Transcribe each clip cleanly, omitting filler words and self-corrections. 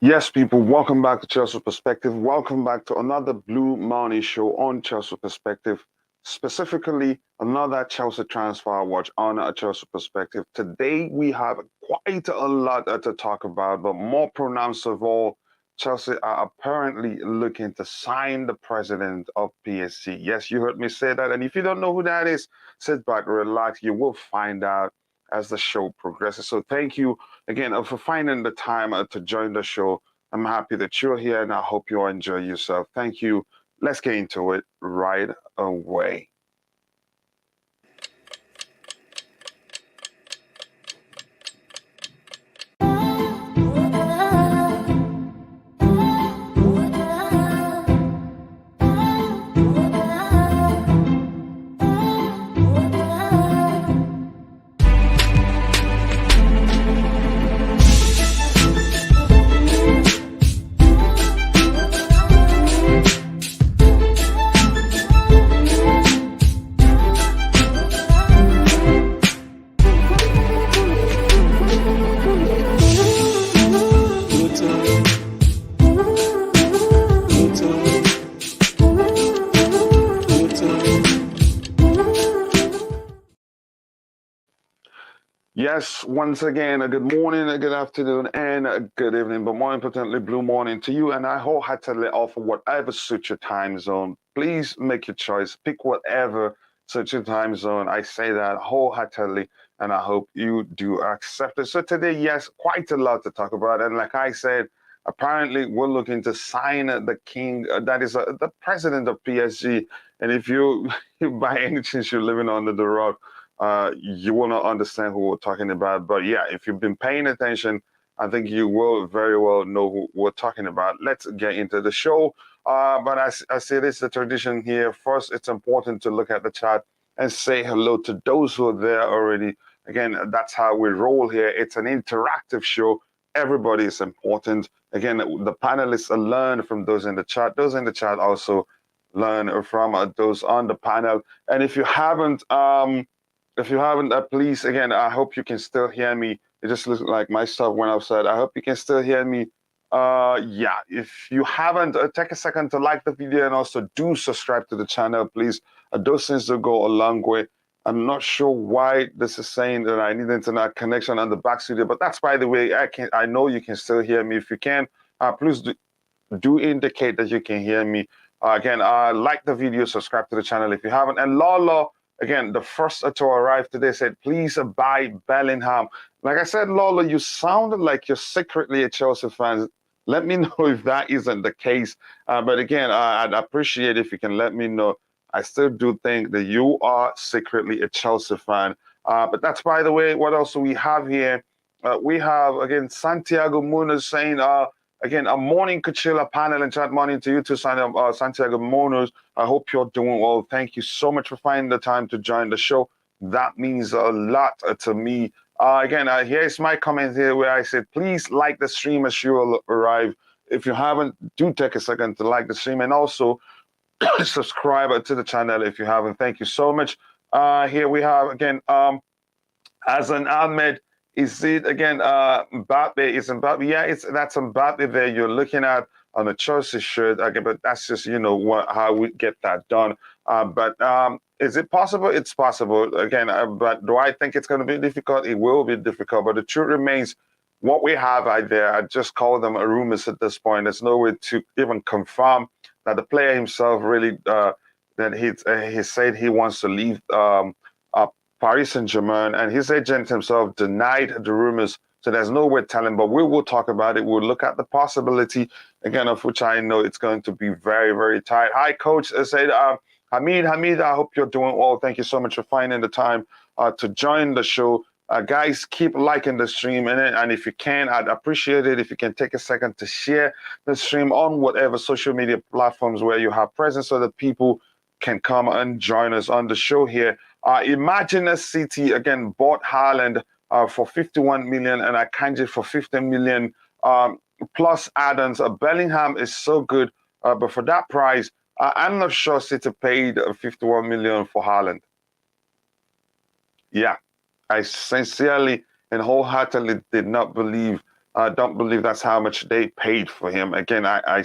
Yes, people, welcome back to Chelsea Perspective. Welcome back to another Blue Money show on Chelsea Perspective, specifically another Chelsea transfer watch on a Chelsea Perspective. Today, we have quite a lot to talk about, but more pronounced of all, Chelsea are apparently looking to sign the president of PSG. Yes, you heard me say that. And if you don't know who that is, sit back, relax. You will find out as the show progresses. So thank you again for finding the time to join the show. I'm happy that you're here and I hope you enjoy yourself. Thank you. Let's get into it right away. Yes, once again, a good morning, a good afternoon, and a good evening, but more importantly, blue morning to you. And I wholeheartedly offer whatever suits your time zone. Please make your choice. Pick whatever suits your time zone. I say that wholeheartedly, and I hope you do accept it. So today, yes, quite a lot to talk about. And like I said, apparently we're looking to sign the king, that is the president of PSG. And if you, by any chance, you're living under the rock, you will not understand who we're talking about. But yeah, if you've been paying attention, I think you will very well know who we're talking about. Let's get into the show. But I say this is the tradition here. First, it's important to look at the chat and say hello to those who are there already. Again, that's how we roll here. It's an interactive show. Everybody is important. Again, the panelists learn from those in the chat. Those in the chat also learn from those on the panel. And if you haven't, please, again, I hope you can still hear me. It just looks like my stuff went outside. I hope you can still hear me. Yeah, if you haven't, take a second to like the video and also do subscribe to the channel, please. Those things do go a long way. I'm not sure why this is saying that I need internet connection on the back studio, but that's by the way. I know you can still hear me. If you can, please do indicate that you can hear me. Again, like the video, subscribe to the channel if you haven't. And Lala, again, the first to arrive today said, please buy Bellingham. Like I said, Lola, you sounded like you're secretly a Chelsea fan. Let me know if that isn't the case. But again, I'd appreciate if you can let me know. I still do think that you are secretly a Chelsea fan. But that's, by the way, what else do we have here? We have, again, Santiago Munoz saying, again, a morning Kachila panel and chat morning to you too, Santiago Munoz. I hope you're doing well. Thank you so much for finding the time to join the show. That means a lot to me. Again, here's my comment here where I said, please like the stream as you arrive. If you haven't, do take a second to like the stream and also subscribe to the channel if you haven't. Thank you so much. Here we have, again, Hassan Ahmed. Is it again Mbappe? Is Mbappe? Yeah, that's Mbappe there you're looking at on the Chelsea shirt. Okay, but that's just how we get that done. But is it possible? It's possible. Again, but do I think it's going to be difficult? It will be difficult. But the truth remains, what we have out there, I just call them rumors at this point. There's no way to even confirm that the player himself really that he said he wants to leave Paris Saint-Germain, and his agent himself denied the rumors. So there's no way telling, but we will talk about it. We'll look at the possibility, again, of which I know it's going to be very, very tight. Hi, Coach. I said, Hamid, I hope you're doing well. Thank you so much for finding the time to join the show. Guys, keep liking the stream, and if you can, I'd appreciate it if you can take a second to share the stream on whatever social media platforms where you have presence so that people can come and join us on the show here. Imagine a City, again, bought Haaland for 51 million and Akanji for 15 million plus add-ons. Bellingham is so good, but for that price, I'm not sure City paid 51 million for Haaland. Yeah, I sincerely and wholeheartedly did not believe I don't believe that's how much they paid for him. Again, I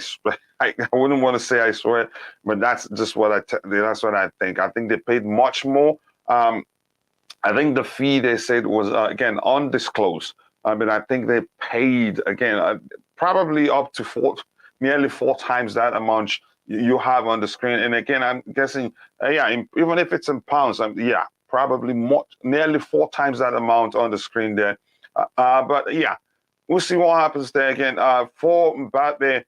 wouldn't want to say I swear, but that's just what that's what I think. I think they paid much more. I think the fee they said was again undisclosed. I mean, I think they paid again probably up to nearly four times that amount you have on the screen. And again, I'm guessing, even if it's in pounds, yeah, probably nearly four times that amount on the screen there. But yeah, we'll see what happens there again. For Mbappe,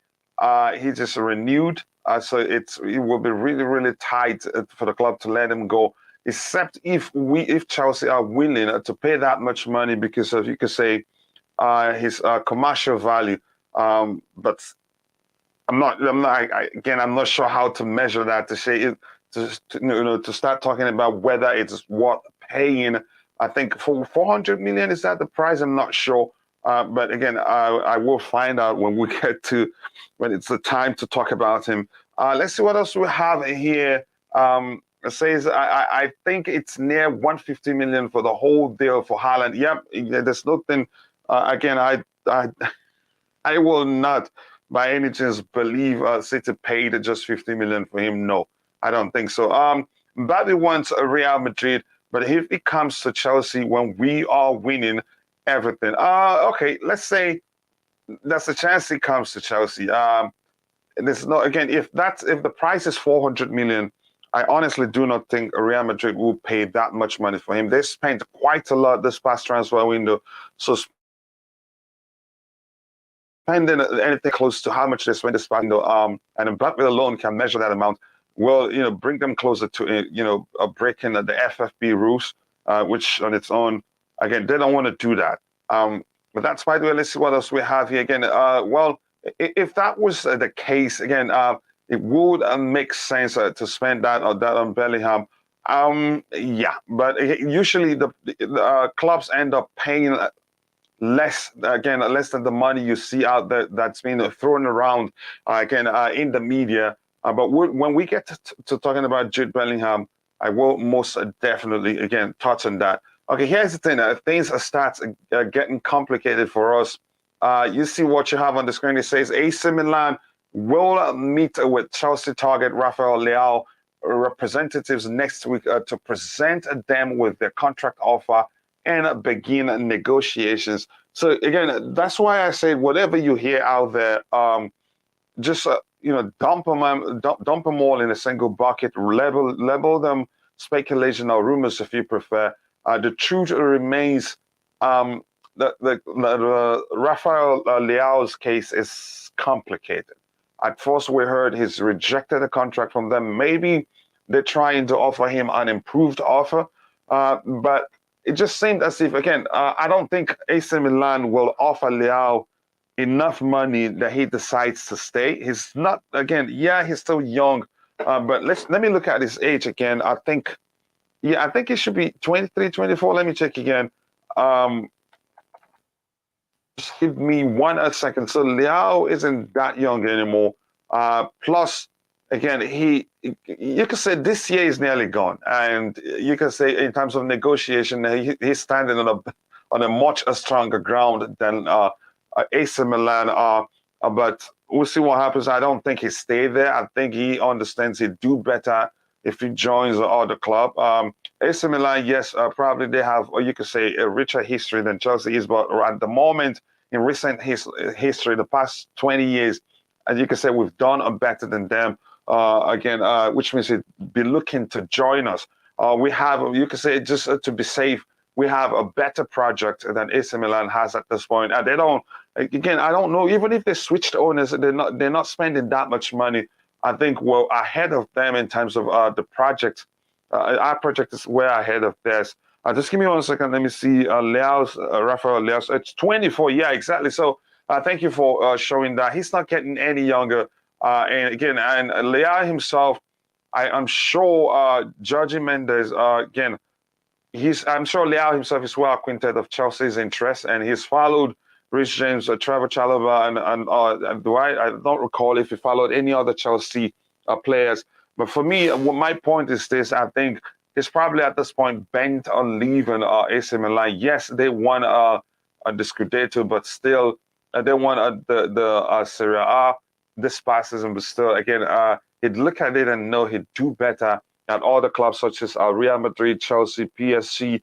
he just renewed, so it will be really, really tight for the club to let him go, except if Chelsea are willing to pay that much money because of, you could say, his commercial value. But I'm not sure how to measure that to say it, to start talking about whether it's worth paying. I think for 400 million, is that the price? I'm not sure. But again, I will find out when we get to when it's the time to talk about him. Let's see what else we have here. It says I think it's near 150 million for the whole deal for Haaland. Yep, there's nothing. Again, I will not by any chance believe City paid just 50 million for him. No, I don't think so. Mbappe wants a Real Madrid, but if it comes to Chelsea when we are winning everything, okay, let's say that's a chance he comes to Chelsea. There's no, again, if the price is 400 million, I honestly do not think Real Madrid will pay that much money for him. They spent quite a lot this past transfer window, so spending anything close to how much they spent this past window, and Mbappe alone can measure that amount, will bring them closer to breaking the FFP rules, which on its own, again, they don't want to do that. But that's, by the way, let's see what else we have here again. Well, if that was the case, again, it would make sense to spend that on Bellingham. Yeah, but usually the clubs end up paying less than the money you see out there that's being thrown around in the media. But when we get to talking about Jude Bellingham, I will most definitely again touch on that. Okay, here's the thing. Things start getting complicated for us. You see what you have on the screen. It says AC Milan will meet with Chelsea target Rafael Leao representatives next week to present them with their contract offer and begin negotiations. So again, that's why I say whatever you hear out there, just dump them all in a single bucket, label them speculation or rumors if you prefer. The truth remains, the Rafael Leao's case is complicated. At first, we heard he's rejected a contract from them. Maybe they're trying to offer him an improved offer, but it just seemed as if, again, I don't think AC Milan will offer Leao enough money that he decides to stay. He's not, again, he's still young, but let me look at his age again. I think he should be 23, 24. Let me check again. Just give me one second. So Leao isn't that young anymore. Plus, again, you could say this year is nearly gone, and you can say in terms of negotiation, he's standing on a much stronger ground than AC Milan are. But we'll see what happens. I don't think he stay there. I think he understands he'd do better if he joins the other club. AC Milan, yes, probably they have, or you could say, a richer history than Chelsea is, but at the moment, in recent history, the past 20 years, as you can say, we've done better than them. Which means he'd be looking to join us. We have, you could say, just to be safe, we have a better project than AC Milan has at this point. And they don't, again, I don't know, even if they switched owners, they're not spending that much money. I think we're ahead of them in terms of the project. Our project is way ahead of theirs. Just give me 1 second. Let me see. Rafael Leao's. It's 24. Yeah, exactly. So thank you for showing that. He's not getting any younger. And Leao himself, I'm sure Jorge Mendes, again, I'm sure Leao himself is well acquainted of Chelsea's interest, and he's followed Reece James, Trevor Chalobah, and I don't recall if he followed any other Chelsea players. But for me, my point is this: I think he's probably at this point bent on leaving AC Milan. Yes, they won the Scudetto, but still, they won the Serie A this past season, but still, again, he'd look at it and know he'd do better at other clubs such as Real Madrid, Chelsea, PSG,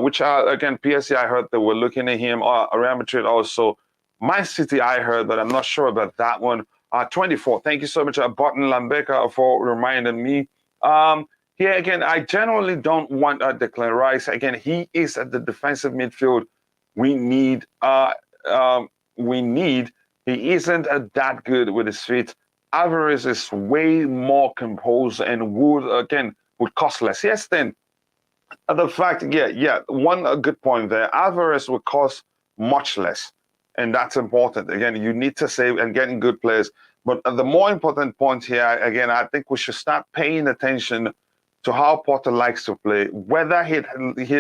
which are, again, PSG, I heard they were looking at him, Real Madrid also. Man City, I heard, but I'm not sure about that one. 24. Thank you so much, Button Lambeka, for reminding me. Here again, I generally don't want Declan Rice. Again, he is at the defensive midfield. We need. We need. He isn't that good with his feet. Alvarez is way more composed and would cost less. Yes, then the fact, one good point there. Alvarez would cost much less, and that's important. Again, you need to save and getting good players. But the more important point here, again, I think we should start paying attention to how Potter likes to play. Whether he'd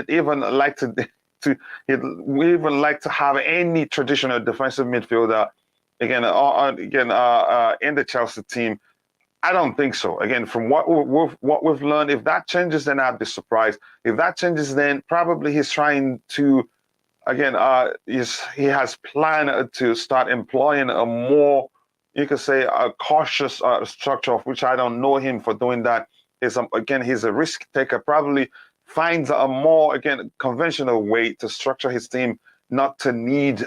even like he'd even like to have any traditional defensive midfielder again, in the Chelsea team. I don't think so. Again, from what we've learned, if that changes, then I'd be surprised. If that changes, then probably he's trying to, again, he has planned to start employing a more, you could say, a cautious structure, of which I don't know him for doing that. Again, he's a risk taker. Probably finds a more, again, conventional way to structure his team, not to need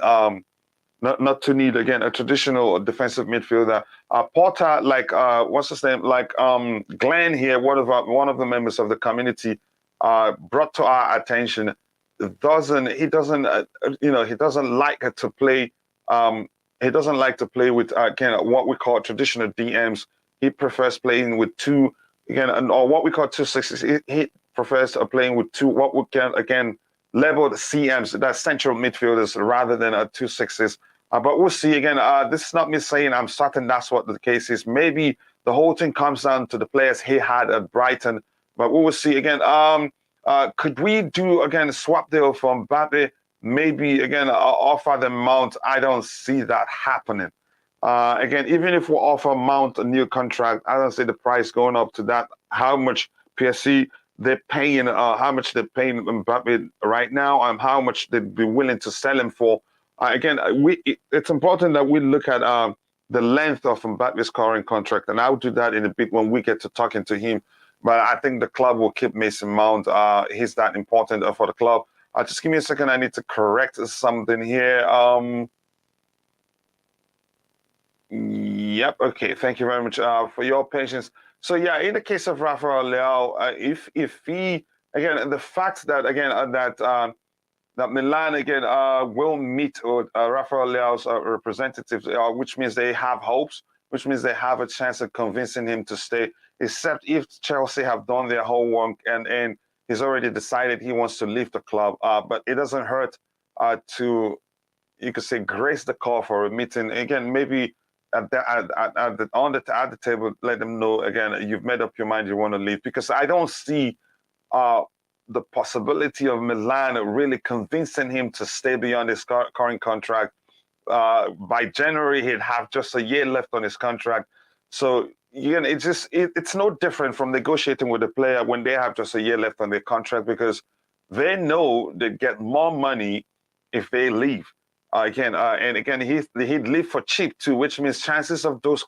again a traditional defensive midfielder. Porter, like what's his name, like Glenn here, one of the members of the community, brought to our attention. He doesn't like to play. He doesn't like to play with what we call traditional DMs. He prefers playing with two or what we call 2-6s. He prefers playing with two what we can leveled CMs, that's central midfielders, rather than 2-6s. But we'll see. Again, this is not me saying I'm certain that's what the case is. Maybe the whole thing comes down to the players he had at Brighton. But we will see. Again, could we do, again, swap deal from Mbappe? Maybe, again, offer the Mount. I don't see that happening. Again, even if we offer Mount a new contract, I don't see the price going up to that. How much PSG they're paying, how much they're paying Mbappe right now, and how much they'd be willing to sell him for. Again, it's important that we look at the length of Mbappe's current contract, and I'll do that in a bit when we get to talking to him. But I think the club will keep Mason Mount. He's that important for the club. Just give me a second. I need to correct something here. Yep. Okay. Thank you very much for your patience. So yeah, in the case of Rafael Leao, if he, again, the fact that that Milan again will meet Rafael Leao's representatives, which means they have hopes, which means they have a chance of convincing him to stay, except if Chelsea have done their homework and he's already decided he wants to leave the club. But it doesn't hurt to, you could say, grace the call for a meeting. Again, maybe at the table, let them know, again, you've made up your mind, you want to leave. Because I don't see the possibility of Milan really convincing him to stay beyond his current contract. By January, he'd have just a year left on his contract. So it's no different from negotiating with a player when they have just a year left on their contract, because they know they get more money if they leave. And again, he'd leave for cheap too, which means chances of those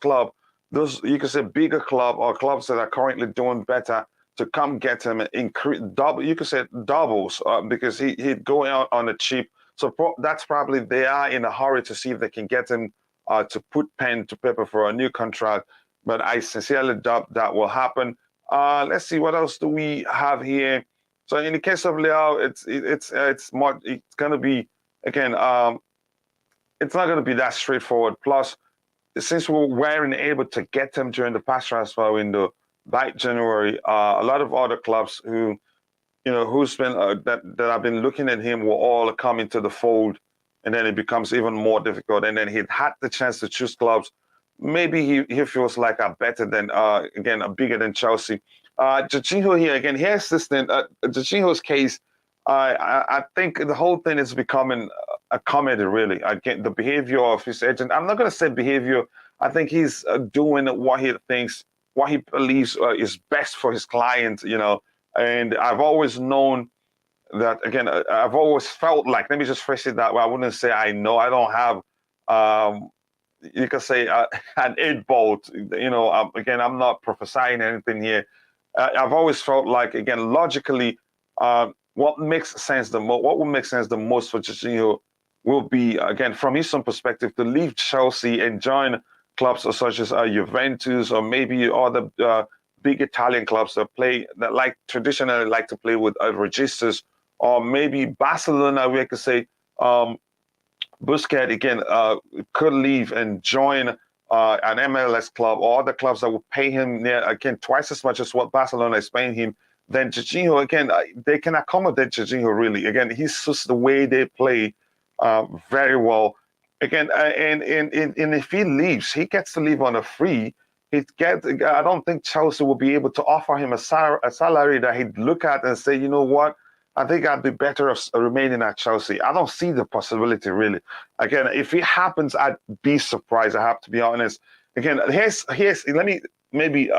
you could say bigger club or clubs that are currently doing better to come get him you could say doubles, because he'd go out on a cheap. So that's probably they are in a hurry to see if they can get him to put pen to paper for a new contract. But I sincerely doubt that will happen. Let's see, what else do we have here? So in the case of Leao, it's going to be, again, it's not going to be that straightforward. Plus, since we weren't able to get him during the past transfer window by January, a lot of other clubs who's been that have been looking at him will all come into the fold, and then it becomes even more difficult. And then he'd had the chance to choose clubs. Maybe he feels like a better than a bigger than Chelsea. Jorginho here again. Here's this thing. Jorginho's case. I think the whole thing is becoming a comedy, really. Again, the behavior of his agent. I'm not going to say behavior. I think he's doing what he thinks, what he believes is best for his client. And I've always known that. Again, I've always felt like. Let me just phrase it that way. I wouldn't say I know. I don't have you could say an 8 ball. Again, I'm not prophesying anything here. I've always felt like, again, logically, what makes sense what would make sense the most for Jorginho will be, again, from his own perspective, to leave Chelsea and join clubs such as Juventus, or maybe other big Italian clubs that like traditionally like to play with registers, or maybe Barcelona, we could say. Busquets again could leave and join an MLS club or other clubs that would pay him twice as much as what Barcelona is paying him. Then Jorginho, again, they can accommodate Jorginho really. Again, he's just the way they play very well. Again, and if he leaves, he gets to leave on a free. I don't think Chelsea will be able to offer him a salary that he'd look at and say, you know what, I think I'd be better off remaining at Chelsea. I don't see the possibility, really. Again, if it happens, I'd be surprised. I have to be honest. Again, let me maybe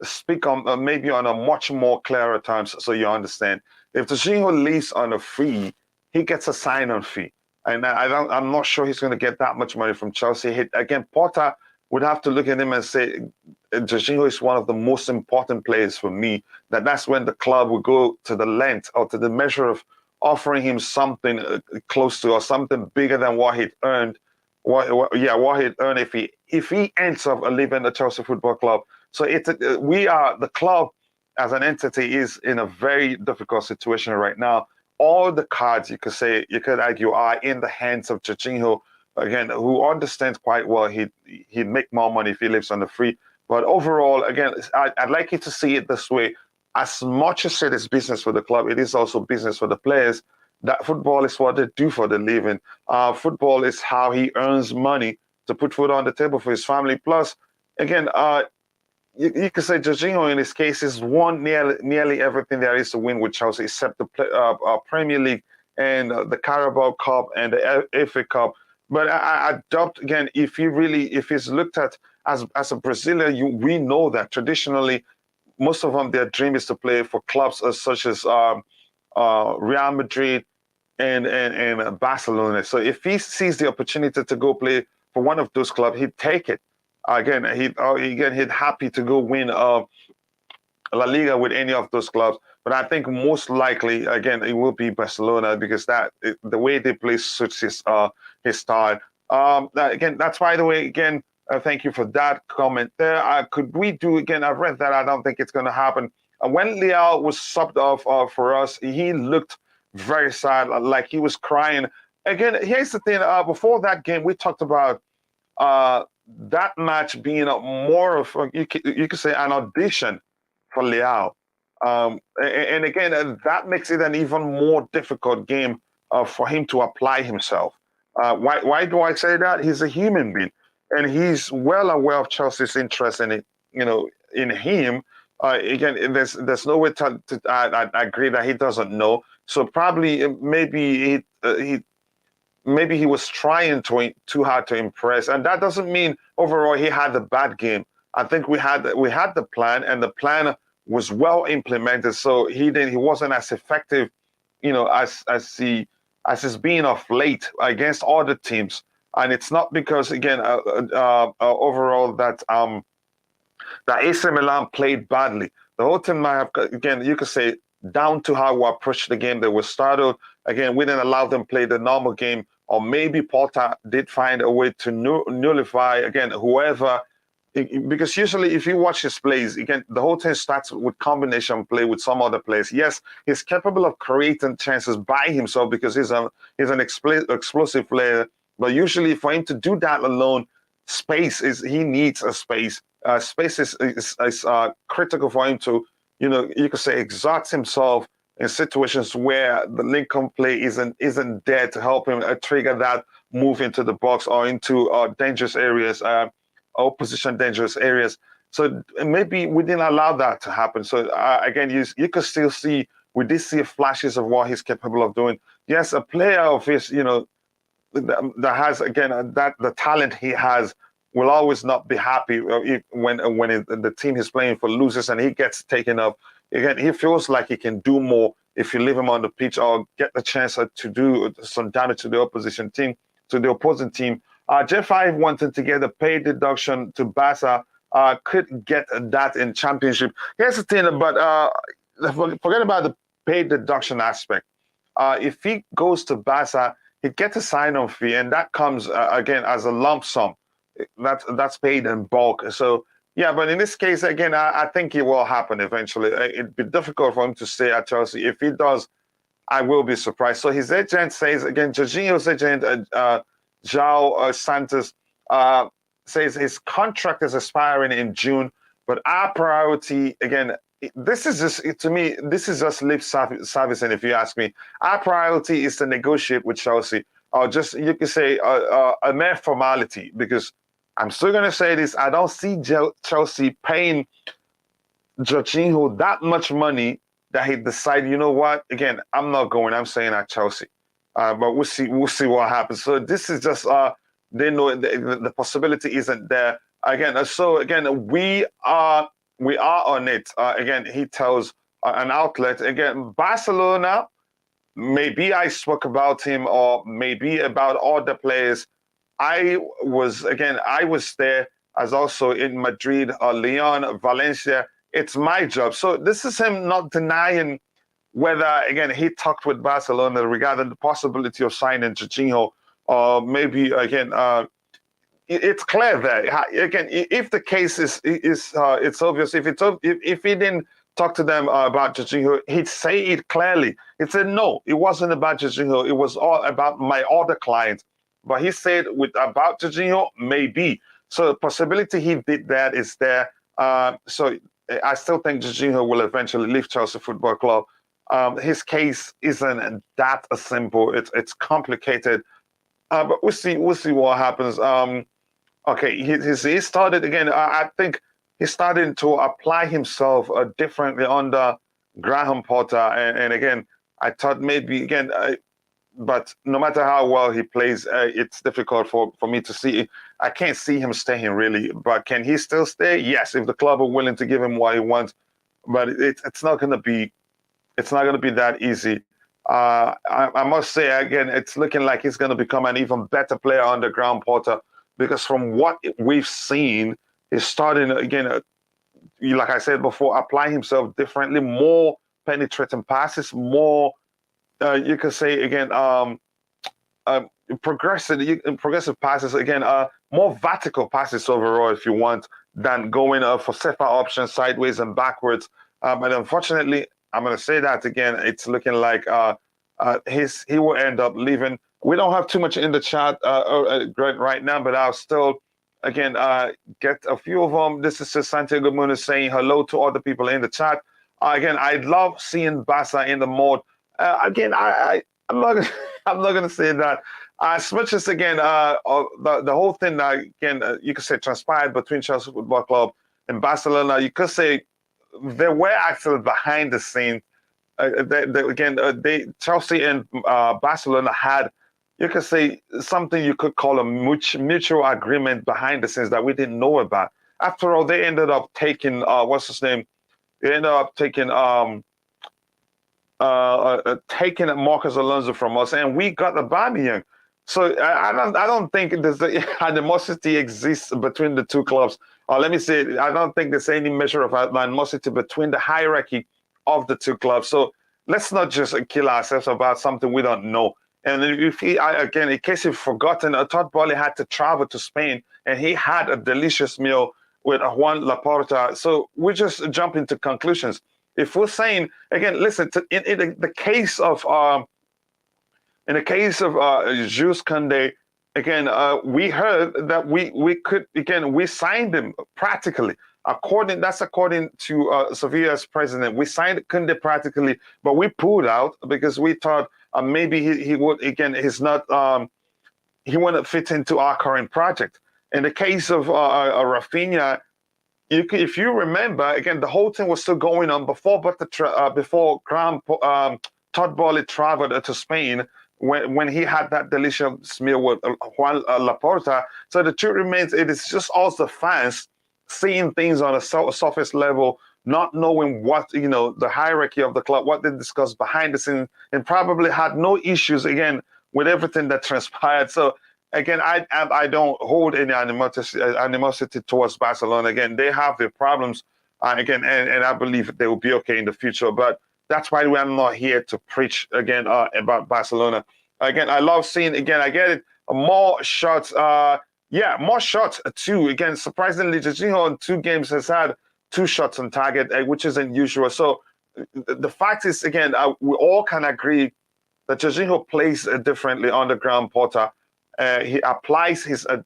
speak on maybe on a much more clearer terms so you understand. If Jorginho leaves on a free, he gets a sign-on fee, and I'm not sure he's going to get that much money from Chelsea. Again, Potter would have to look at him and say, Jorginho is one of the most important players for me. That's when the club would go to the length or to the measure of offering him something close to or something bigger than what he'd earned. What he'd earn if he ends up leaving the Chelsea Football Club. So the club as an entity is in a very difficult situation right now. All the cards you could argue are in the hands of Jorginho, again, who understands quite well he'd make more money if he lives on the free. But overall, again, I'd like you to see it this way. As much as it is business for the club, it is also business for the players. That football is what they do for the living. Football is how he earns money to put food on the table for his family. Plus, again, you could say Jorginho in this case has won nearly everything there is to win with Chelsea, except the Premier League and the Carabao Cup and the FA Cup. But I doubt, again, if he's looked at as a Brazilian, we know that traditionally most of them, their dream is to play for clubs such as Real Madrid and Barcelona. So if he sees the opportunity to go play for one of those clubs, he'd take it. Again, he'd happy to go win La Liga with any of those clubs. But I think most likely, again, it will be Barcelona because the way they play suits his style. Again, that's by the way, again, thank you for that comment there. Could we do, again, I've read that. I don't think it's going to happen. When Leao was subbed off for us, he looked very sad, like he was crying. Again, here's the thing. Before that game, we talked about that match being more of, you could say, an audition for Leao. And again, that makes it an even more difficult game for him to apply himself. Why do I say that? He's a human being, and he's well aware of Chelsea's interest in it. In him. Again, there's no way I agree that he doesn't know. So probably maybe he was trying too hard to impress, and that doesn't mean overall he had a bad game. I think we had the plan, and the plan was well implemented. So he wasn't as effective, as he's been of late against other teams. And it's not because, again, overall that AC Milan played badly. The whole team might have, again, you could say, down to how we approached the game. They were startled. Again, we didn't allow them play the normal game. Or maybe Potter did find a way to nullify, again, whoever. Because usually if you watch his plays, again, the whole thing starts with combination play with some other players. Yes, he's capable of creating chances by himself because he's an explosive player. But usually for him to do that alone, he needs a space. Space is critical for him to, you could say, exert himself in situations where the link-up play isn't there to help him trigger that move into the box or into dangerous areas, opposition dangerous areas. So maybe we didn't allow that to happen. So again, you could still see, we did see flashes of what he's capable of doing. Yes, a player of his, that has, again, the talent he has will always not be happy when the team he's playing for loses and he gets taken up. Again, he feels like he can do more if you leave him on the pitch or get the chance to do some damage to the opposition team. to the opposing team. J5 wanted to get a pay deduction to Barca, could get that in Championship. Here's the thing about forget about the pay deduction aspect. If he goes to Barca, he gets a sign-on fee, and that comes again as a lump sum. That's paid in bulk. So yeah, but in this case, again, I think it will happen eventually. It'd be difficult for him to stay at Chelsea. If he does, I will be surprised. So his agent says again, Jorginho's agent, João Santos, says his contract is expiring in June. But our priority, again, this is just, to me, this is just lip servicing, if you ask me. Our priority is to negotiate with Chelsea, or just, you could say, a mere formality, because I'm still going to say this, I don't see Chelsea paying Jorginho that much money that he decide, you know what, again, I'm not going, I'm staying at Chelsea. But we'll see what happens. So this is just, they know the possibility isn't there. Again, so again, we are on it. Again, he tells an outlet. Again, Barcelona, maybe I spoke about him, or maybe about other players. I was there as also in Madrid, Lyon, Valencia. It's my job. So this is him not denying whether, again, he talked with Barcelona regarding the possibility of signing Jorginho, or maybe, again, it's clear that, again, if the case is it's obvious, if he didn't talk to them about Jorginho, he'd say it clearly. He said, no, it wasn't about Jorginho. It was all about my other clients. But he said about Jorginho, maybe. So the possibility he did that is there. So I still think Jorginho will eventually leave Chelsea Football Club. His case isn't that simple. It's complicated. But we'll see what happens. Okay, he started again. I think he started to apply himself differently under Graham Potter. And again, I thought maybe, again, but no matter how well he plays, it's difficult for me to see. I can't see him staying, really. But can he still stay? Yes, if the club are willing to give him what he wants. But it's not going to be that easy. I must say, again, it's looking like he's going to become an even better player under Graham Potter, because from what we've seen, he's starting, again, like I said before, applying himself differently, more penetrating passes, more, you could say, again, progressive passes, again, more vertical passes overall, if you want, than going for safer options sideways and backwards. But unfortunately, I'm going to say that again, it's looking like he will end up leaving. We don't have too much in the chat right now, but I'll still, again, get a few of them. This is just Santiago Muniz saying hello to other people in the chat. Again, I love seeing Barca in the mode. Again, I'm not gonna say that. As much as, again, the whole thing, again, you could say transpired between Chelsea Football Club and Barcelona. You could say they were actually behind the scenes. Chelsea and Barcelona had, you could say, something you could call a mutual agreement behind the scenes that we didn't know about. After all, they ended up taking what's his name? They ended up taking taking Marcos Alonso from us, and we got Aubameyang. So I don't think there's animosity exists between the two clubs. Or let me say, I don't think there's any measure of animosity between the hierarchy of the two clubs. So let's not just kill ourselves about something we don't know. And if again, in case you've forgotten, Todd Boehly had to travel to Spain, and he had a delicious meal with Juan Laporta. So we just jump into conclusions. If we're saying, again, listen, in the case of Jules Koundé, again, we heard that we could, again, we signed him practically. According to Sevilla's president, we signed Koundé practically, but we pulled out because we thought maybe he would, again, he wouldn't fit into our current project. In the case of Rafinha, if you remember, again, the whole thing was still going on before Todd Boehly traveled to Spain, when he had that delicious meal with Juan Laporta. So the truth remains, it is just also fans seeing things on a surface level, not knowing what, the hierarchy of the club, what they discussed behind the scenes, and probably had no issues, again, with everything that transpired. So again, I don't hold any animosity towards Barcelona. Again, they have their problems, again, and I believe they will be okay in the future. But that's why we are not here to preach again about Barcelona. Again, I love seeing, again, I get it, more shots. Yeah, more shots too. Again, surprisingly, Jorginho in 2 games has had 2 shots on target, which isn't usual. So the fact is, again, we all can agree that Jorginho plays differently on the ground, Porter. He applies himself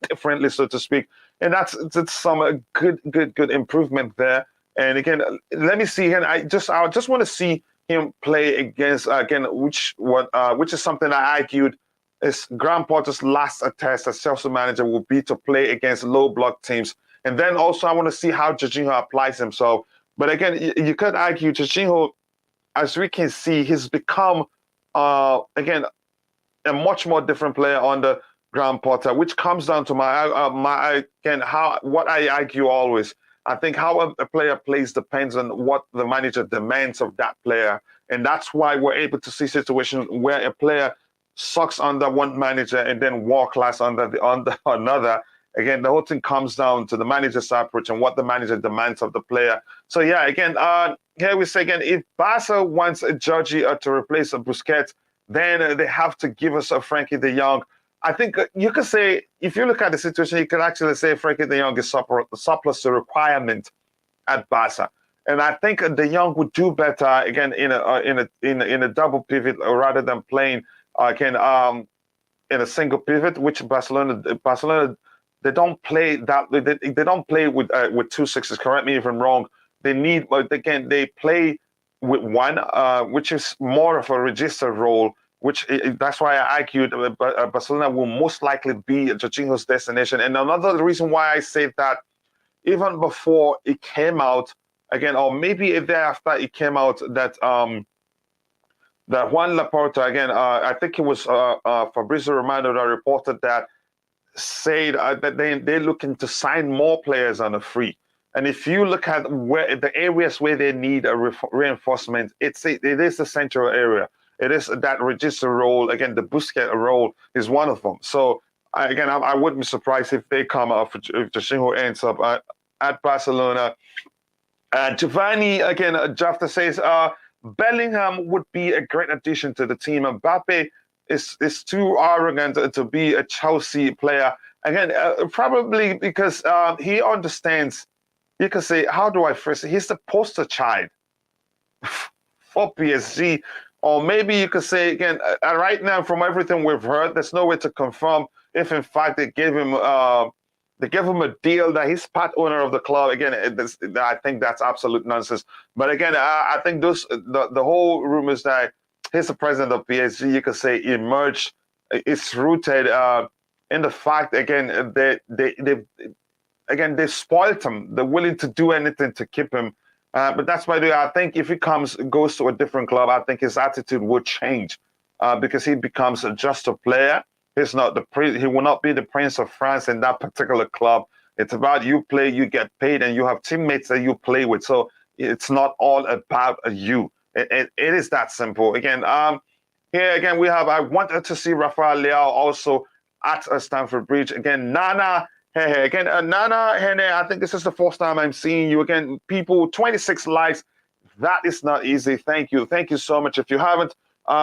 differently, so to speak, and that's some good improvement there. And again, let me see. Again, I just want to see him play against again, which is something I argued is Graham Potter's last test as Chelsea manager will be to play against low block teams. And then also I want to see how Jorginho applies himself. But again, you could argue Jorginho, as we can see, he's become again a much more different player under Graham Potter, which comes down to what I argue always. I think how a player plays depends on what the manager demands of that player, and that's why we're able to see situations where a player sucks under one manager and then war class under another. Again, the whole thing comes down to the manager's approach and what the manager demands of the player. So yeah, again, here we say again, if Barca wants a Georgie to replace a Busquets, then they have to give us a Frankie de Jong. I think you could say, if you look at the situation, you could actually say Frankie de Jong is surplus to requirement at Barca. And I think de Jong would do better again in a double pivot rather than playing again in a single pivot, which Barcelona they don't play that they don't play with 2 sixes. Correct me if I'm wrong. They need again they play with one, which is more of a register role. Which that's why I argued Barcelona will most likely be Jorginho's destination. And another reason why I say that, even before it came out again, or maybe a day after it came out, that that Juan Laporta again, I think it was Fabrizio Romano that reported that, said that they're looking to sign more players on a free. And if you look at where the areas where they need a reinforcement, it is the central area. It is that register role. Again, the Busquets role is one of them. So I wouldn't be surprised if they come up, if Jorginho ends up at Barcelona. Giovanni, again, Jafta says, Bellingham would be a great addition to the team. Mbappe is too arrogant to be a Chelsea player. Again, probably because he understands, you can say, how do I phrase it? He's the poster child for PSG. Or maybe you could say, again, right now, from everything we've heard, there's no way to confirm if, in fact, they gave him a deal that he's part owner of the club. Again, I think that's absolute nonsense. But again, I think the whole rumors that he's the president of PSG, you could say, emerged. It's rooted in the fact, again, they spoiled him. They're willing to do anything to keep him. But that's why I think if he goes to a different club, I think his attitude would change because he becomes just a player. He's not he will not be the Prince of France in that particular club. It's about you play, you get paid, and you have teammates that you play with. So it's not all about you. It is that simple. Again, here again we have. I wanted to see Rafael Leao also at Stamford Bridge. Again, Nana. Hey, again, Nana, Hene, I think this is the first time I'm seeing you again. People, 26 likes. That is not easy. Thank you. Thank you so much. If you haven't,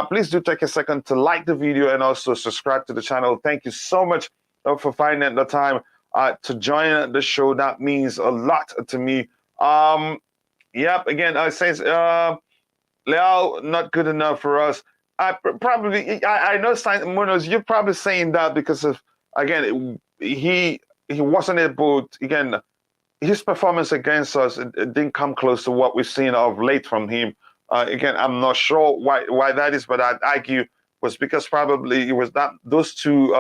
please do take a second to like the video and also subscribe to the channel. Thank you so much for finding the time to join the show. That means a lot to me. Yep, again, it says, Leao, not good enough for us. I know, Munoz, you're probably saying that because of, again, he wasn't able to, again, his performance against us, it didn't come close to what we've seen of late from him. Again, I'm not sure why that is, but I'd argue was because probably it was that those two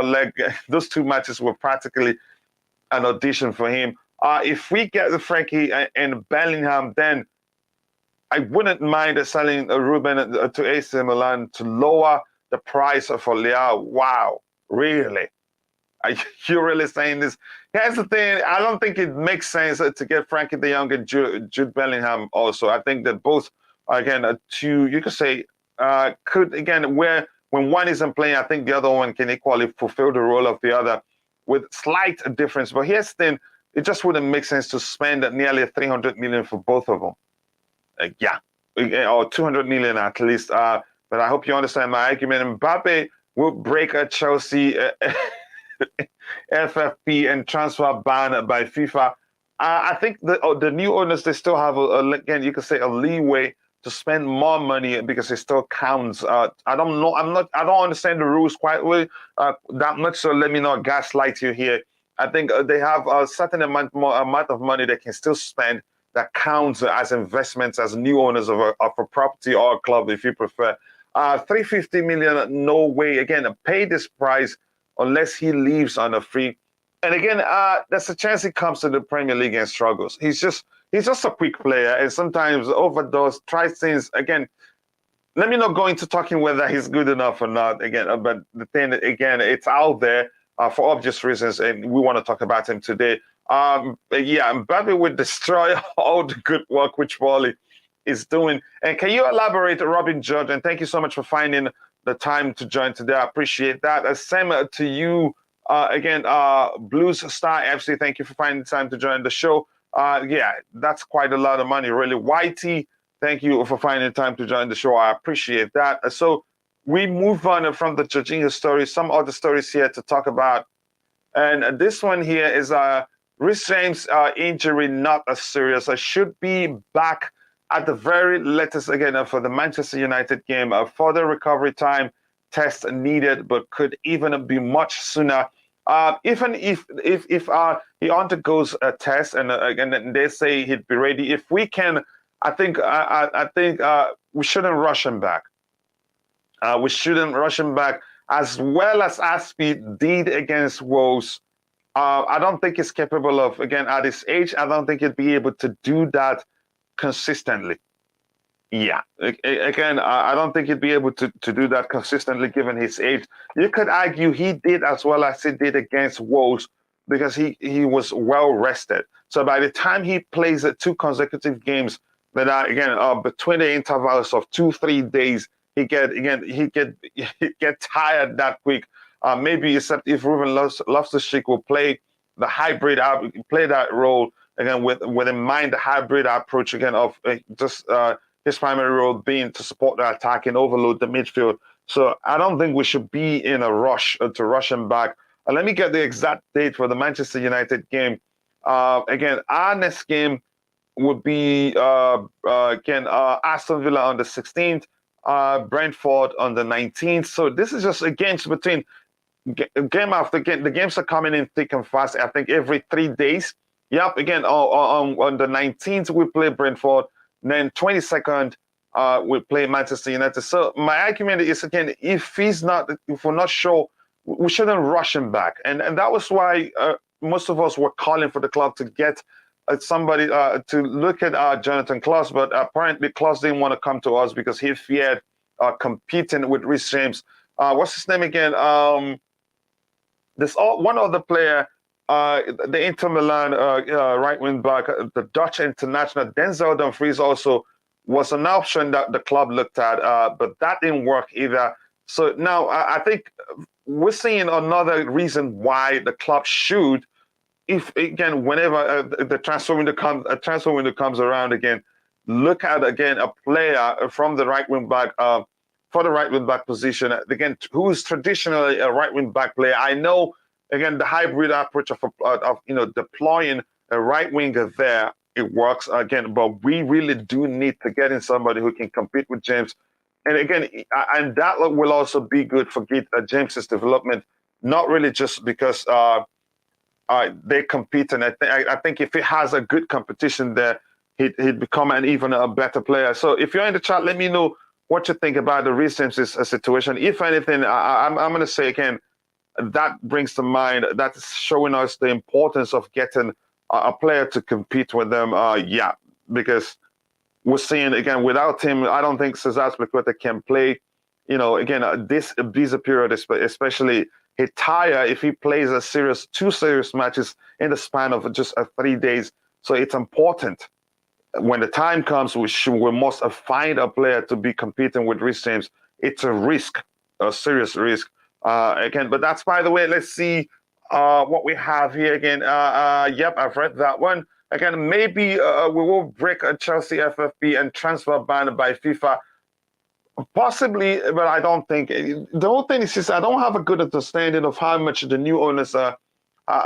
matches were practically an audition for him. If we get the Frankie and Bellingham, then I wouldn't mind selling Ruben to AC Milan to lower the price for Leao. Wow, really? Are you really saying this? Here's the thing. I don't think it makes sense to get Frankie de Jong and Jude Bellingham also. I think that both, again, you could say, could, again, where when one isn't playing, I think the other one can equally fulfill the role of the other with slight difference. But here's the thing, it just wouldn't make sense to spend nearly 300 million for both of them. Yeah, or 200 million at least. But I hope you understand my argument. Mbappe will break a Chelsea FFP and transfer ban by FIFA. I think the new owners, they still have again, you could say, a leeway to spend more money because it still counts. I don't know. I don't understand the rules quite well that much. So let me not gaslight you here. I think they have a certain amount of money they can still spend that counts as investments as new owners of a property or a club, if you prefer. 350 million, no way. Again, pay this price unless he leaves on a free. And again, there's a chance he comes to the Premier League and struggles. He's just a quick player, and sometimes overdoes, tries things. Again, let me not go into talking whether he's good enough or not. Again, but the thing again, it's out there for obvious reasons, and we want to talk about him today. Yeah, Mbappe would destroy all the good work which Wally is doing. And can you elaborate, Robin George? And thank you so much for finding the time to join today. I appreciate that. Same to you. Again, Blues Star FC, thank you for finding the time to join the show. Yeah, that's quite a lot of money, really. Whitey, thank you for finding the time to join the show. I appreciate that. So we move on from the Jorginho story, some other stories here to talk about. And this one here is Reece James injury not as serious. I should be back at the very latest again for the Manchester United game. Further recovery time test needed, but could even be much sooner. Even if he undergoes a test and they say he'd be ready, if we can, I think we shouldn't rush him back. We shouldn't rush him back as well as Aspi did against Wolves. I don't think he's capable of, again, at his age, I don't think he'd be able to do that consistently. Yeah, again, I don't think he'd be able to do that consistently given his age. You could argue he did as well as he did against Wolves because he was well rested. So by the time he plays 2 consecutive games that are, again, between the intervals of 2-3 days, he get tired that quick. Maybe except if Ruben Loftus-Cheek will play the hybrid, play that role again with in mind the hybrid approach again of just his primary role being to support the attack and overload the midfield. So I don't think we should be in a rush to rush him back. Let me get the exact date for the Manchester United game. Again, our next game would be again Aston Villa on the 16th, Brentford on the 19th. So this is just a games between game after game. The games are coming in thick and fast. I think every 3 days. Yep. Again, on the 19th we play Brentford. Then 22nd we play Manchester United. So my argument is again, if we're not sure, we shouldn't rush him back. And that was why most of us were calling for the club to get somebody to look at Jonathan Klaus, but apparently Klaus didn't want to come to us because he feared competing with Reece James. What's his name again? There's one other player, the Inter Milan right wing back, the Dutch international Denzel Dumfries also was an option that the club looked at, but that didn't work either. So now I think we're seeing another reason why the club should, if again, whenever the transfer window comes around again, look at again a player from the right wing back for the right wing back position again, who's traditionally a right wing back player. I know again the hybrid approach of deploying a right winger there, it works again, but we really do need to get in somebody who can compete with James. And again, and that will also be good for James's development, not really just because they compete. And I think if he has a good competition there, he'd become an even a better player. So if you're in the chat, let me know what you think about the Reece James situation. If anything, I'm going to say again, that brings to mind, that's showing us the importance of getting a player to compete with them. Yeah, because we're seeing, again, without him, I don't think Cesar Azpilicueta can play. Again, this visa period, especially, he tire if he plays 2 serious matches in the span of just 3 days. So it's important. When the time comes, we must find a player to be competing with Reece James. It's a risk a serious risk. Again, but that's, by the way. Let's see what we have here again. Yep, I've read that one. Again, maybe we will break a Chelsea FFP and transfer ban by FIFA. Possibly, but I don't think. The whole thing is just I don't have a good understanding of how much the new owners are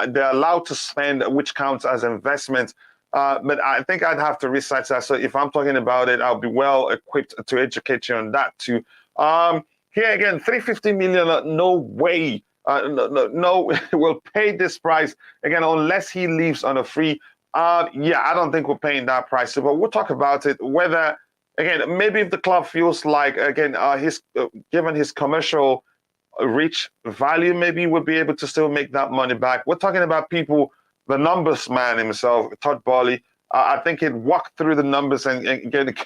they're allowed to spend, which counts as investment. But I think I'd have to research that. So if I'm talking about it, I'll be well equipped to educate you on that too. Here again, 350 million. No way. No, we'll pay this price again unless he leaves on a free. Yeah, I don't think we're paying that price. So, but we'll talk about it. Whether again, maybe if the club feels like again, his given his commercial reach value, maybe we'll be able to still make that money back. We're talking about people, the numbers man himself, Todd Boehly. I think he'd walk through the numbers and get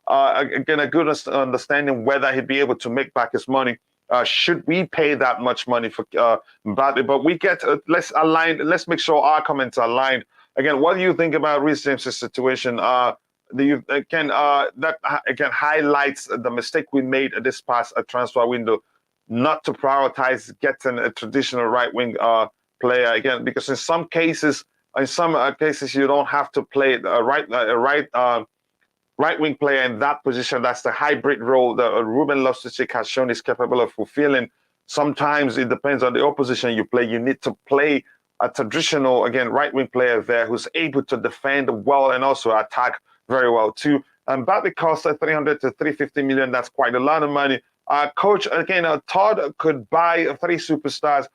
a good understanding whether he'd be able to make back his money. Should we pay that much money for Mbappe? But we get let's align. Let's make sure our comments are aligned. Again, what do you think about Reece James' situation? Do you again that again highlights the mistake we made at this past transfer window, not to prioritize getting a traditional right wing player again, because in some cases you don't have to play a right wing player in that position. That's the hybrid role that Ruben Loftus-Cheek has shown is capable of fulfilling. Sometimes it depends on the opposition you play. You need to play a traditional, again, right wing player there who's able to defend well and also attack very well too. And Mbappe costs 300 to 350 million. That's quite a lot of money. Coach, again, Todd could buy 3 superstars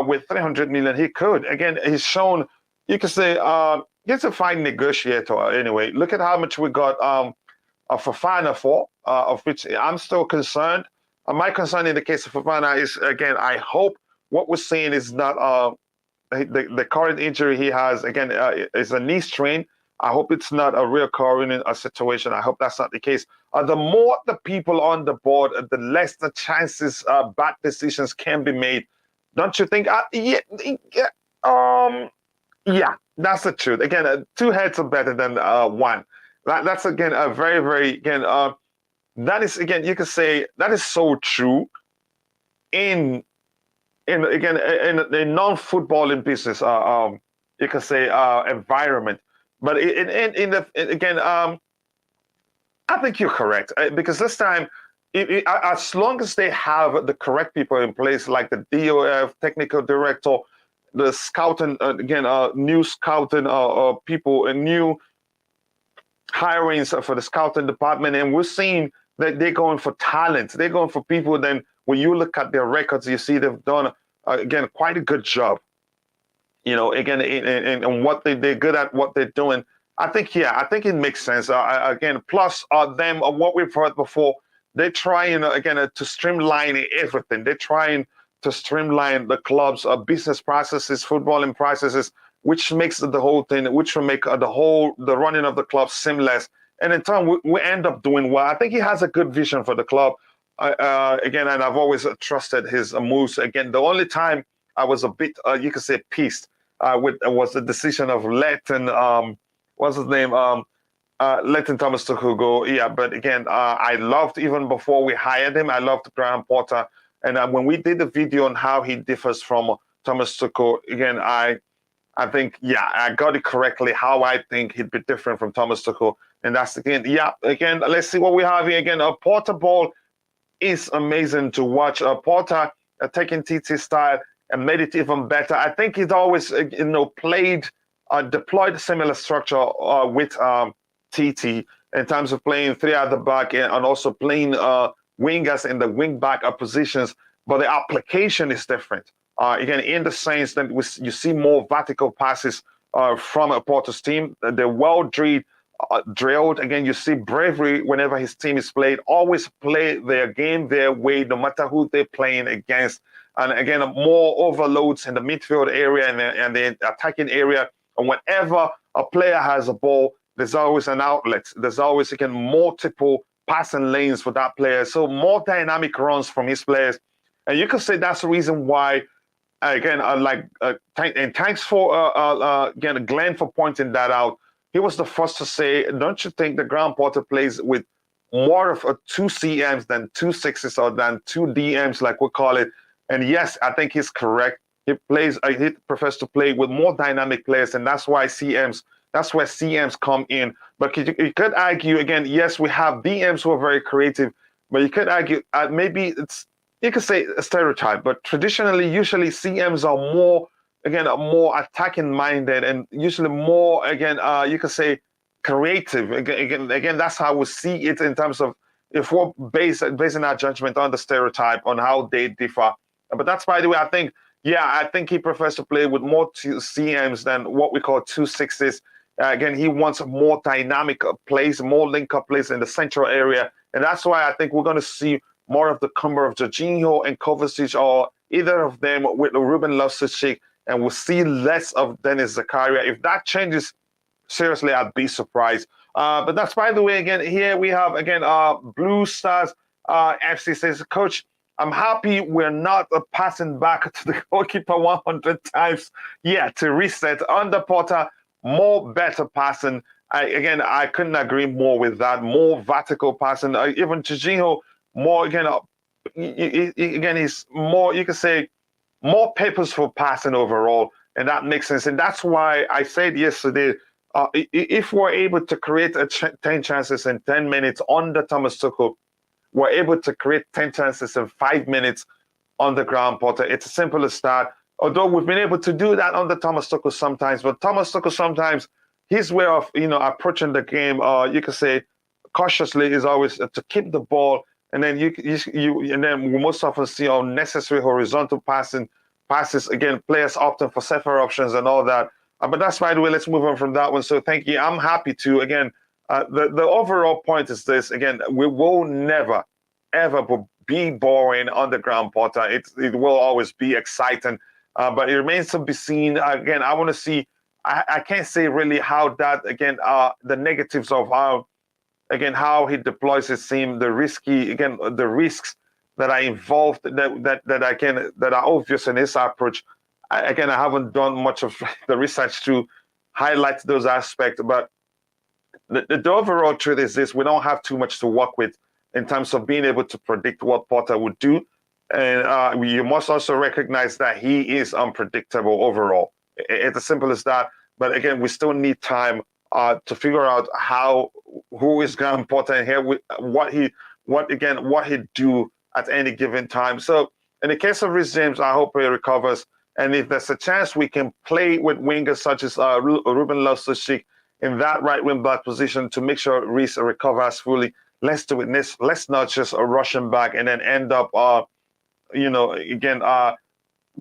with 300 million. He could. Again, he's shown, you can say, he's a fine negotiator anyway. Look at how much we got Fofana for, of which I'm still concerned. My concern in the case of Fofana is, again, I hope what we're seeing is not the current injury he has, again, is a knee strain. I hope it's not a recurring situation. I hope that's not the case. The more the people on the board, the less the chances bad decisions can be made. Don't you think? Yeah, that's the truth. Again, 2 heads are better than 1. That's again a very, very again. That is again, you could say that is so true in again in non-footballing business. You could say environment. But in the again, I think you're correct because this time, as long as they have the correct people in place, like the DOF technical director, the scouting again, new scouting people, and new hirings for the scouting department, and we're seeing that they're going for talent. They're going for people. Then when you look at their records, you see they've done again quite a good job. You know, again, and what they're good at, what they're doing. I think it makes sense. Again, plus them, what we've heard before, they're trying again to streamline everything. They're trying to streamline the club's business processes, footballing processes, which makes the whole thing, which will make the running of the club seamless. And in turn, we end up doing well. I think he has a good vision for the club. Again, and I've always trusted his moves. Again, the only time I was a bit, you could say, pissed was the decision of letting what's his name letting Thomas Tuchel go. Yeah, but again, I loved even before we hired him. I loved Graham Potter, and when we did the video on how he differs from Thomas Tuchel, again, I think I got it correctly. How I think he'd be different from Thomas Tuchel, and that's again again. Let's see what we have here again. Porter ball is amazing to watch. Porter taking TT style and made it even better. I think he's always, played, deployed a similar structure with TT in terms of playing 3 at the back and also playing wingers in the wing back positions. But the application is different. Again, in the sense that you see more vertical passes from a Porter's team. They're well drilled. Again, you see bravery whenever his team is played. Always play their game their way, no matter who they're playing against. And again, more overloads in the midfield area and the attacking area. And whenever a player has a ball, there's always an outlet. There's always, again, multiple passing lanes for that player. So more dynamic runs from his players. And you could say that's the reason why, again, and thanks for, again, Glenn for pointing that out. He was the first to say, don't you think the Graham Potter plays with more of a two CMs than two sixes or than two DMs, like we call it. And yes, I think he's correct. He prefers to play with more dynamic players, and that's why CMs. That's where CMs come in. But you could argue again. Yes, we have DMs who are very creative, but you could argue maybe it's, you could say, a stereotype. But traditionally, usually CMs are more, again, are more attacking minded, and usually more, again, you could say, creative. Again, that's how we see it in terms of, if we're basing our judgment on the stereotype on how they differ. But that's, by the way, I think, yeah, I think he prefers to play with more two CMs than what we call two sixes. Again, he wants more dynamic plays, more link-up plays in the central area. And that's why I think we're going to see more of the combo of Jorginho and Kovacic, or either of them with Ruben Loftus-Cheek, and we'll see less of Dennis Zakaria. If that changes, seriously, I'd be surprised. But that's, by the way, again, here we have, again, Blue Stars FC says, Coach, I'm happy we're not passing back to the goalkeeper 100 times. Yeah, to reset. Under Potter, more better passing. I couldn't agree more with that. More vertical passing. Even Jorginho, more, again, he's more, you could say, more purposeful passing overall. And that makes sense. And that's why I said yesterday, if we're able to create 10 chances in 10 minutes under Thomas Tuchel, we're able to create 10 chances in 5 minutes on the ground, Potter. It's as simple as that. Although we've been able to do that under Thomas Tuchel sometimes, but Thomas Tuchel sometimes, his way of, approaching the game, you could say, cautiously, is always to keep the ball, and then and then we most often see unnecessary horizontal passes. Again, players opting for safer options and all that. But that's, by the way, let's move on from that one. So thank you. I'm happy to, again, the overall point is this. Again, we will never, ever be boring on the ground, Potter. It will always be exciting, but it remains to be seen. Again, I want to see. I can't say really how that, again, the negatives of how he deploys his team, the risks that are involved, that are obvious in his approach. I haven't done much of the research to highlight those aspects, but the overall truth is this: we don't have too much to work with in terms of being able to predict what Potter would do. And you must also recognize that he is unpredictable overall. It's as simple as that. But again, we still need time to figure out who is Graham Potter and here, what he'd do at any given time. So in the case of Reece James, I hope he recovers. And if there's a chance we can play with wingers such as Ruben Loftus-Cheek in that right wing back position to make sure Reece recovers fully, let's do it. Let's not just rush him back and then end up,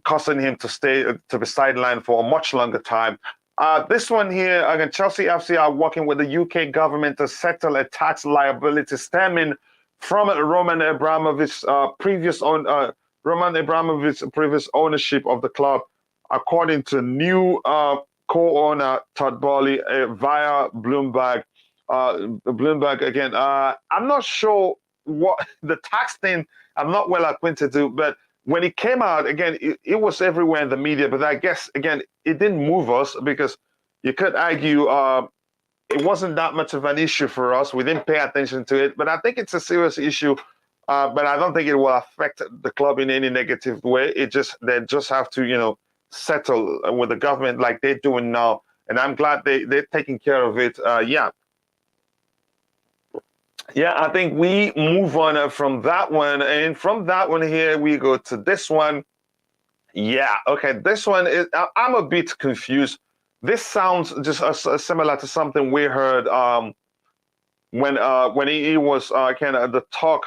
causing him to be sidelined for a much longer time. This one here, again, Chelsea FC are working with the UK government to settle a tax liability stemming from Roman Abramovich's previous ownership of the club, according to new co-owner Todd Bowley via Bloomberg. Bloomberg again. I'm not sure what the tax thing. I'm not well acquainted to, but when it came out again, it was everywhere in the media. But I guess again, it didn't move us because you could argue it wasn't that much of an issue for us. We didn't pay attention to it, but I think it's a serious issue. But I don't think it will affect the club in any negative way. They just have to settle with the government like they're doing now, and I'm glad they're taking care of it. Yeah, I think we move on from that one, and from that one here we go to this one. Yeah, okay, this one is. I'm a bit confused. This sounds just similar to something we heard when he was kind of the talk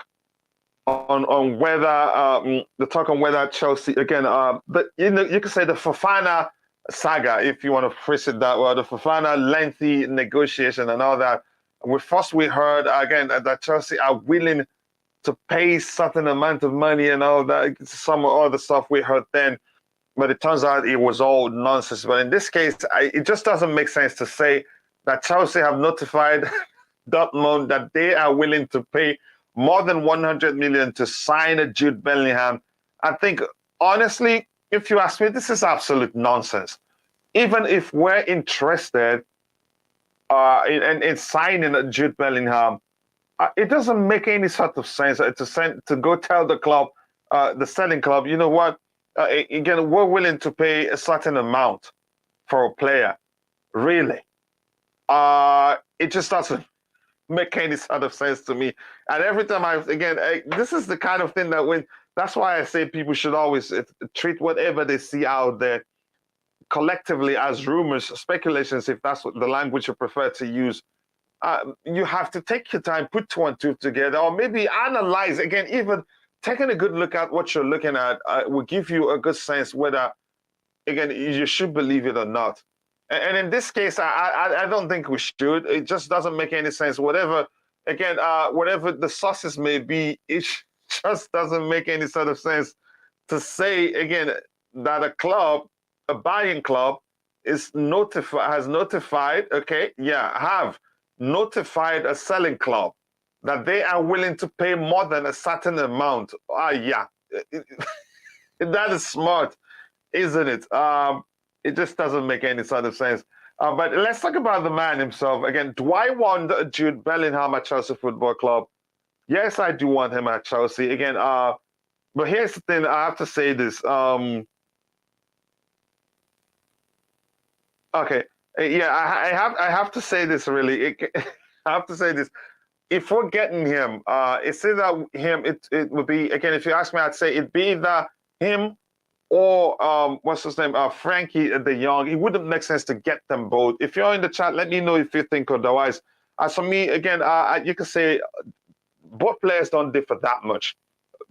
on whether Chelsea again. But you could say the Fofana saga, if you want to phrase it that way, the Fofana lengthy negotiation and all that. We heard again that Chelsea are willing to pay certain amount of money and all that, some other stuff we heard then, but it turns out it was all nonsense. But in this case, it just doesn't make sense to say that Chelsea have notified Dortmund that they are willing to pay more than 100 million to sign Jude Bellingham. I think, honestly, if you ask me, this is absolute nonsense. Even if we're interested in signing Jude Bellingham, It doesn't make any sort of sense to go tell the club, the selling club, you know what? Again, we're willing to pay a certain amount for a player. Really? It just doesn't make any sort of sense to me. And every time this is the kind of thing that that's why I say people should always treat whatever they see out there collectively as rumors, speculations, if that's what the language you prefer to use. You have to take your time, put two and two together, or maybe analyze again. Even taking a good look at what you're looking at will give you a good sense whether, again, you should believe it or not. And in this case, I don't think we should. It just doesn't make any sense. Whatever the sources may be, it just doesn't make any sort of sense to say again that a buying club, has notified. Okay, yeah, have notified a selling club that they are willing to pay more than a certain amount. Yeah, that is smart, isn't it? It just doesn't make any sort of sense. But let's talk about the man himself. Again, do I want Jude Bellingham at Chelsea Football Club? Yes, I do want him at Chelsea. Again, but here's the thing, I have to say this. Okay, yeah, I have to say this really. I have to say this. If we're getting him, it's either him. It would be, again. If you ask me, I'd say it'd be either him or what's his name, Frankie de Jong. It wouldn't make sense to get them both. If you're in the chat, let me know if you think otherwise. As for me, again, you can say both players don't differ that much.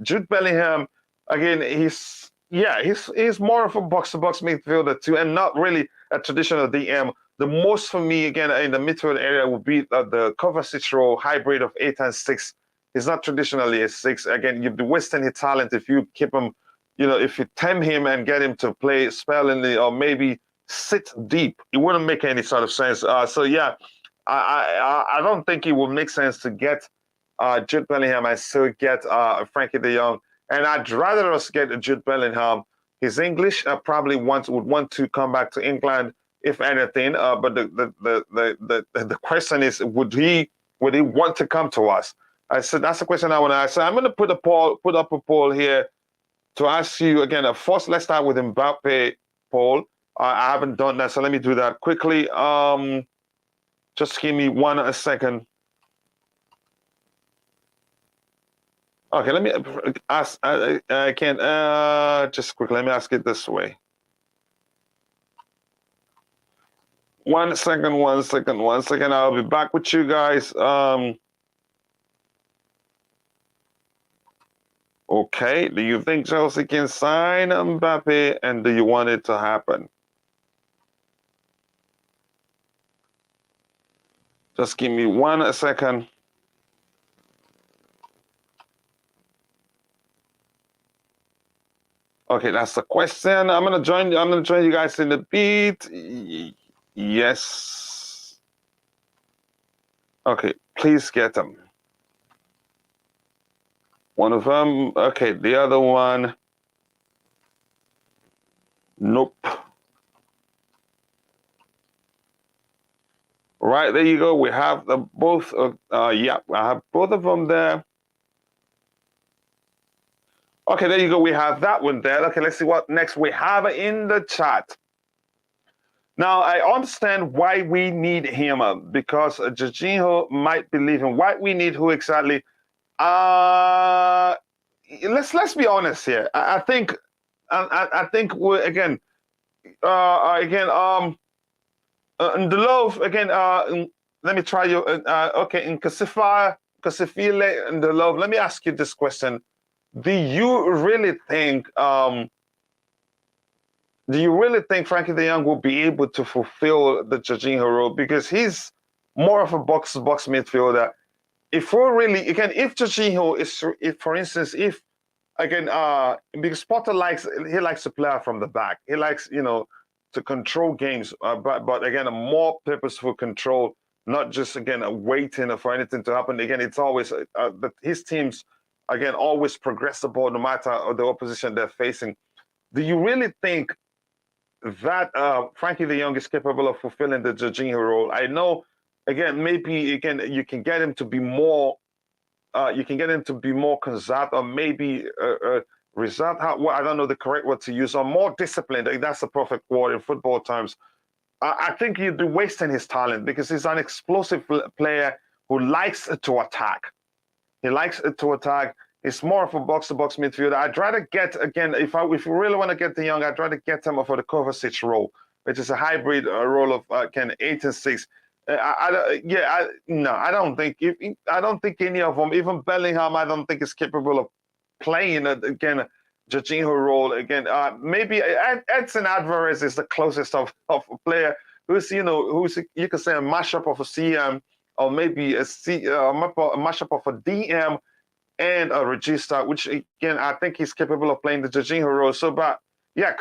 Jude Bellingham, again, he's more of a box-to-box midfielder too, and not really a traditional DM. The most for me, again, in the midfield area would be the cover six role hybrid of 8 and 6. He's not traditionally a 6. Again, you'd be wasting his talent if you keep him, if you tempt him and get him to play spellingly or maybe sit deep. It wouldn't make any sort of sense. So yeah, I don't think it would make sense to get Jude Bellingham and still get Frankie de Jong. And I'd rather us get Jude Bellingham. He's English. Probably would want to come back to England if anything. But the question is, would he want to come to us? So that's the question I want to ask. So I'm going to put up a poll here to ask you again. First, let's start with Mbappe poll. I haven't done that, so let me do that quickly. Just give me a second. Okay, let me ask. I can't. Just quickly, let me ask it this way. 1 second. 1 second. 1 second. I'll be back with you guys. Okay. Do you think Chelsea can sign Mbappe, and do you want it to happen? Just give me 1 second. Okay, that's the question. I'm gonna join you guys in the beat. Yes. Okay, please get them. One of them. Okay, the other one. Nope. Right, there you go. We have the both. Yeah, I have both of them there. Okay, there you go. We have that one there. Okay, let's see what next we have in the chat. Now, I understand why we need him because Jorginho might be leaving. Why we need who exactly? Let's be honest here. I think we're again in the love again. Let me try you. Okay, in Kasifile in the love. Let me ask you this question: Do you really think Frankie de Jong will be able to fulfill the Jorginho role because he's more of a box-to-box midfielder? If we're really if Jorginho for instance, because Potter likes to play from the back. He likes to control games, but again a more purposeful control, not just waiting for anything to happen. Again, it's always his teams always progress the ball no matter the opposition they're facing. Do you really think that Frankie de Jong is capable of fulfilling the Jorginho role? I know, maybe you can get him to be more you can get him to be more conserved, or maybe reserved. Well, I don't know the correct word to use, or more disciplined. That's the perfect word in football terms. I think he'd be wasting his talent because he's an explosive player who likes to attack. He likes to attack. It's more of a box-to-box midfielder. I'd rather get, again, if you really want to get the young, I'd rather get him for the Kovacic role, which is a hybrid role of 8 and 6. No, I don't think any of them, even Bellingham, I don't think is capable of playing again Jorginho role again. Maybe Edson Alvarez is the closest of a player who's you could say a mashup of a CM, or maybe a mashup of a DM and a regista, which again I think he's capable of playing the Jorginho role. So, but yeah,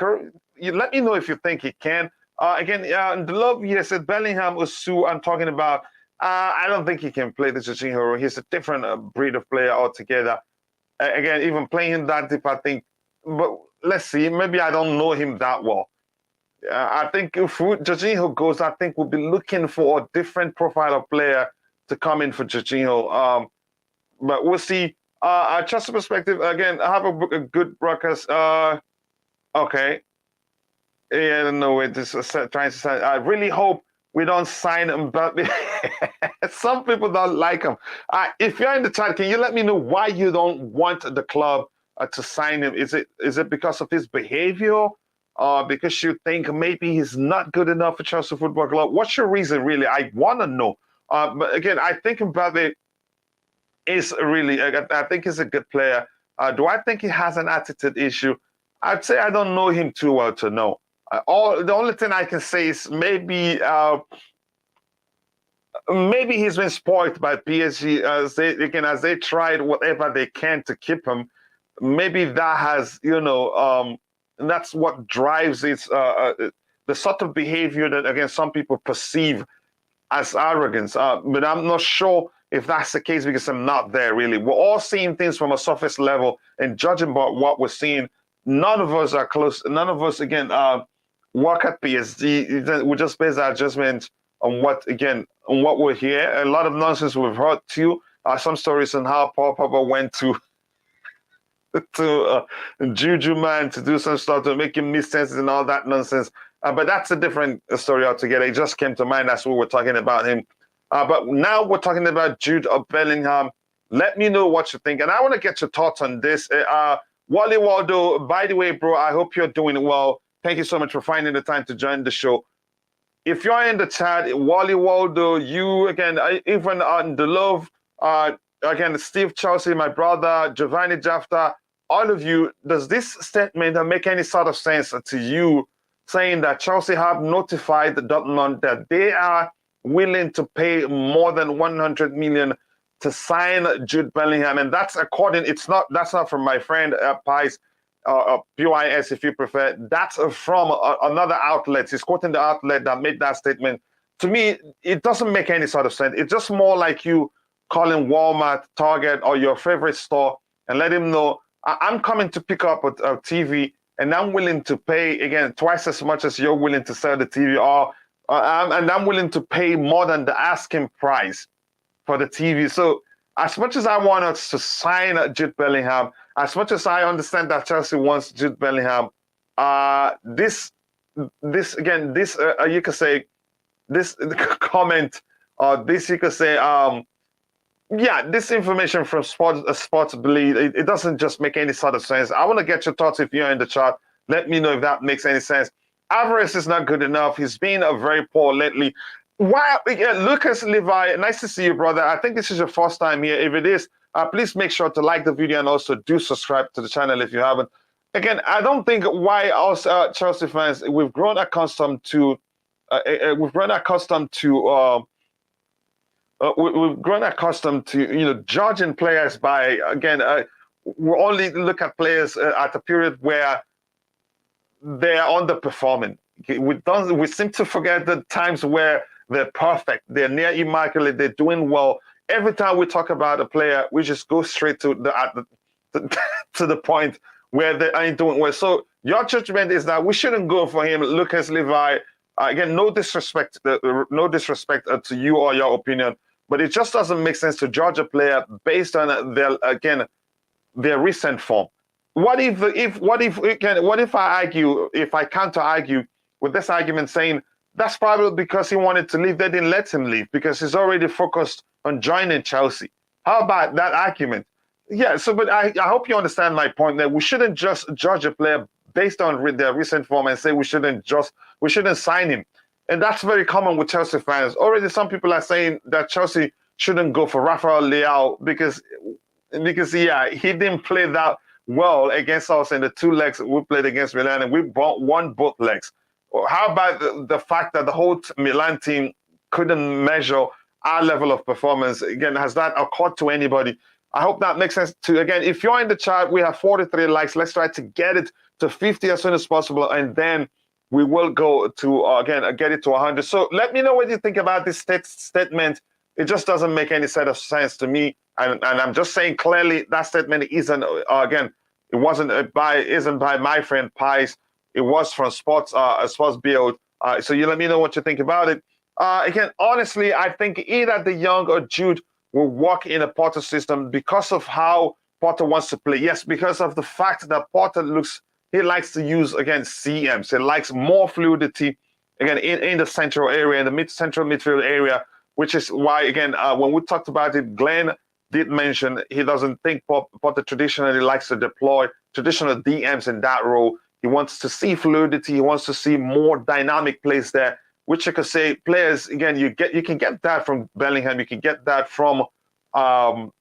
you let me know if you think he can. The love, yes, at Bellingham Usu, I'm talking about. I don't think he can play the Jorginho role. He's a different breed of player altogether. Again, even playing that deep, I think. But let's see. Maybe I don't know him that well. I think if Jorginho goes, I think we'll be looking for a different profile of player to come in for Jorginho. But we'll see. Chelsea perspective, again, I have a good broadcast. Okay. Yeah, no, we're just trying to say, I really hope we don't sign Mbappe. Some people don't like him. If you're in the chat, can you let me know why you don't want the club to sign him? Is it because of his behavior? Because you think maybe he's not good enough for Chelsea Football Club? What's your reason, really? I want to know. But again, I think Mbappe is really, I think he's a good player. Do I think he has an attitude issue? I'd say I don't know him too well to know. The only thing I can say is maybe he's been spoiled by PSG as they tried whatever they can to keep him. Maybe that has, that's what drives it. The sort of behavior that, again, some people perceive as arrogance. But I'm not sure if that's the case because I'm not there, really. We're all seeing things from a surface level, and judging by what we're seeing, none of us are close. None of us, again, work at PSG. We just base our judgment on what we hear. A lot of nonsense we've heard too. Some stories on how Paul Pogba went to Juju man to do some stuff to make him miss senses and all that nonsense. But that's a different story altogether. It just came to mind. That's what we're talking about him. But now we're talking about Jude Bellingham. Let me know what you think. And I want to get your thoughts on this. Wally Waldo, by the way, bro, I hope you're doing well. Thank you so much for finding the time to join the show. If you're in the chat, Wally Waldo, you, again, even on the love, again, Steve Chelsea, my brother, Giovanni Jafta, all of you, does this statement make any sort of sense to you, saying that Chelsea have notified Dortmund that they are willing to pay more than 100 million to sign Jude Bellingham? And that's that's not from my friend Pies, PYS if you prefer. That's from another outlet. He's quoting the outlet that made that statement. To me, it doesn't make any sort of sense. It's just more like you calling Walmart, Target, or your favorite store and let him know, I'm coming to pick up a TV and I'm willing to pay, again, twice as much as you're willing to sell the TV, and I'm willing to pay more than the asking price for the TV. So as much as I want us to sign Jude Bellingham, as much as I understand that Chelsea wants Jude Bellingham, this you could say, this comment, or this you could say, this information from Sports Bleed, it doesn't just make any sort of sense. I want to get your thoughts if you're in the chat. Let me know if that makes any sense. Alvarez is not good enough. He's been very poor lately. Why, Lucas Levi, nice to see you, brother. I think this is your first time here. If it is, please make sure to like the video and also do subscribe to the channel if you haven't. Again, I don't think why us Chelsea fans, we've grown accustomed to judging players by, again, we only look at players at a period where they are underperforming. We seem to forget the times where they're perfect, they're near immaculate, they're doing well. Every time we talk about a player, we just go straight to the point where they ain't doing well. So your judgment is that we shouldn't go for him, Lucas Levi. Again, no disrespect to you or your opinion. but it just doesn't make sense to judge a player based on their recent form. What if I counter argue with this argument saying that's probably because he wanted to leave, they didn't let him leave because he's already focused on joining Chelsea. How about that argument? Yeah, so but I hope you understand my point that we shouldn't just judge a player based on their recent form and say we shouldn't sign him. And that's very common with Chelsea fans. Already some people are saying that Chelsea shouldn't go for Rafael Leao because yeah, he didn't play that well against us in the 2 legs we played against Milan, and we won both legs. How about the fact that the whole Milan team couldn't measure our level of performance? Again, has that occurred to anybody? I hope that makes sense to, again, if you're in the chat, we have 43 likes. Let's try to get it to 50 as soon as possible, and then we will go to, again, get it to 100. So let me know what you think about this statement. It just doesn't make any set of sense to me. And I'm just saying clearly that statement isn't, again, it isn't by my friend Pies. It was from Sports Build. So you let me know what you think about it. Again, honestly, I think either De Jong or Jude will work in a Potter system because of how Potter wants to play. Yes, because of the fact that Potter he likes to use, again, CMs. He likes more fluidity, again, in the central area, in the central midfield area, which is why, again, when we talked about it, Glenn did mention he doesn't think Potter traditionally likes to deploy traditional DMs in that role. He wants to see fluidity. He wants to see more dynamic plays there, which you could say players, again, you can get that from Bellingham. You can get that from also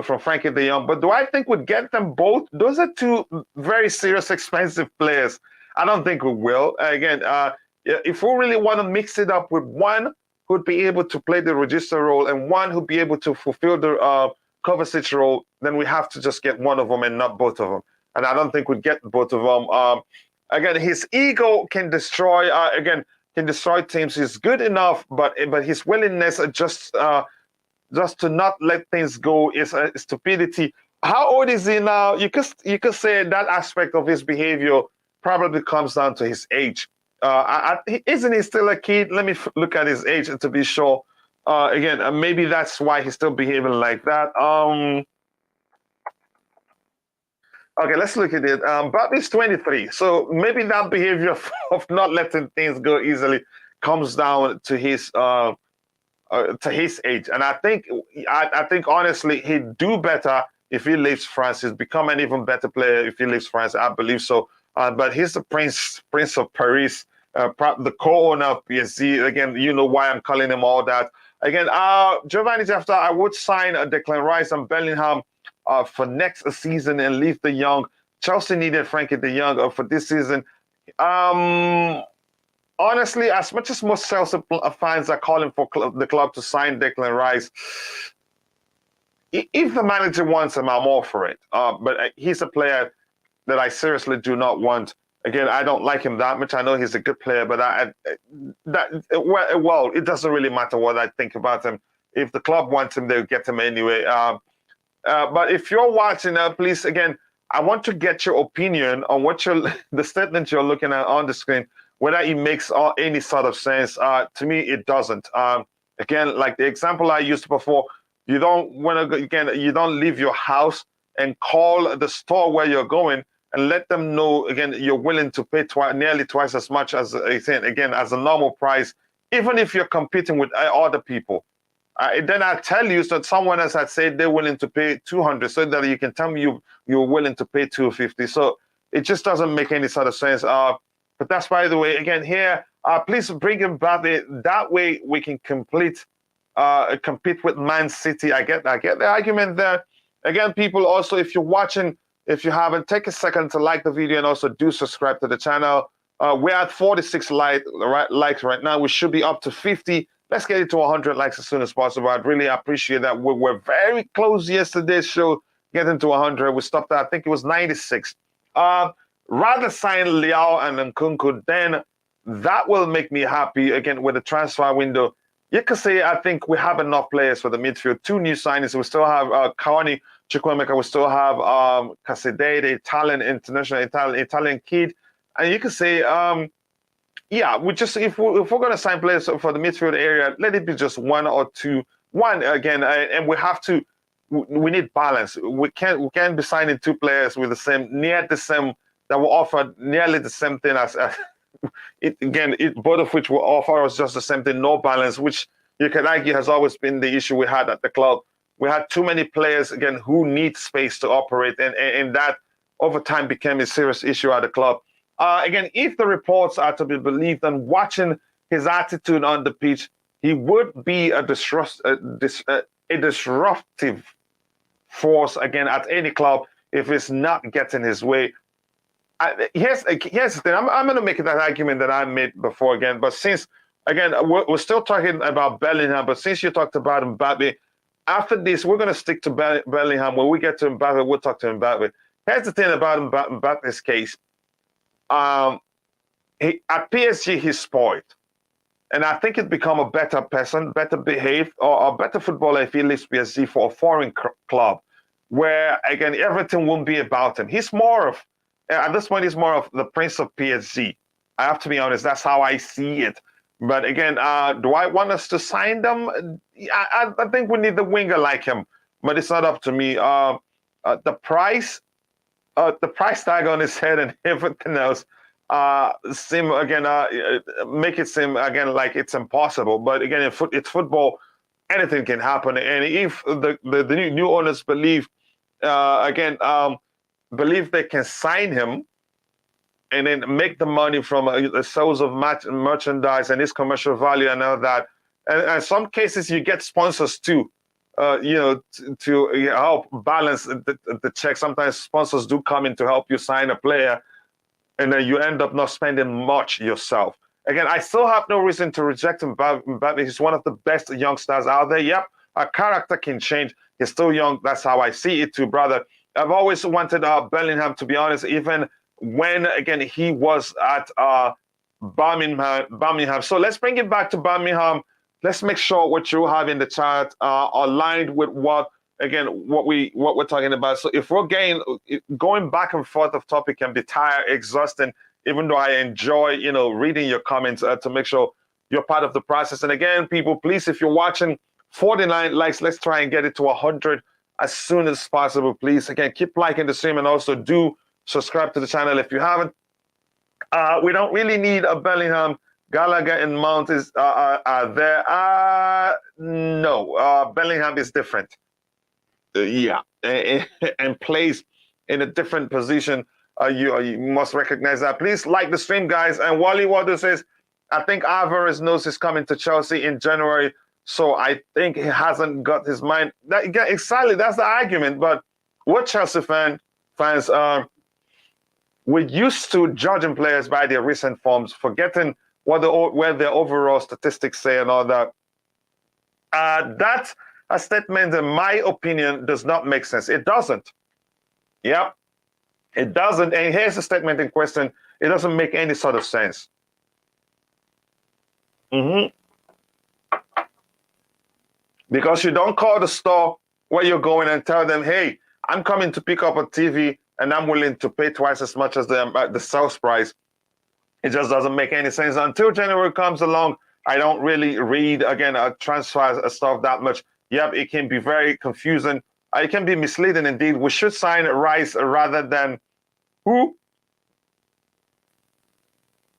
from Frankie de Jong. But do I think we'd get them both? Those are two very serious, expensive players. I don't think we will. Again, if we really want to mix it up with one who'd be able to play the register role and one who'd be able to fulfill the Kovacic role, then we have to just get one of them and not both of them. And I don't think we'd get both of them. Again, his ego can destroy teams. He's good enough, but his willingness just to not let things go is stupidity. How old is he now? You could say that aspect of his behavior probably comes down to his age. Isn't he still a kid? Let me look at his age to be sure. Again, maybe that's why he's still behaving like that. Okay, let's look at it. Mbappé's 23, so maybe that behavior of not letting things go easily comes down to his age. And I think honestly he'd do better if he leaves France. He's become an even better player if he leaves France. I believe so. But he's the Prince of Paris, the co-owner of PSG. Again, you know why I'm calling him all that. Again, Giovanni Jafta, I would sign Declan Rice and Bellingham for next season and leave De Jong. Chelsea needed Frankie De Jong for this season. Honestly, as much as most Chelsea fans are calling for the club to sign Declan Rice, if the manager wants him, I'm all for it. But he's a player that I seriously do not want. Again, I don't like him that much. I know he's a good player, but it doesn't really matter what I think about him. If the club wants him, they'll get him anyway. But if you're watching, please, again, I want to get your opinion on the statement you're looking at on the screen, whether it makes any sort of sense. To me, it doesn't. Again, like the example I used before, you don't leave your house and call the store where you're going and let them know, again, you're willing to pay nearly twice as much as as a normal price, even if you're competing with other people. Then I tell you that someone else had said they're willing to pay 200, so that you can tell me you're willing to pay 250. So it just doesn't make any sort of sense. But that's, by the way, again, here, please bring him back. That way we can compete with Man City. I get the argument there. Again, people, also, if you're watching, if you haven't, take a second to like the video and also do subscribe to the channel. We're at 46 likes right now. We should be up to 50. Let's get it to 100 likes as soon as possible. I'd really appreciate that. We were very close yesterday's show, getting to 100. We stopped at, I think it was 96. Rather sign Leao and Nkunku, then that will make me happy. Again, with the transfer window, you can say I think we have enough players for the midfield. 2 new signings. We still have Kawani Chukwuemeka. We still have Casadei, the international Italian kid. And you can say, yeah, we just if we're going to sign players for the midfield area, let it be just one or two. One again, and we have to. We need balance. We can't be signing two players with the same near the same that will offer nearly the same thing as it again. Both of which will offer us just the same thing, no balance, which you can argue has always been the issue we had at the club. We had too many players again who need space to operate, and that over time became a serious issue at the club. Again, if the reports are to be believed, and watching his attitude on the pitch, he would be a disruptive force again at any club if it's not getting his way. Here's the thing. I'm going to make that argument that I made before again. But since again we're still talking about Bellingham, but since you talked about Mbappe, after this we're going to stick to Bellingham. When we get to Mbappe, we'll talk to Mbappe. Here's the thing about Mbappe's case. At PSG, he's spoiled. And I think he'd become a better person, better behaved, or a better footballer if he leaves PSG for a foreign club, where, again, everything won't be about him. He's more of, at this point, he's more of the prince of PSG. I have to be honest, that's how I see it. But again, do I want us to sign them? I think we need the winger like him, but it's not up to me. The price tag on his head and everything else seem again make it seem again like it's impossible. But again, it's football, anything can happen. And if the new owners believe believe they can sign him and then make the money from the sales of merchandise and his commercial value and all that, and in some cases you get sponsors too. To help balance the check. Sometimes sponsors do come in to help you sign a player, and then you end up not spending much yourself. Again, I still have no reason to reject Mbappe. He's one of the best young stars out there. Yep, our character can change. He's still young. That's how I see it too, brother. I've always wanted Bellingham, to be honest, even when, again, he was at Birmingham. So let's bring it back to Birmingham. Let's make sure what you have in the chat are aligned with what we're talking about. So if we're going back and forth of topic can be tired, exhausting, even though I enjoy, reading your comments to make sure you're part of the process. And again, people, please, if you're watching, 49 likes, let's try and get it to 100 as soon as possible, please. Again, keep liking the stream and also do subscribe to the channel if you haven't. We don't really need a Bellingham. Gallagher and Mount are there. No, Bellingham is different. Yeah, and plays in a different position. You must recognize that. Please like the stream, guys. And Wally Water says, I think Alvarez knows he's coming to Chelsea in January, so I think he hasn't got his mind. Exactly, that's the argument. But what Chelsea fans we're used to judging players by their recent forms, forgetting where their overall statistics say and all that. That's a statement, in my opinion, does not make sense. It doesn't. Yep, it doesn't. And here's the statement in question. It doesn't make any sort of sense. Because you don't call the store where you're going and tell them, hey, I'm coming to pick up a TV and I'm willing to pay twice as much as the sales price. It just doesn't make any sense. Until January comes along, I don't really read, again, transfer stuff that much. Yep, it can be very confusing. It can be misleading indeed. We should sign Rice rather than who?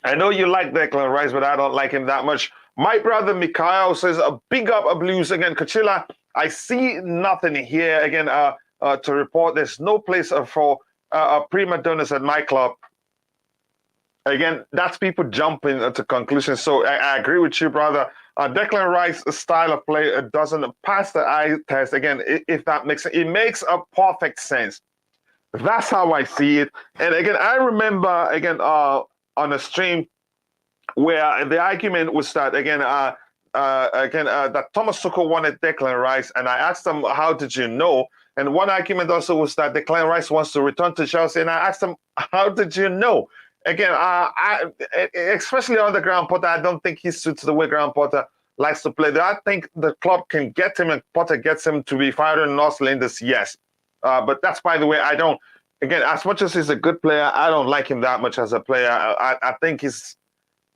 I know you like Declan Rice, but I don't like him that much. My brother Mikhail says, a big up a Blues. Again, Kachila, I see nothing here. Again, to report, there's no place for prima donnas at my club. Again, that's people jumping to conclusions. So I agree with you, brother. Declan Rice's style of play doesn't pass the eye test. Again, if that makes sense, it makes a perfect sense. That's how I see it. And again, I remember again on a stream where the argument was that that Thomas Tuchel wanted Declan Rice, and I asked him, "How did you know?" And one argument also was that Declan Rice wants to return to Chelsea, and I asked him, "How did you know?" Again, especially on the ground, Potter, I don't think he suits the way Graham Potter likes to play. I think the club can get him, and Potter gets him to be firing on all cylinders, yes. But that's, by the way, I don't. Again, as much as he's a good player, I don't like him that much as a player. I think he's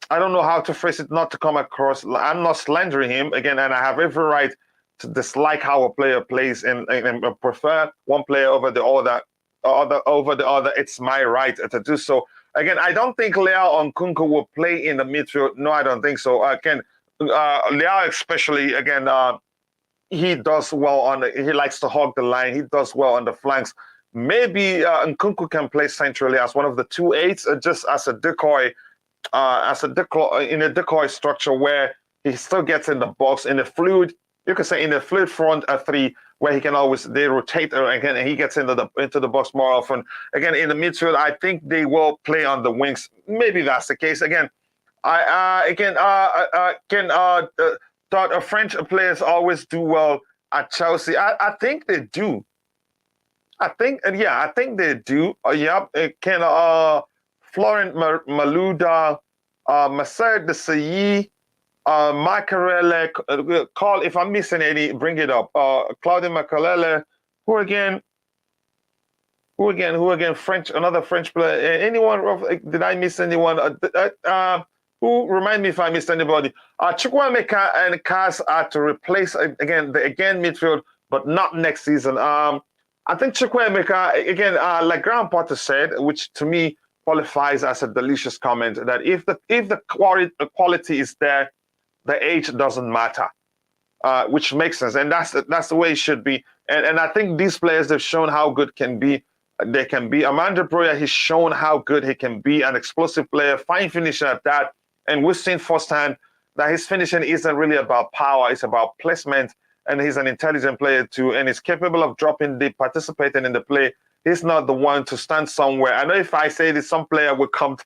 I don't know how to phrase it not to come across. I'm not slandering him again, and I have every right to dislike how a player plays and prefer one player over the other. It's my right to do so. Again, I don't think Leao and Kunku will play in the midfield. No, I don't think so. Again, Leao especially, again, he does well he likes to hog the line. He does well on the flanks. Maybe Nkunku can play centrally as one of the 2-8s, just as a decoy, in a decoy structure where he still gets in the box in a fluid. You could say in a fluid front three, where he can they rotate again, and he gets into the box more often. Again, in the midfield, I think they will play on the wings. Maybe that's the case. Again, thought French players always do well at Chelsea. I think they do. I think they do. Yep. Florent Malouda, Masser Desailly, Macarele, call if I'm missing any, bring it up. Claudio Macarele, who again? French, another French player. Anyone? Did I miss anyone? Who remind me if I missed anybody? Chukwuemeka and Kaz are to replace again the midfield, but not next season. I think Chukwuemeka again, like Graham Potter said, which to me qualifies as a delicious comment, that if the quality is there, the age doesn't matter, which makes sense, and that's the way it should be. And I think these players, they've shown how good they can be. Amanda Broya, he's shown how good he can be, an explosive player, fine finisher at that. And we've seen firsthand that his finishing isn't really about power, it's about placement. And he's an intelligent player too, and he's capable of dropping deep, participating in the play. He's not the one to stand somewhere. I know if I say this, some player will come.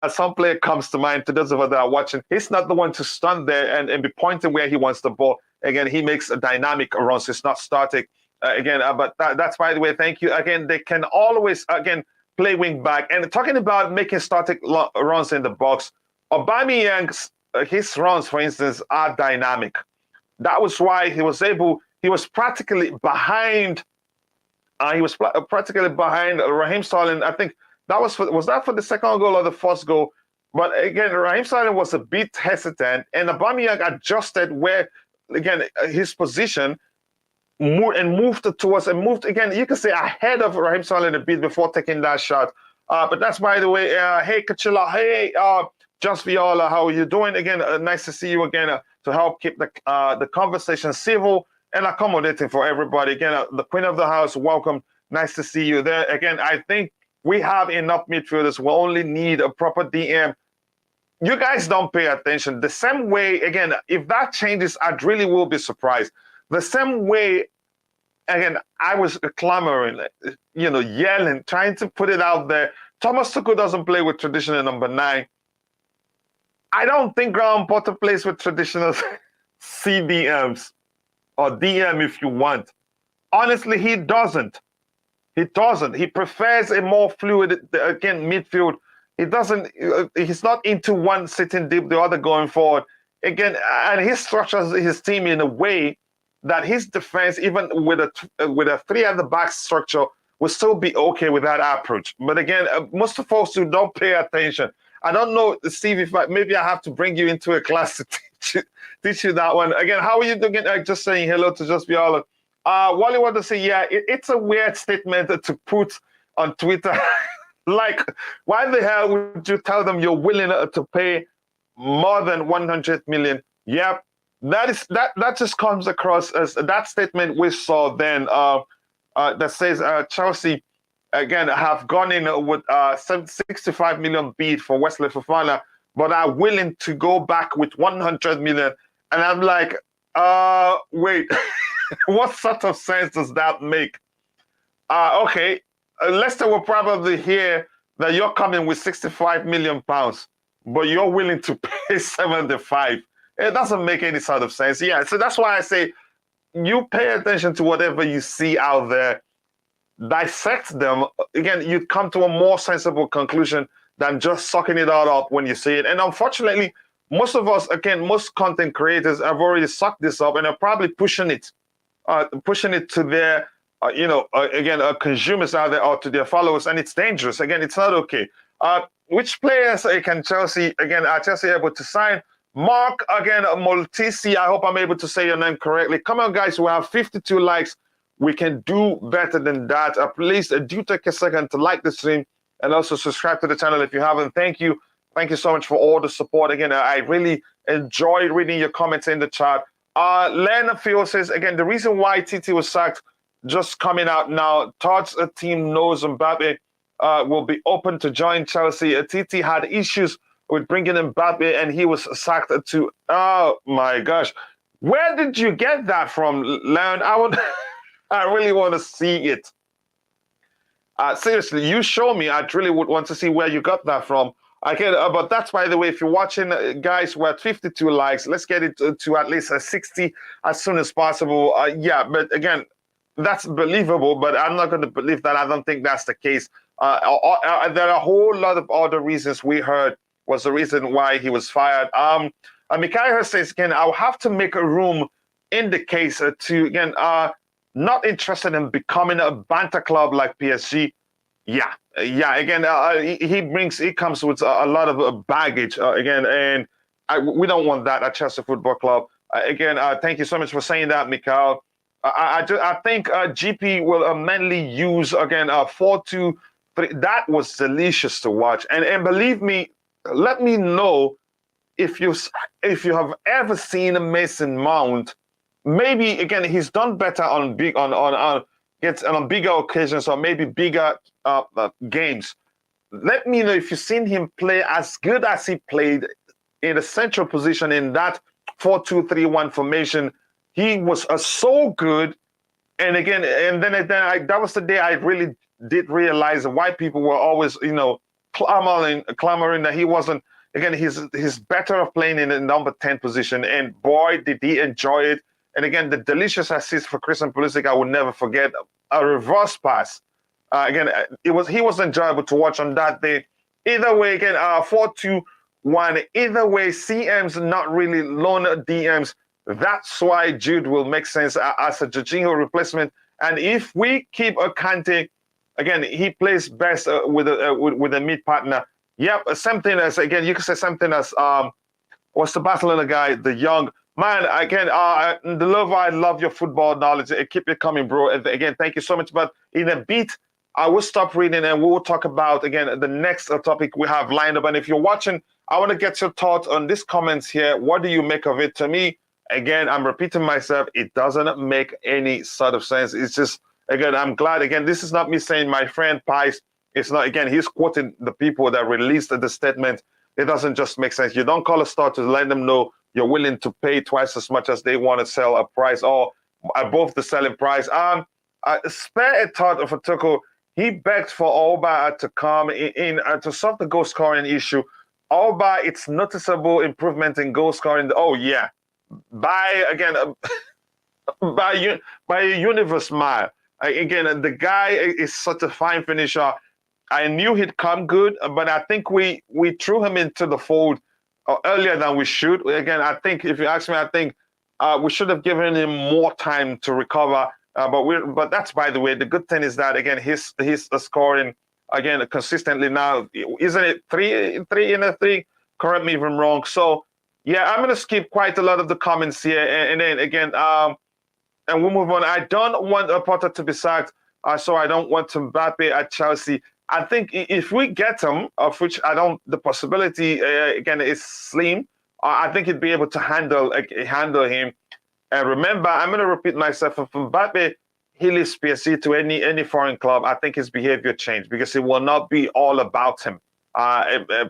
Some player comes to mind to those of us that are watching. He's not the one to stand there and be pointing where he wants the ball. Again, he makes a dynamic run, so it's not static. But that's, by the way, thank you. Again, they can always, play wing back. And talking about making static runs in the box, Aubameyang's his runs, for instance, are dynamic. That was why he was practically behind. Practically behind Raheem Sterling. I think that was that for the second goal or the first goal? But again, Raheem Sterling was a bit hesitant, and Aubameyang adjusted where, again, his position moved again. You can say ahead of Raheem Sterling a bit before taking that shot. But that's, by the way. Hey, Kachila. Hey, Just Viola. How are you doing? Again, nice to see you again to help keep the conversation civil and accommodating for everybody. Again, the Queen of the House, welcome. Nice to see you there. Again, I think we have enough midfielders. We only need a proper DM. You guys don't pay attention. The same way, again, if that changes, I really will be surprised. The same way, again, I was clamoring, yelling, trying to put it out there. Thomas Tuchel doesn't play with traditional number 9. I don't think Graham Potter plays with traditional CDMs or DM if you want. Honestly, he doesn't. He prefers a more fluid, again, midfield. He doesn't. He's not into one sitting deep, the other going forward. Again, and he structures his team in a way that his defense, even with a 3 at the back structure, will still be okay with that approach. But again, most of us who don't pay attention, I don't know, Steve, if maybe I have to bring you into a class to teach you that one. Again, how are you doing? Just saying hello to Just Viola. Wally want to say, yeah, it's a weird statement to put on Twitter. Like, why the hell would you tell them you're willing to pay more than 100 million? Yep, that just comes across as that statement we saw then that says Chelsea again have gone in with 65 million bid for Wesley Fofana, but are willing to go back with 100 million. And I'm like, wait, what sort of sense does that make? Okay, Leicester will probably hear that you're coming with 65 million pounds, but you're willing to pay 75. It doesn't make any sort of sense. Yeah, so that's why I say you pay attention to whatever you see out there, dissect them. Again, you come to a more sensible conclusion than just sucking it all up when you see it. And unfortunately, most of us, again, most content creators have already sucked this up and are probably pushing it to their, consumers out there or to their followers, and it's dangerous. Again, it's not okay. Which players can Chelsea able to sign? Mark again Moltisi. I hope I'm able to say your name correctly. Come on, guys. We have 52 likes. We can do better than that. Please do take a second to like the stream and also subscribe to the channel if you haven't. Thank you. Thank you so much for all the support. Again, I really enjoyed reading your comments in the chat. Leonard Field says, again, the reason why TT was sacked just coming out now. Todd's team knows Mbappe will be open to join Chelsea. TT had issues with bringing Mbappe and he was sacked to, oh my gosh. Where did you get that from, Leon? I really want to see it. Seriously, you show me. I really would want to see where you got that from. But that's, by the way, if you're watching, guys, we're at 52 likes. Let's get it to at least 60 as soon as possible. Yeah, but again, that's believable, but I'm not going to believe that. I don't think that's the case. There are a whole lot of other reasons we heard was the reason why he was fired. Mikhail says, again, I'll have to make a room in the case to, again, not interested in becoming a banter club like PSG. Yeah. Again, he comes with a lot of baggage again, and we don't want that at Chelsea Football Club. Again, thank you so much for saying that, Mikhail. I think GP will mainly use again 4-2-3. That was delicious to watch, and believe me, let me know if you have ever seen Mason Mount. Maybe again he's done better on bigger occasions or maybe bigger games. Let me know if you've seen him play as good as he played in the central position in that 4-2-3-1 formation. He was so good, and again, that was the day I really did realize why people were always, clamoring that he wasn't. Again, he's better off playing in the number 10 position, and boy, did he enjoy it. And again, the delicious assist for Christian Pulisic, I will never forget. A reverse pass. Again, he was enjoyable to watch on that day. Either way, again, 4-2-1. Either way, CM's not really lone DMs. That's why Jude will make sense as a Jorginho replacement. And if we keep Kante, again, he plays best with a mid partner. Yep, something as, again, you could say something as, what's the Barcelona guy, the young man? Again, I love your football knowledge. Keep it coming, bro. And again, thank you so much. But in a bit, I will stop reading and we will talk about, again, the next topic we have lined up. And if you're watching, I want to get your thoughts on these comments here. What do you make of it? To me, again, I'm repeating myself. It doesn't make any sort of sense. It's just, again, I'm glad. Again, this is not me saying my friend Pies. It's not, again, he's quoting the people that released the statement. It doesn't just make sense. You don't call a star to let them know you're willing to pay twice as much as they want to sell a price or above the selling price. Spare a thought of a Tuchel. He begged for Alba to come in to solve the goal scoring issue. Alba, it's noticeable improvement in goal scoring. Oh yeah, by a universe mile. Again, the guy is such a fine finisher. I knew he'd come good, but I think we threw him into the fold earlier than we should. Again, I think if you ask me, I think we should have given him more time to recover. But that's, by the way, the good thing is that, again, he's scoring again consistently now. Isn't it three in a three? Correct me if I'm wrong. So yeah, I'm gonna skip quite a lot of the comments here, and then again, and we'll move on. I don't want Potter to be sacked, so I don't want Mbappe at Chelsea. I think if we get him, of which I don't, the possibility again is slim. I think he'd be able to handle him. And remember, I'm going to repeat myself. If Mbappe he leaves PSG to any foreign club, I think his behavior changed because it will not be all about him.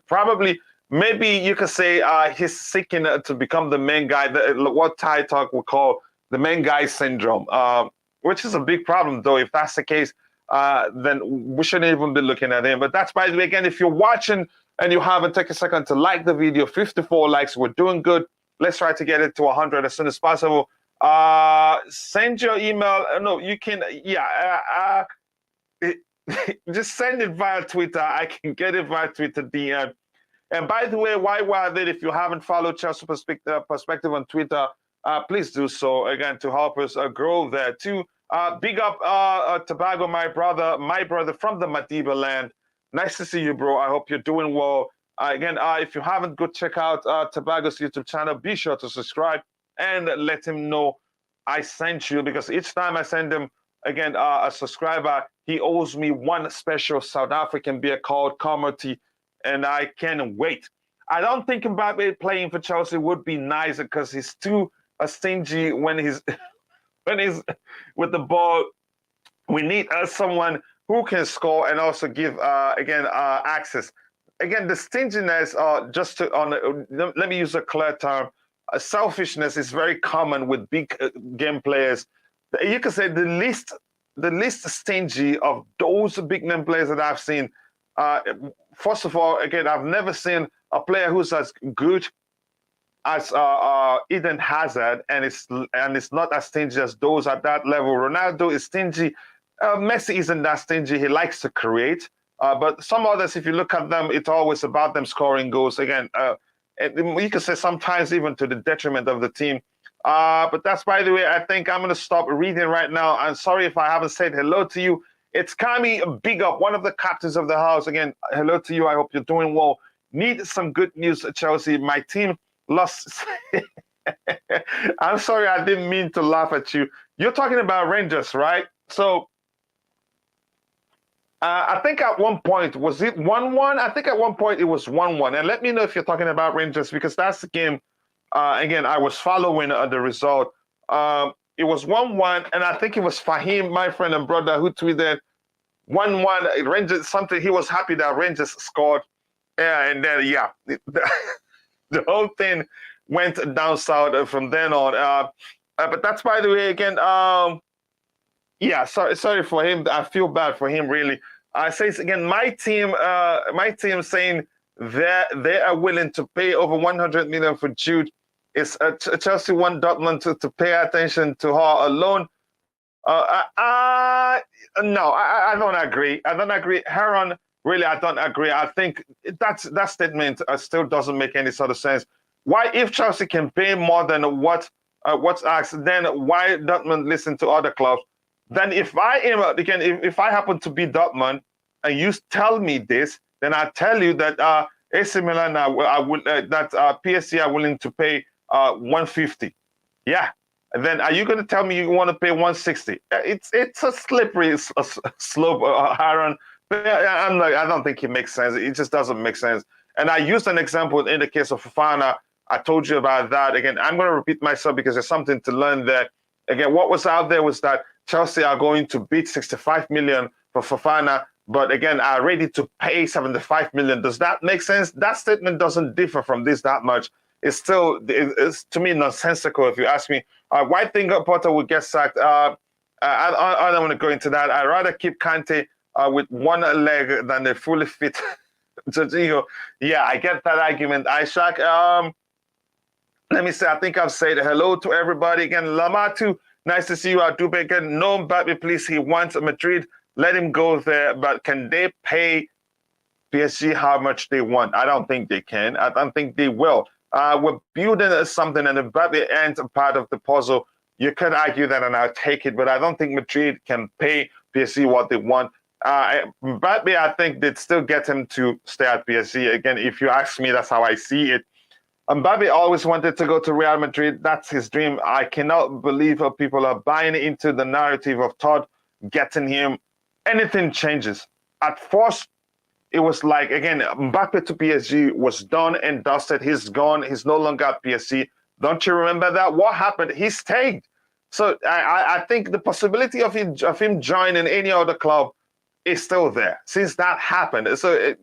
Probably, maybe you could say he's seeking to become the main guy. What Thai talk would call the main guy syndrome, which is a big problem, though. If that's the case, then we shouldn't even be looking at him. But that's, by the way, again, if you're watching and you haven't, take a second to like the video. 54 likes, we're doing good. Let's try to get it to 100 as soon as possible. Send your email. No, you can. Yeah, just send it via Twitter. I can get it via Twitter DM. And by the way, while we're at it, if you haven't followed Chelsea Perspective on Twitter, please do so again to help us grow there too. Big up Tobago, my brother from the Madiba land. Nice to see you, bro. I hope you're doing well. Again, if you haven't, go check out Tobago's YouTube channel. Be sure to subscribe and let him know I sent you, because each time I send him, again, a subscriber, he owes me one special South African beer called Comity, and I can't wait. I don't think Mbappe playing for Chelsea would be nice because he's too stingy when he's when he's with the ball. We need someone who can score and also give access. Again, the stinginess, just to let me use a clear term. Selfishness is very common with big game players. You can say the least stingy of those big name players that I've seen. First of all, again, I've never seen a player who's as good as Eden Hazard, and it's not as stingy as those at that level. Ronaldo is stingy. Messi isn't that stingy. He likes to create. But some others, if you look at them, it's always about them scoring goals. Again, you can say sometimes even to the detriment of the team. But that's, by the way, I think I'm going to stop reading right now. I'm sorry if I haven't said hello to you. It's Kami Big Up, one of the captains of the house. Again, hello to you. I hope you're doing well. Need some good news, Chelsea. My team lost. I'm sorry, I didn't mean to laugh at you. You're talking about Rangers, right? So I think at one point, was it 1-1? I think at one point it was 1-1. And let me know if you're talking about Rangers, because that's the game. Again, I was following the result. It was 1-1, and I think it was Fahim, my friend and brother, who tweeted 1-1 Rangers something. He was happy that Rangers scored. Yeah, and then the whole thing went down south from then on. But that's, by the way, again, yeah, sorry for him. I feel bad for him, really. I say again, my team saying they are willing to pay over 100 million for Jude. It's Chelsea want Dortmund to pay attention to her alone. No, I don't agree. I don't agree. Heron, really, I don't agree. I think that statement still doesn't make any sort of sense. Why, if Chelsea can pay more than what's asked, then why Dortmund listen to other clubs? Then if I am, again, if I happen to be Dortmund and you tell me this, then I tell you that AC Milan that PSG are willing to pay 150. Yeah. And then are you going to tell me you want to pay 160? It's a slippery slope, Aaron. I don't think it makes sense. It just doesn't make sense. And I used an example in the case of Fofana. I told you about that. Again, I'm going to repeat myself because there's something to learn there. Again, what was out there was that Chelsea are going to bid 65 million for Fofana, but again, are ready to pay 75 million. Does that make sense? That statement doesn't differ from this that much. It's still, it's to me nonsensical if you ask me. Why think Potter would get sacked? I don't want to go into that. I'd rather keep Kante with one leg than a fully fit Jorginho. Yeah, I get that argument, Ishak. Let me say, I think I've said hello to everybody again. Lamatu, nice to see you. Adube again. No Mbappe, please. He wants Madrid. Let him go there. But can they pay PSG how much they want? I don't think they can. I don't think they will. We're building something, and Mbappe ain't a part of the puzzle. You could argue that, and I'll take it. But I don't think Madrid can pay PSG what they want. Mbappe, I think they'd still get him to stay at PSG. Again, if you ask me, that's how I see it. Mbappe always wanted to go to Real Madrid. That's his dream. I cannot believe how people are buying into the narrative of Todd getting him. Anything changes. At first, it was like, again, Mbappe to PSG was done and dusted. He's gone. He's no longer at PSG. Don't you remember that? What happened? He stayed. So I think the possibility of him joining any other club is still there since that happened. So,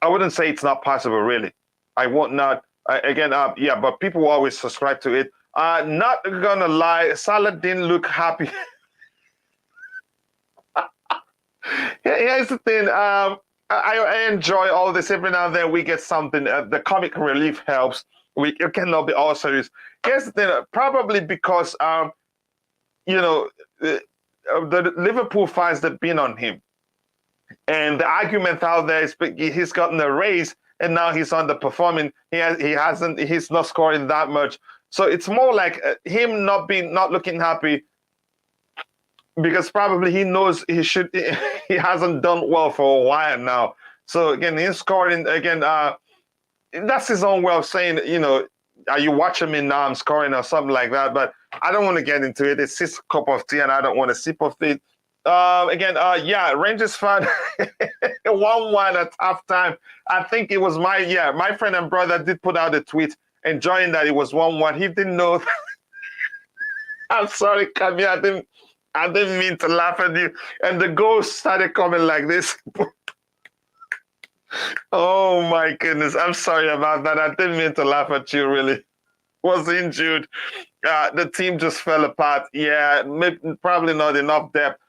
I wouldn't say it's not possible, really. I won't not. But people always subscribe to it. Not gonna lie, Salah didn't look happy. Here's the thing. I enjoy all this. Every now and then we get something. The comic relief helps. It cannot be all serious. Here's the thing. Probably because the Liverpool fans that been on him. And the argument out there is he's gotten a raise and now he's underperforming. He's not scoring that much. So it's more like him not looking happy because probably he knows he hasn't done well for a while now. So again, he's scoring again. That's his own way of saying, are you watching me now? I'm scoring or something like that. But I don't want to get into it. It's his cup of tea, and I don't want to sip of it. Yeah, Rangers fan 1-1 at halftime. I think it was my friend and brother did put out a tweet enjoying that it was 1-1. He didn't know. I'm sorry, Kami. I didn't mean to laugh at you. And the goals started coming like this. Oh my goodness. I'm sorry about that. I didn't mean to laugh at you, really. Was injured. The team just fell apart. Yeah, probably not enough depth.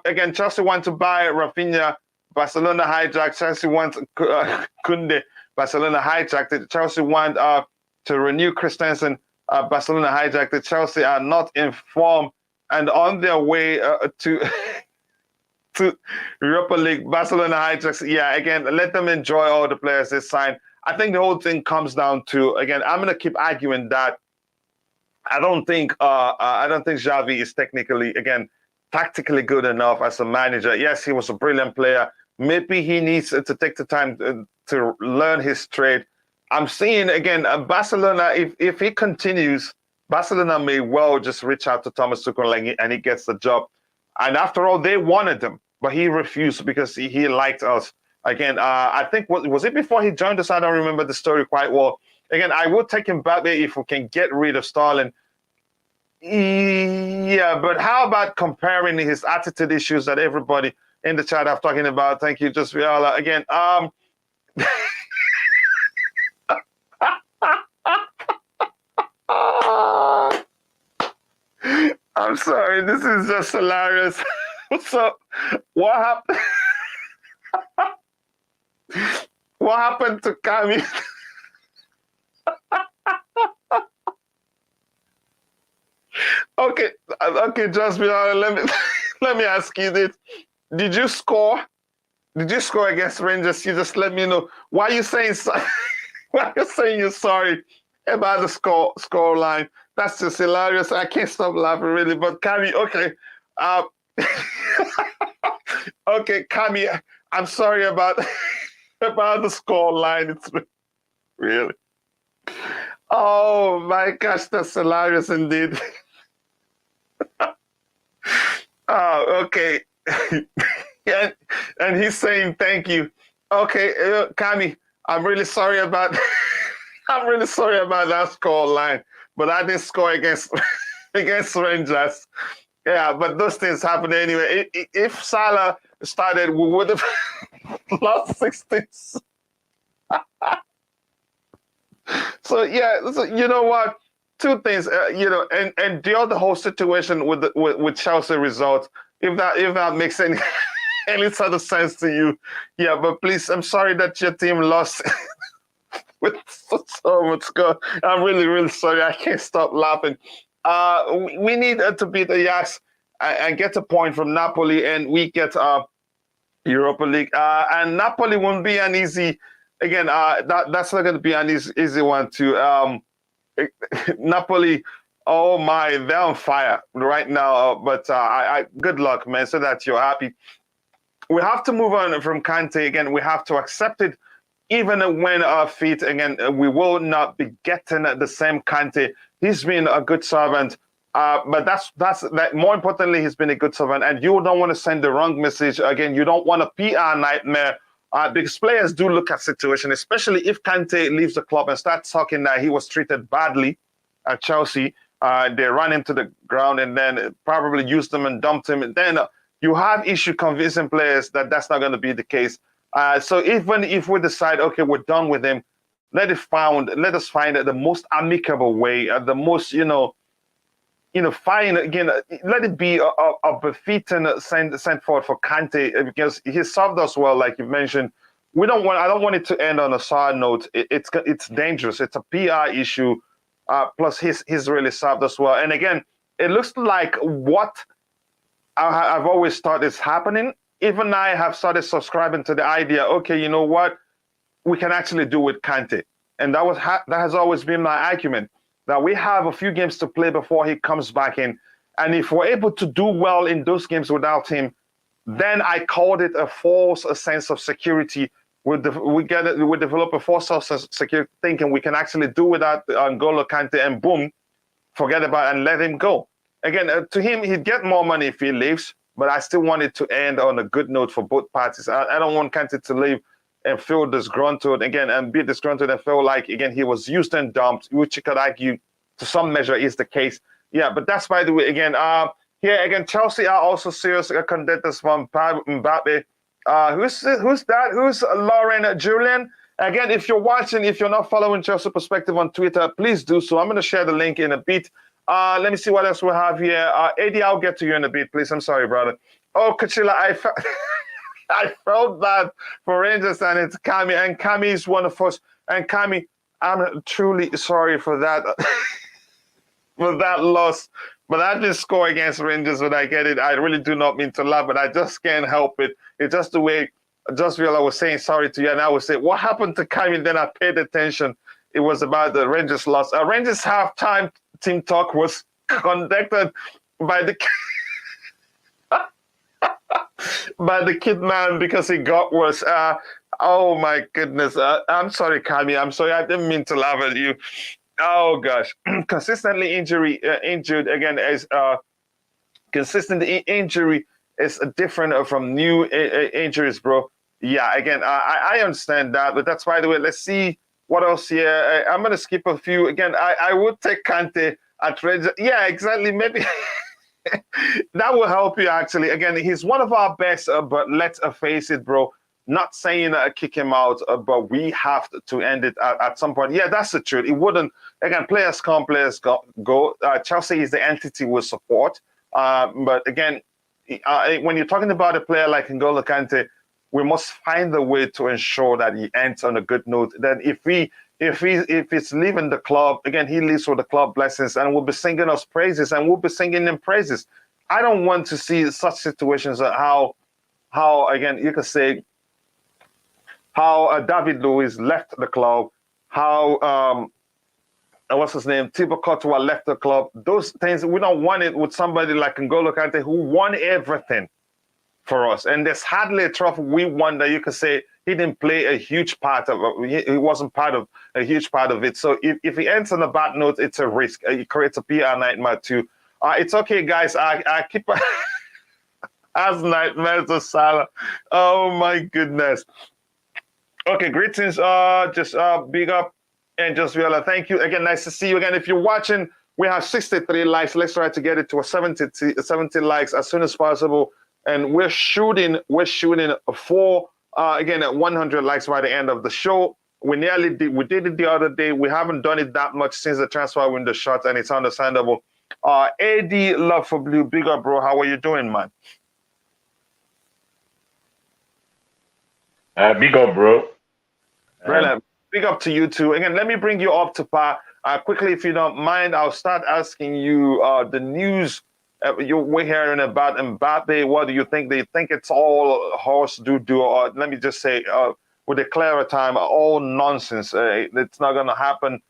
Again, Chelsea want to buy Rafinha. Barcelona hijacked. Chelsea want Kunde. Barcelona hijacked it. Chelsea want to renew Christensen. Barcelona hijacked it. Chelsea are not informed and on their way to to Europa League. Barcelona hijacks. Yeah, again, let them enjoy all the players they signed. I think the whole thing comes down to, again, I'm gonna keep arguing that I don't think Xavi is tactically good enough as a manager. Yes, he was a brilliant player. Maybe he needs to take the time to learn his trade. I'm seeing, again, Barcelona, if he continues, Barcelona may well just reach out to Thomas Tuchel and he gets the job. And after all, they wanted him, but he refused because he liked us. Again, I think, was it before he joined us? I don't remember the story quite well. Again, I would take Mbappe if we can get rid of Sterling. Yeah, but how about comparing his attitude issues that everybody in the chat have talking about? Thank you, just Viola. Again, I'm sorry, this is just hilarious. So, what happened? What happened to Kami? Okay, just let me ask you this: Did you score? Did you score against Rangers? You just let me know. Why are you saying why are you saying you're sorry about the score line? That's just hilarious. I can't stop laughing, really. But Kami, okay, okay, Kami, I'm sorry about the score line. It's really. Oh my gosh, that's hilarious indeed. Oh, okay. and he's saying thank you. Okay, Kami, I'm really sorry about that score line, but I didn't score against Rangers. Yeah, but those things happen anyway. If Salah started, we would have lost 16. So yeah, so you know what? Two things, and the whole situation with Chelsea results. If that makes any sort of sense to you, yeah. But please, I'm sorry that your team lost with so much score. I'm really, really sorry. I can't stop laughing. We need to beat the Ajax and get a point from Napoli, and we get Europa League. And Napoli won't be an easy. Again, that's not going to be an easy one to. Napoli, oh my, they're on fire right now. But I good luck, man, so that you're happy. We have to move on from Kante. Again, we have to accept it. Even when fit, again, we will not be getting the same Kante. He's been a good servant. But that's more importantly, he's been a good servant. And you don't want to send the wrong message. Again, you don't want a PR nightmare. Because players do look at situation, especially if Kante leaves the club and starts talking that he was treated badly at Chelsea. They run him to the ground and then probably used him and dumped him. And then you have issue convincing players that that's not going to be the case. So even if we decide, okay, we're done with him, let us find the most amicable way, the most, fine, again, let it be a befitting sent forward for Kante because he served us well, like you mentioned. I don't want it to end on a sour note. It's dangerous. It's a PR issue. Plus, he's really served us well. And again, it looks like what I've always thought is happening. Even I have started subscribing to the idea. Okay, you know what? We can actually do with Kante, and that has always been my argument. That we have a few games to play before he comes back in. And if we're able to do well in those games without him, then I called it a false sense of security. We develop a false sense of security, thinking we can actually do without N'Golo Kante, and boom, forget about it and let him go. Again, to him, he'd get more money if he leaves, but I still want it to end on a good note for both parties. I don't want Kante to leave and feel disgruntled again, and be disgruntled and feel like, again, he was used and dumped, which you could argue to some measure is the case. Yeah, but that's, by the way, again, here again, Chelsea are also serious contenders from Mbappe. Who's that? Who's Lauren Julian? Again, if you're watching, if you're not following Chelsea Perspective on Twitter, please do so. I'm going to share the link in a bit. Let me see what else we have here. Eddie, I'll get to you in a bit, please. I'm sorry, brother. Oh, Kachila, I felt bad for Rangers, and it's Kami, and Kami is one of us. And Kami, I'm truly sorry for that, for that loss. But I did score against Rangers when I get it. I really do not mean to laugh, but I just can't help it. It's just the way just real I was saying sorry to you, and I would say, what happened to Kami? Then I paid attention. It was about the Rangers loss. Rangers halftime team talk was conducted by the by the kid man because it got worse. Oh my goodness. I'm sorry, Kami. I'm sorry. I didn't mean to laugh at you. Oh gosh. Consistently injured again is consistent injury is different from new injuries, bro. Yeah, again, I understand that, but that's, by the way. Let's see what else here. I'm gonna skip a few. Again, I would take Kante at Rangers. Yeah, exactly. Maybe that will help you actually. Again, he's one of our best, but let's face it, bro. Not saying kick him out, but we have to end it at some point. Yeah, that's the truth. It wouldn't. Again, players come, players go. Chelsea is the entity we support. But again, when you're talking about a player like N'Golo Kante, we must find a way to ensure that he ends on a good note. Then if it's leaving the club, again, he leaves with the club blessings, and will be singing us praises, and we'll be singing him praises. I don't want to see such situations. How again, you could say how David Luiz left the club, how what's his name, Thibaut Courtois left the club. Those things, we don't want it with somebody like N'Golo Kante, who won everything for us. And there's hardly a trophy we won that you could say he didn't play a huge part of it. He wasn't part of a huge part of it. So if he ends on a bad note, it's a risk. It creates a PR nightmare too. It's okay, guys. I keep as nightmares of Salah. Oh my goodness. Okay, greetings. Just big up and just real. Thank you again. Nice to see you again. If you're watching, we have 63 likes. Let's try to get it to 70 likes as soon as possible. And we're shooting for again at 100 likes by the end of the show. We nearly did. We did it the other day. We haven't done it that much since the transfer window shut, and it's understandable. AD Love for Blue, big up, bro. How are you doing, man? Big up, bro. Brilliant. Big up to you too. Again, let me bring you up to par quickly, if you don't mind. I'll start asking you the news we're hearing about Mbappe. What do you think? Do you think it's all horse doo-doo, or let me just say, with a clearer time, all nonsense? It's not going to happen.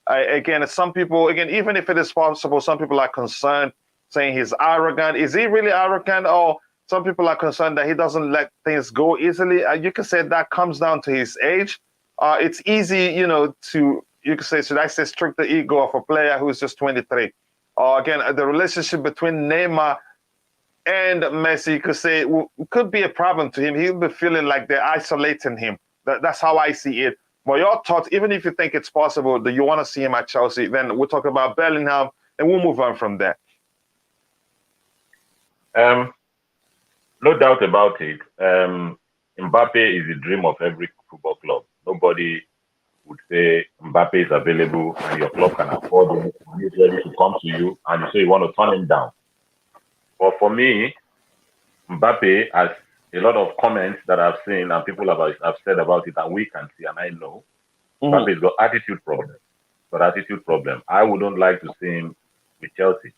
Again, some people, again, even if it is possible, some people are concerned, saying he's arrogant. Is he really arrogant? Or some people are concerned that he doesn't let things go easily. You can say that comes down to his age. It's easy, you could say, should I say, stroke the ego of a player who's just 23. Again, the relationship between Neymar and Messi, you could say, could be a problem to him. He'll be feeling like they're isolating him. That's how I see it. But your thoughts, even if you think it's possible that you want to see him at Chelsea, then we'll talk about Bellingham and we'll move on from there. No doubt about it. Mbappe is the dream of every football club. Nobody would say Mbappe is available and your club can afford him and he's ready to come to you, and you say you want to turn him down. But for me, Mbappe has a lot of comments that I've seen and people have said about it, and we can see, and I know Mbappe's got attitude problem. I wouldn't like to see him with Chelsea.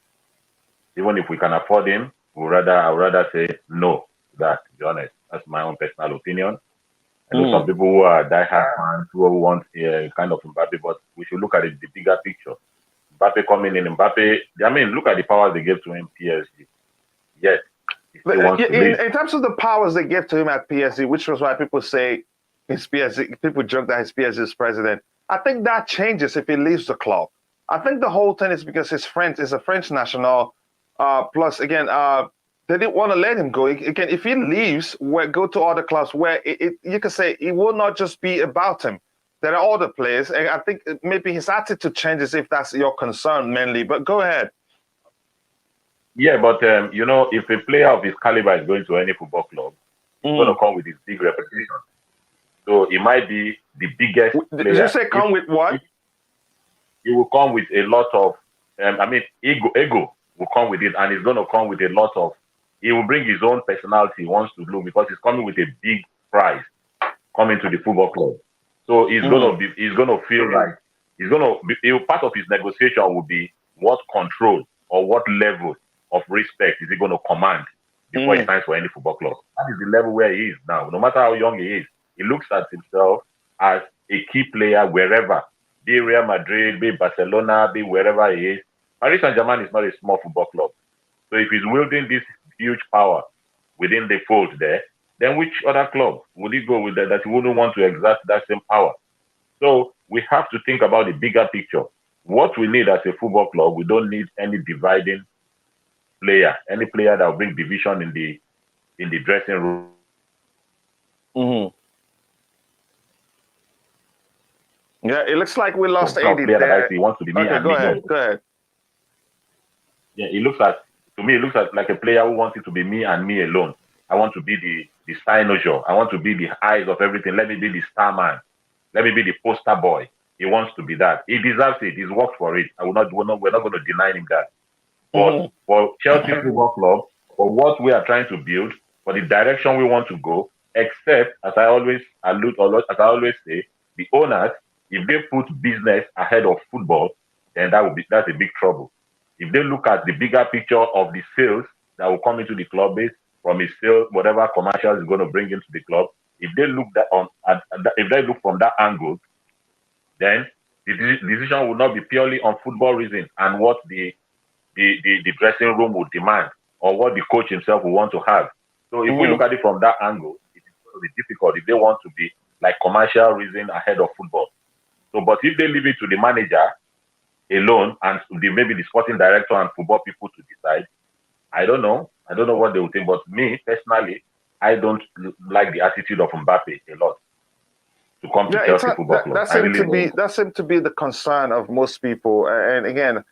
Even if we can afford him, I would rather say no to that, to be honest. That's my own personal opinion. I know some people who are diehard fans who want kind of Mbappe, but we should look at it, the bigger picture. Mbappe coming in. Mbappe, I mean, look at the powers they gave to him, PSG. Yes, he still wants to leave. In terms of the powers they gave to him at PSG, which was why people say his PSG, people joke that his PSG is president. I think that changes if he leaves the club. I think the whole thing is because his French is a French national. Plus, again, they didn't want to let him go. Again, if he leaves, go to other clubs where you can say it will not just be about him. There are other players, and I think maybe his attitude changes if that's your concern mainly. But go ahead. Yeah, but you know, if a player of his caliber is going to any football club, he's going to come with his big reputation. So it might be the biggest player. Did you say come with what? He will come with a lot of, ego will come with it, and he's going to come with a lot of. He will bring his own personality. He wants to do because he's coming with a big prize coming to the football club. So he's going to feel like part of his negotiation will be what control or what level of respect is he going to command before he signs for any football club. That is the level where he is now. No matter how young he is, he looks at himself as a key player wherever, be Real Madrid, be Barcelona, be wherever he is. Paris Saint-Germain is not a small football club. So if he's wielding this huge power within the fold there, then which other club would he go with that he wouldn't want to exert that same power? So we have to think about the bigger picture. What we need as a football club, we don't need any dividing player, any player that will bring division in the dressing room. Yeah, it looks like we lost Eddie there. He wants to be me and go me. Ahead. Go ahead. Yeah, to me, it looks like a player who wants it to be me and me alone. I want to be the cynosure. I want to be the eyes of everything. Let me be the star man. Let me be the poster boy. He wants to be that. He deserves it. He's worked for it. We're not going to deny him that. But for Chelsea Football Club, for what we are trying to build, for the direction we want to go, except, as I always say, the owners, if they put business ahead of football, then that's a big trouble. If they look at the bigger picture of the sales that will come into the club base from his sales, whatever commercials is going to bring into the club, if they look from that angle, then the decision will not be purely on football reasons and what the dressing room would demand or what the coach himself will want to have. So if we look at it from that angle, it is going to be difficult if they want to be like commercial reason ahead of football. So, but if they leave it to the manager alone and maybe the sporting director and football people to decide, I don't know what they would think. But me personally, I don't like the attitude of Mbappe a lot to come to Chelsea Football Club. That seemed to be the concern of most people. And again,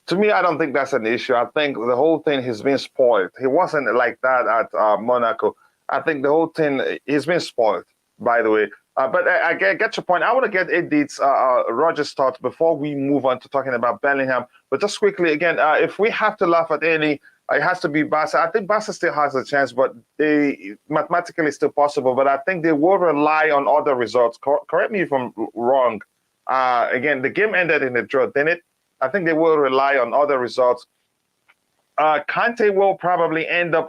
to me, I don't think that's an issue. I think the whole thing has been spoiled. He wasn't like that at Monaco. I think the whole thing, he's been spoiled, by the way. But I get your point. I want to get Edith's, Roger's thoughts before we move on to talking about Bellingham. But just quickly, again, if we have to laugh at any, it has to be Barca. I think Barca still has a chance, but they mathematically still possible. But I think they will rely on other results. Correct me if I'm wrong. Again, the game ended in a draw, didn't it? I think they will rely on other results. Kante will probably end up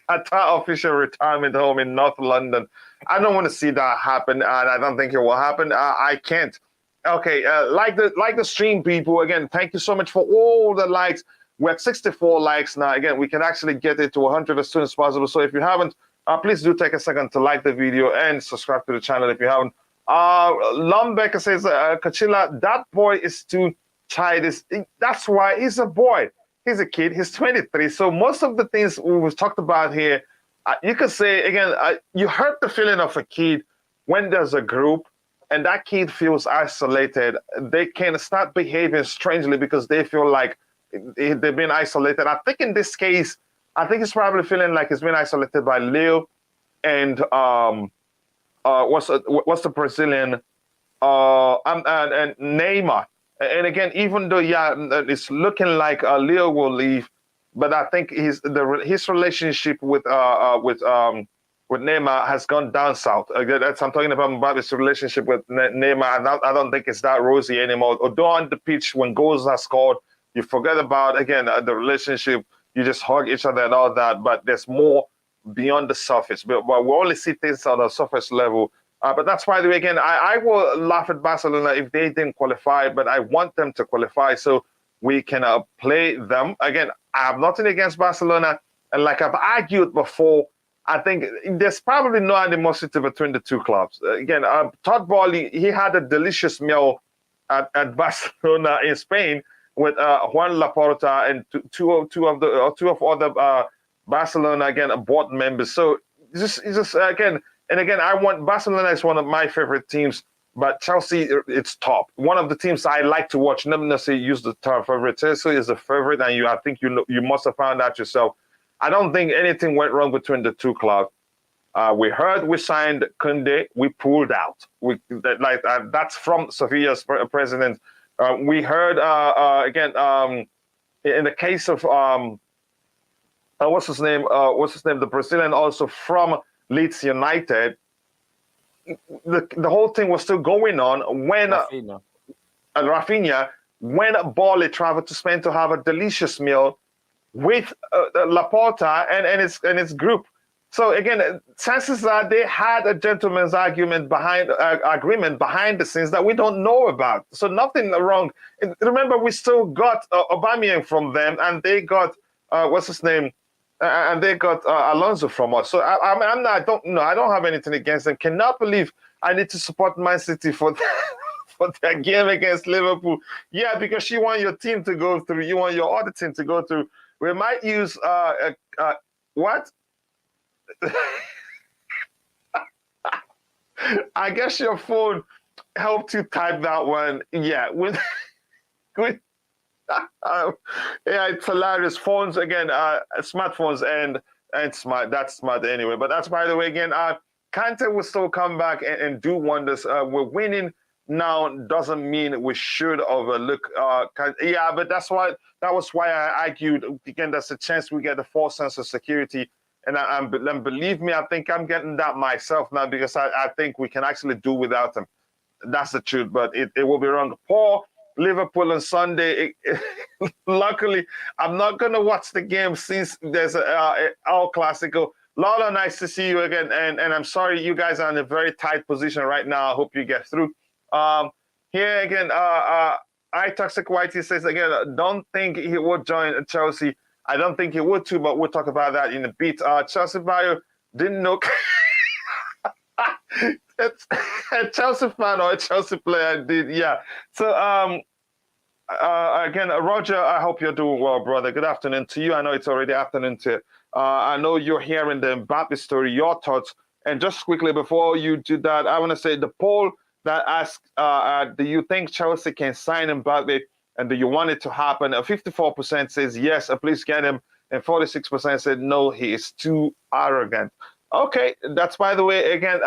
at our official retirement home in North London. I don't want to see that happen, and I don't think it will happen. I can't. Okay, like the stream people, again, thank you so much for all the likes. We're at 64 likes now. Again, we can actually get it to 100 as soon as possible. So if you haven't, please do take a second to like the video and subscribe to the channel if you haven't. Lumbecker says, Kachila, that boy is too childish. That's why he's a boy. He's a kid. He's 23. So most of the things we've talked about here, you could say, again, you hurt the feeling of a kid when there's a group and that kid feels isolated. They can start behaving strangely because they feel like they've been isolated. I think in this case, I think he's probably feeling like he's been isolated by Leao and what's the Brazilian and Neymar. And again, even though it's looking like Leao will leave, but I think his relationship with Neymar has gone down south. I'm talking about Mbappe's relationship with Neymar. I don't think it's that rosy anymore. Although on the pitch, when goals are scored, you forget about, again, the relationship. You just hug each other and all that. But there's more beyond the surface. But we only see things on the surface level. But that's why, again, I will laugh at Barcelona if they didn't qualify, but I want them to qualify. So we can play them. Again, I have nothing against Barcelona. And like I've argued before, I think there's probably no animosity between the two clubs. Again, Todd Boehly, he had a delicious meal at Barcelona in Spain with Juan Laporta and two of other Barcelona again board members. So just again and again, I want Barcelona is one of my favorite teams, but Chelsea it's top. One of the teams I like to watch. Never necessarily use the term favorite. Chelsea is a favorite, and I think you must have found out yourself. I don't think anything went wrong between the two clubs. We heard we signed Kunde, we pulled out. That's from Sevilla's president. We heard again in the case of what's his name? The Brazilian also from Leeds United. The whole thing was still going on when Rafinha, when Boehly traveled to Spain to have a delicious meal with Laporta and his group. So again, chances are they had a gentleman's agreement behind the scenes that we don't know about. So nothing wrong. Remember, we still got Aubameyang from them, and they got what's his name, and they got Alonso from us. So I don't have anything against them. Cannot believe I need to support Man City for for their game against Liverpool. Yeah, because you want your team to go through. You want your other team to go through. We might use what? I guess your phone helped you type that one. Yeah, with yeah, it's hilarious. Phones again, smartphones and smart. That's smart anyway. But that's by the way again. Kante will still come back and do wonders. We're winning now doesn't mean we should overlook. Yeah, but that was why I argued again. There's a chance we get a false sense of security. And believe me, I think I'm getting that myself now because I think we can actually do without them. That's the truth, but it will be wrong. Poor Liverpool on Sunday. Luckily, I'm not going to watch the game since there's a El Clasico. Lala, nice to see you again. And I'm sorry you guys are in a very tight position right now. I hope you get through. Here again, Toxic Whitey says again, don't think he would join Chelsea. I don't think he would too, but we'll talk about that in a bit. Chelsea Bio didn't know. It's a Chelsea fan or a Chelsea player did, yeah. So again, Roger, I hope you're doing well, brother. Good afternoon to you. I know it's already afternoon to. I know you're hearing the Mbappe story. Your thoughts, and just quickly before you do that, I want to say the poll that asks, do you think Chelsea can sign Mbappe? And do you want it to happen? 54% says yes, please get him. And 46% said no, he is too arrogant. Okay, that's by the way, again,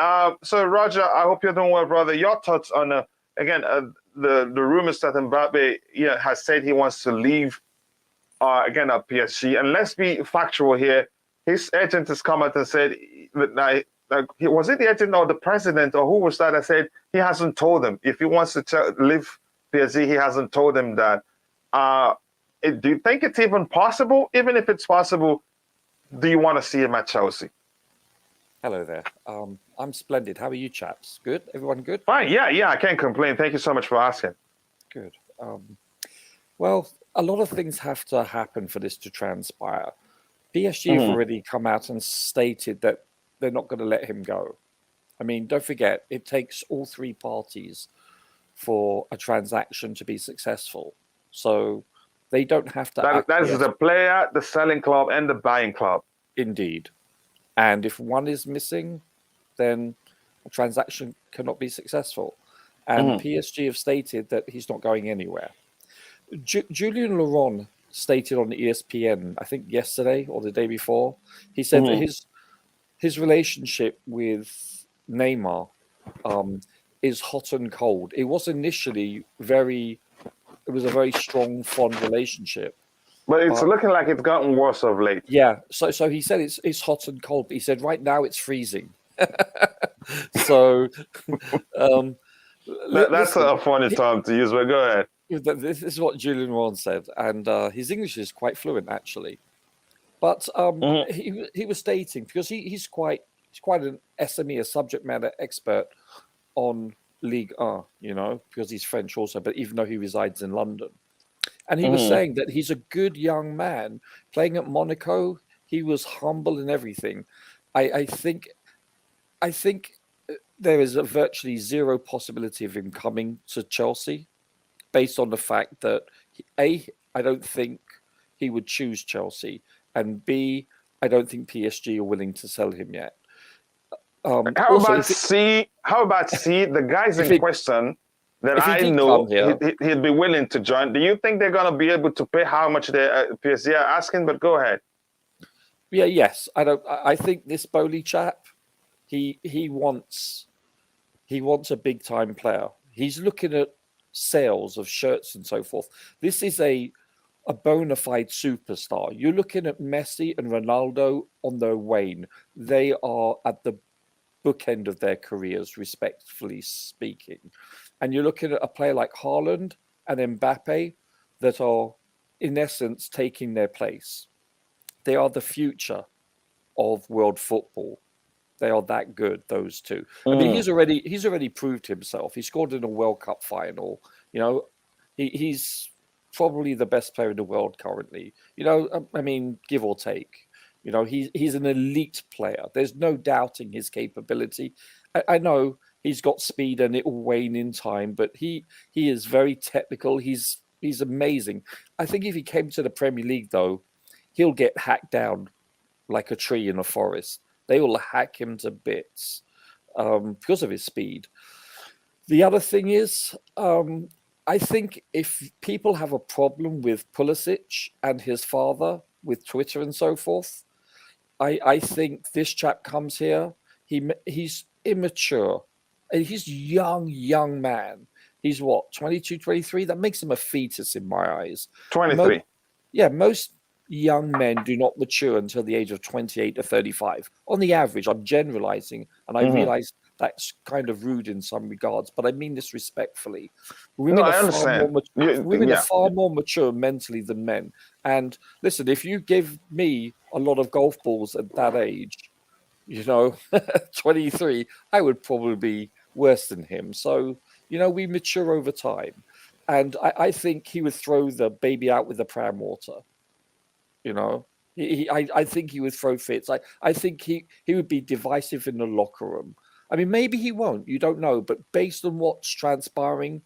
so Roger, I hope you're doing well, brother. Your thoughts on, again, the rumors that Mbappe has said he wants to leave, again, at PSG. And let's be factual here. His agent has come out and said, was it the agent or the president or who was that said he hasn't told him if he wants to leave PSG, he hasn't told him that. Do you think it's even possible? Even if it's possible, do you want to see him at Chelsea? Hello there. I'm splendid. How are you chaps? Good? Everyone good? Fine. Yeah. I can't complain. Thank you so much for asking. Good. Well, a lot of things have to happen for this to transpire. PSG have already come out and stated that they're not going to let him go. I mean, don't forget, it takes all three parties for a transaction to be successful. So they don't have to... That is the player, the selling club, and the buying club. Indeed. And if one is missing, then a transaction cannot be successful. And PSG have stated that he's not going anywhere. Julian Laurent stated on ESPN, I think yesterday or the day before, he said that his relationship with Neymar is hot and cold. It was initially it was a very strong, fond relationship. But it's looking like it's gotten worse of late. Yeah. So he said it's hot and cold. But he said right now it's freezing. So that's a funny term to use, but go ahead. This is what Julian Laurent said. And his English is quite fluent, actually. But he was stating, because he's quite an SME, a subject matter expert on Ligue 1, because he's French also, but even though he resides in London. And he was saying that he's a good young man. Playing at Monaco, he was humble and everything. I think there is a virtually zero possibility of him coming to Chelsea, based on the fact that I don't think he would choose Chelsea, and B, I don't think PSG are willing to sell him yet. How Also, about C? How about C? The guys in question that if he I did know come here- he'd be willing to join. Do you think they're going to be able to pay how much the PSG are asking? But go ahead. Yeah, yes. I think this Bowley chap, he wants a big time player. He's looking at sales of shirts and so forth. This is a bona fide superstar. You're looking at Messi and Ronaldo on their wane. They are at the bookend of their careers, respectfully speaking. And you're looking at a player like Haaland and Mbappe that are, in essence, taking their place. They are the future of world football. They are that good, those two. I mean, he's already proved himself. He scored in a World Cup final. You know, he's probably the best player in the world currently. You know, I mean, give or take. You know, he's an elite player. There's no doubting his capability. I know he's got speed and it will wane in time, but he is very technical. He's amazing. I think if he came to the Premier League, though, he'll get hacked down like a tree in a forest. They will hack him to bits because of his speed. The other thing is, I think if people have a problem with Pulisic and his father with Twitter and so forth, I think this chap comes here. He's immature. He's young man. He's what, 22, 23? That makes him a fetus in my eyes. 23. Most young men do not mature until the age of 28 to 35. On the average, I'm generalizing, and I realize that's kind of rude in some regards, but I mean this respectfully. Women I understand. Women are far more mature mentally than men. And listen, if you give me a lot of golf balls at that age, you know, 23, I would probably be worse than him. So, you know, we mature over time. And I think he would throw the baby out with the pram water. You know, I think he would throw fits. I think he would be divisive in the locker room. I mean, maybe he won't. You don't know. But based on what's transpiring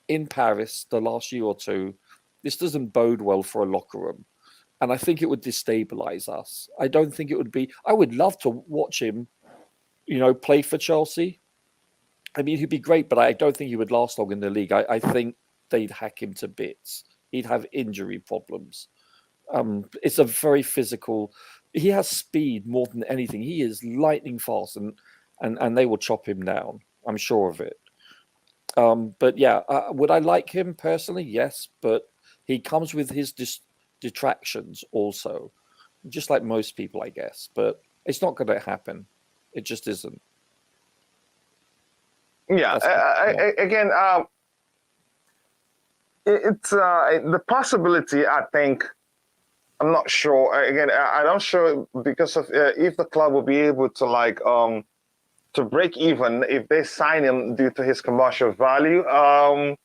in Paris the last year or two, this doesn't bode well for a locker room. And I think it would destabilize us. I don't think it would be. I would love to watch him, you know, play for Chelsea. I mean, he'd be great, but I don't think he would last long in the league. I think they'd hack him to bits. He'd have injury problems. It's a very physical. He has speed more than anything. He is lightning fast, and they will chop him down. I'm sure of it. But yeah, would I like him personally? Yes, but he comes with his detractions also, just like most people, I guess. But it's not going to happen. It just isn't. Yeah. Again, it's the possibility. I think. I'm not sure. Again, I'm not sure because of if the club will be able to to break even if they sign him due to his commercial value. Oh,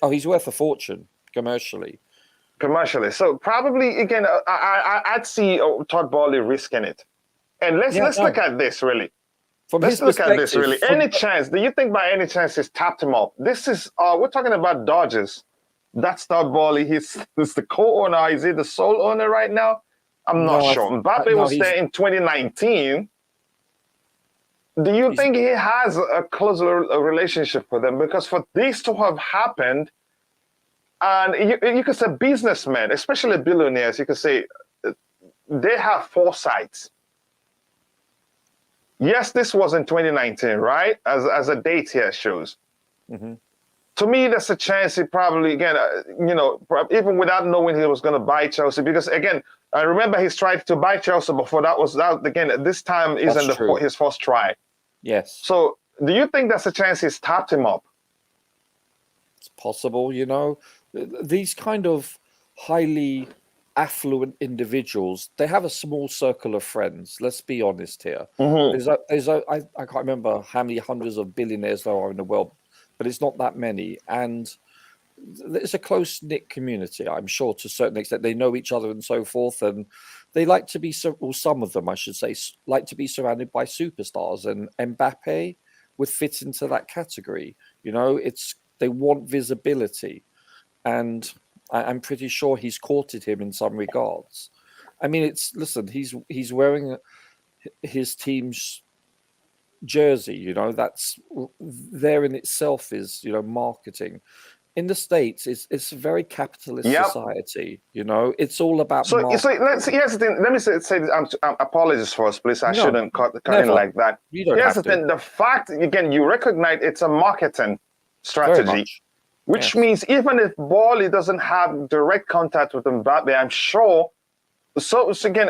he's worth a fortune commercially. So probably again, I'd see Todd Bowley risking it. And let's look at this really. Let's look at this really. Any chance? Do you think by any chance he's tapped him up? This is we're talking about Dodgers. That's Todd Bowley. He's the co-owner. Is he the sole owner right now? I'm not sure. Mbappe was there in 2019. Do you think he has a closer relationship with them? Because for this to have happened, and you could say businessmen, especially billionaires, you could say they have foresight. Yes, this was in 2019, right? As a date here shows. Mm-hmm. To me, there's a chance he probably, again, even without knowing he was going to buy Chelsea, because again, I remember he's tried to buy Chelsea before. Again, this time isn't his first try. Yes. So do you think there's a chance he's tapped him up? It's possible, you know. These kind of highly affluent individuals, they have a small circle of friends. Let's be honest here. Mm-hmm. I can't remember how many hundreds of billionaires there are in the world, but it's not that many. And it's a close-knit community, I'm sure, to a certain extent. They know each other and so forth, and they like to be, well, some of them, I should say, like to be surrounded by superstars, and Mbappe would fit into that category. You know, they want visibility, and I'm pretty sure he's courted him in some regards. I mean, listen, he's wearing his team's jersey, you know, that's there in itself is, you know, marketing. In the States, it's a very capitalist society, you know, it's all about here's the thing. Let me say this. Apologies first, please. I shouldn't cut in like that. You don't here's have the thing. The fact, again, you recognize it's a marketing strategy, which means even if Bally doesn't have direct contact with Mbappe, I'm sure. So again,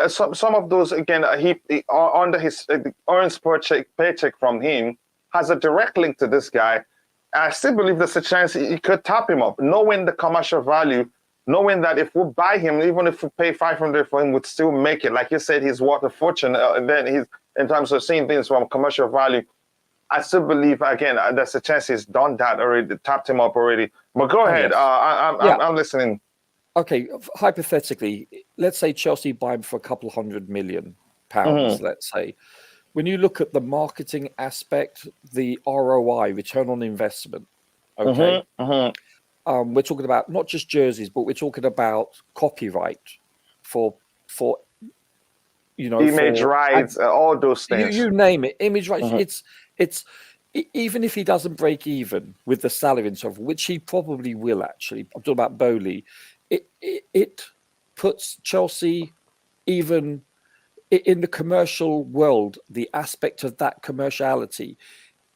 some of those, again, he under his earns paycheck from him has a direct link to this guy. I still believe there's a chance he could tap him up, knowing the commercial value, knowing that if we buy him, even if we pay 500 for him, we'd still make it. Like you said, he's worth a fortune. And then he's, in terms of seeing things from commercial value, I still believe, again, there's a chance he's done that already, tapped him up already. But go ahead. Yes. I'm listening. Okay, hypothetically, let's say Chelsea buy him for a couple £100 million, let's say. When you look at the marketing aspect, the ROI, return on investment, okay, we're talking about not just jerseys, but we're talking about copyright for you know, image rights, all those things. You name it, image rights. It's even if he doesn't break even with the salary and so forth, which he probably will actually. I'm talking about Bowley. It puts Chelsea even in the commercial world, the aspect of that commerciality,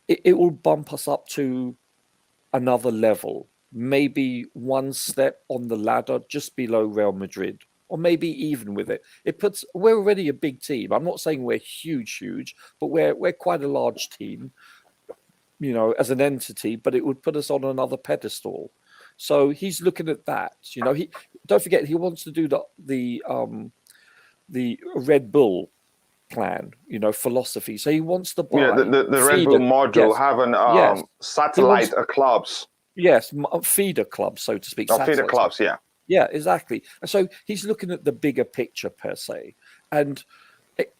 it will bump us up to another level, maybe one step on the ladder just below Real Madrid, or maybe even with it. We're already a big team. I'm not saying we're huge, but we're quite a large team, you know, as an entity, but it would put us on another pedestal. So he's looking at that, you know. Don't forget he wants to do the Red Bull plan, you know, philosophy. So he wants to buy the Red Bull module, having satellite clubs. Yes, feeder clubs, so to speak. Feeder clubs, yeah. Yeah, exactly. And so he's looking at the bigger picture per se, and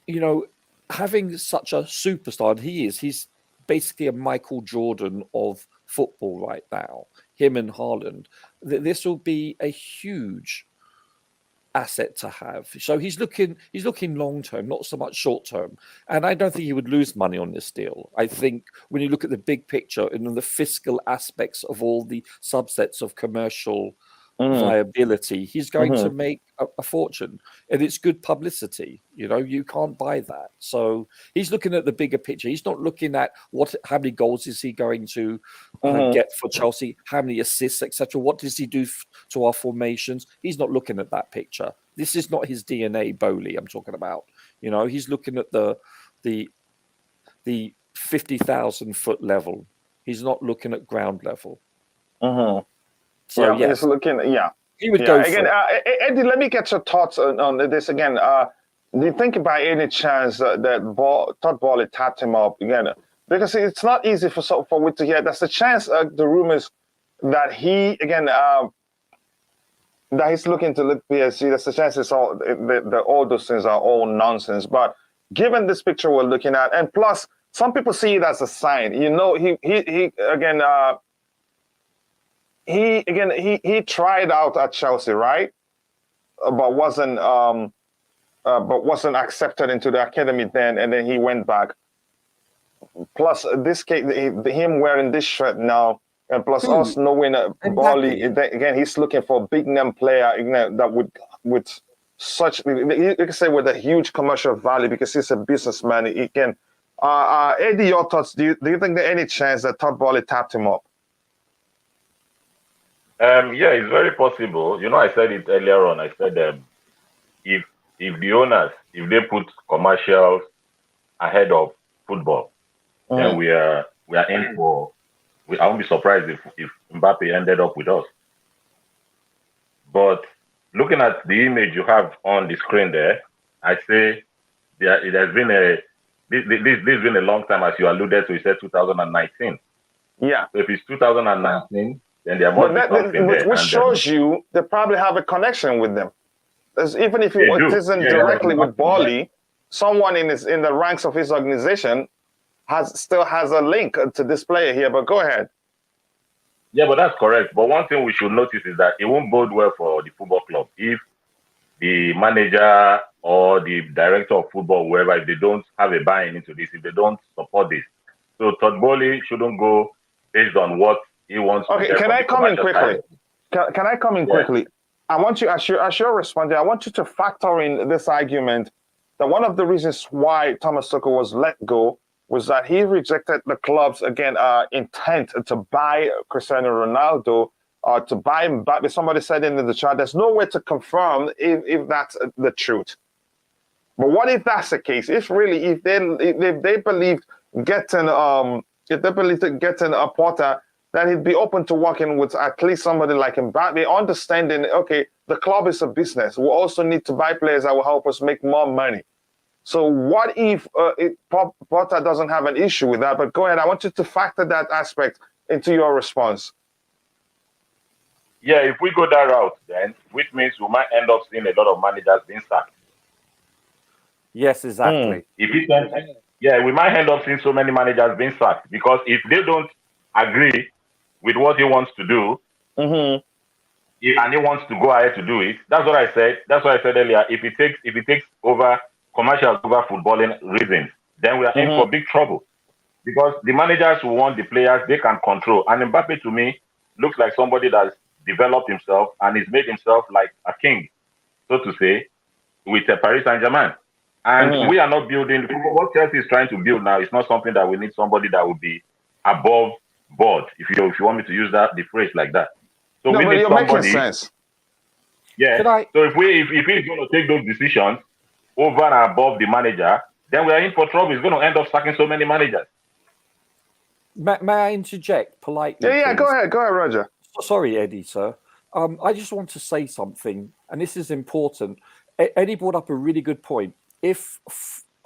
you know, having such a superstar, and he's basically a Michael Jordan of football right now. Him and Haaland, this will be a huge asset to have. So he's looking long term, not so much short term. And I don't think he would lose money on this deal. I think when you look at the big picture and the fiscal aspects of all the subsets of commercial viability, he's going to make a fortune, and it's good publicity. You know, you can't buy that. So he's looking at the bigger picture. He's not looking at how many goals is he going to get for Chelsea, how many assists, etc. What does he do to our formations? He's not looking at that picture. This is not his DNA, Bowley. I'm talking about. You know, he's looking at the 50,000-foot level. He's not looking at ground level. So he's looking. He would go again. Eddie, let me get your thoughts on this again. Do you think by any chance that Todd Bowley tapped him up again? Because it's not easy for we to hear. There's a chance the rumors that he again that he's looking to leave PSG. There's a chance it's all all those things are all nonsense. But given this picture we're looking at, and plus some people see it as a sign. You know, he again. He tried out at Chelsea, right? But wasn't accepted into the academy then, and then he went back. Plus, this case, him wearing this shirt now, and plus us knowing Bowley again, he's looking for a big name player that with such, you can say, with a huge commercial value because he's a businessman. He can. Eddie, your thoughts? Do you think there any chance that Todd Bowley tapped him up? Yeah, it's very possible. You know, I said it earlier on. I said if the owners, if they put commercials ahead of football, then we are in for. I won't be surprised if Mbappe ended up with us. But looking at the image you have on the screen there, I say it has been this been a long time, as you alluded to. You said 2019. Yeah. So if it's 2019. then there must be something there. Which And shows you they probably have a connection with them. Even if They do. it isn't directly with Bali, someone in the ranks of his organization still has a link to this player here. But go ahead. Yeah, but that's correct. But one thing we should notice is that it won't bode well for the football club if the manager or the director of football, whoever, if they don't have a buy-in into this, if they don't support this. So Todd Bowley shouldn't go based on what he wants to get. Can I come in quickly? Can I come in quickly? I want you, as you're responding, I want you to factor in this argument that one of the reasons why Thomas Tuchel was let go was that he rejected the club's, again, intent to buy Cristiano Ronaldo or to buy Mbappe. Somebody said in the chat, there's no way to confirm if that's the truth. But what if that's the case? If they believed getting a Porter, then he'd be open to working with at least somebody like Mbappe, understanding, okay, the club is a business. We also need to buy players that will help us make more money. So what if Porter doesn't have an issue with that? But go ahead. I want you to factor that aspect into your response. Yeah, if we go that route, then, which means we might end up seeing a lot of managers being sacked. Yes, exactly. We might end up seeing so many managers being sacked because if they don't agree with what he wants to do, and he wants to go ahead to do it, that's what I said. That's what I said earlier. If it takes over commercials over footballing reasons, then we are in for big trouble because the managers who want the players they can control. And Mbappe, to me, looks like somebody that's developed himself and he's made himself like a king, so to say, with Paris Saint-Germain. And we are not building what Chelsea is trying to build now. It's not something that we need somebody that will be above board, if you want me to use the phrase like that. So we need somebody. Making sense. Yeah. So if he's going to take those decisions over and above the manager, then we are in for trouble. He's going to end up sacking so many managers. May I interject politely? Yeah, go ahead, Roger. Sorry, Eddie, sir. I just want to say something, and this is important. Eddie brought up a really good point. If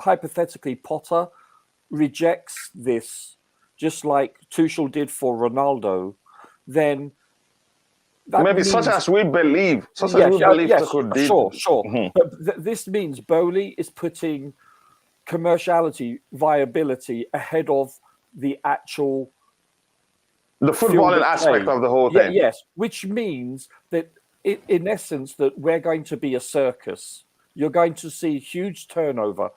hypothetically Potter rejects this, just like Tuchel did for Ronaldo, then that maybe means, such as we believe, Tuchel did. Sure. But this means Bowley is putting commerciality, viability ahead of the actual footballing aspect of the whole thing. Yes, which means that in essence that we're going to be a circus. You're going to see huge turnover.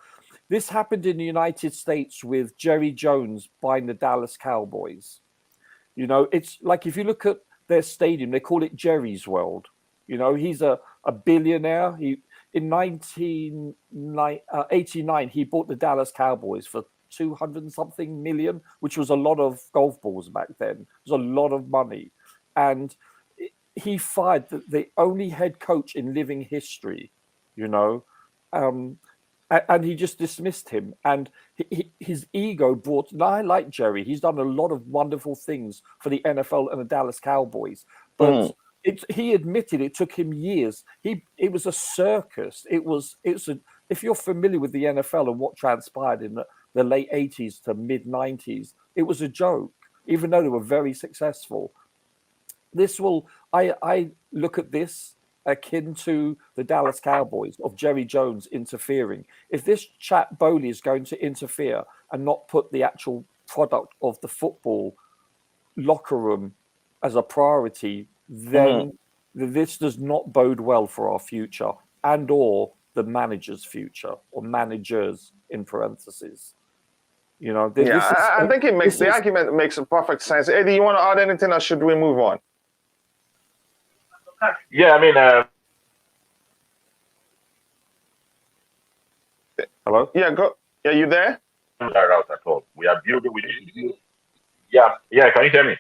This happened in the United States with Jerry Jones buying the Dallas Cowboys. You know, it's like if you look at their stadium, they call it Jerry's World. You know, he's a billionaire. In 1989, he bought the Dallas Cowboys for 200 and something million, which was a lot of golf balls back then. It was a lot of money. And he fired the only head coach in living history, you know, and he just dismissed him. And his ego brought, and I like Jerry. He's done a lot of wonderful things for the NFL and the Dallas Cowboys. But he admitted it took him years. It was a circus. If you're familiar with the NFL and what transpired in the late 80s to mid 90s, it was a joke, even though they were very successful. I look at this akin to the Dallas Cowboys of Jerry Jones interfering. If this chap Bowley is going to interfere and not put the actual product of the football locker room as a priority, then this does not bode well for our future and or the manager's future, or managers in parentheses. You know, I think the argument makes a perfect sense. Eddie, you want to add anything, or should we move on? Yeah, I mean, hello. Yeah, go. Yeah, you there? Not out at all. We are building. Yeah. Can you hear me?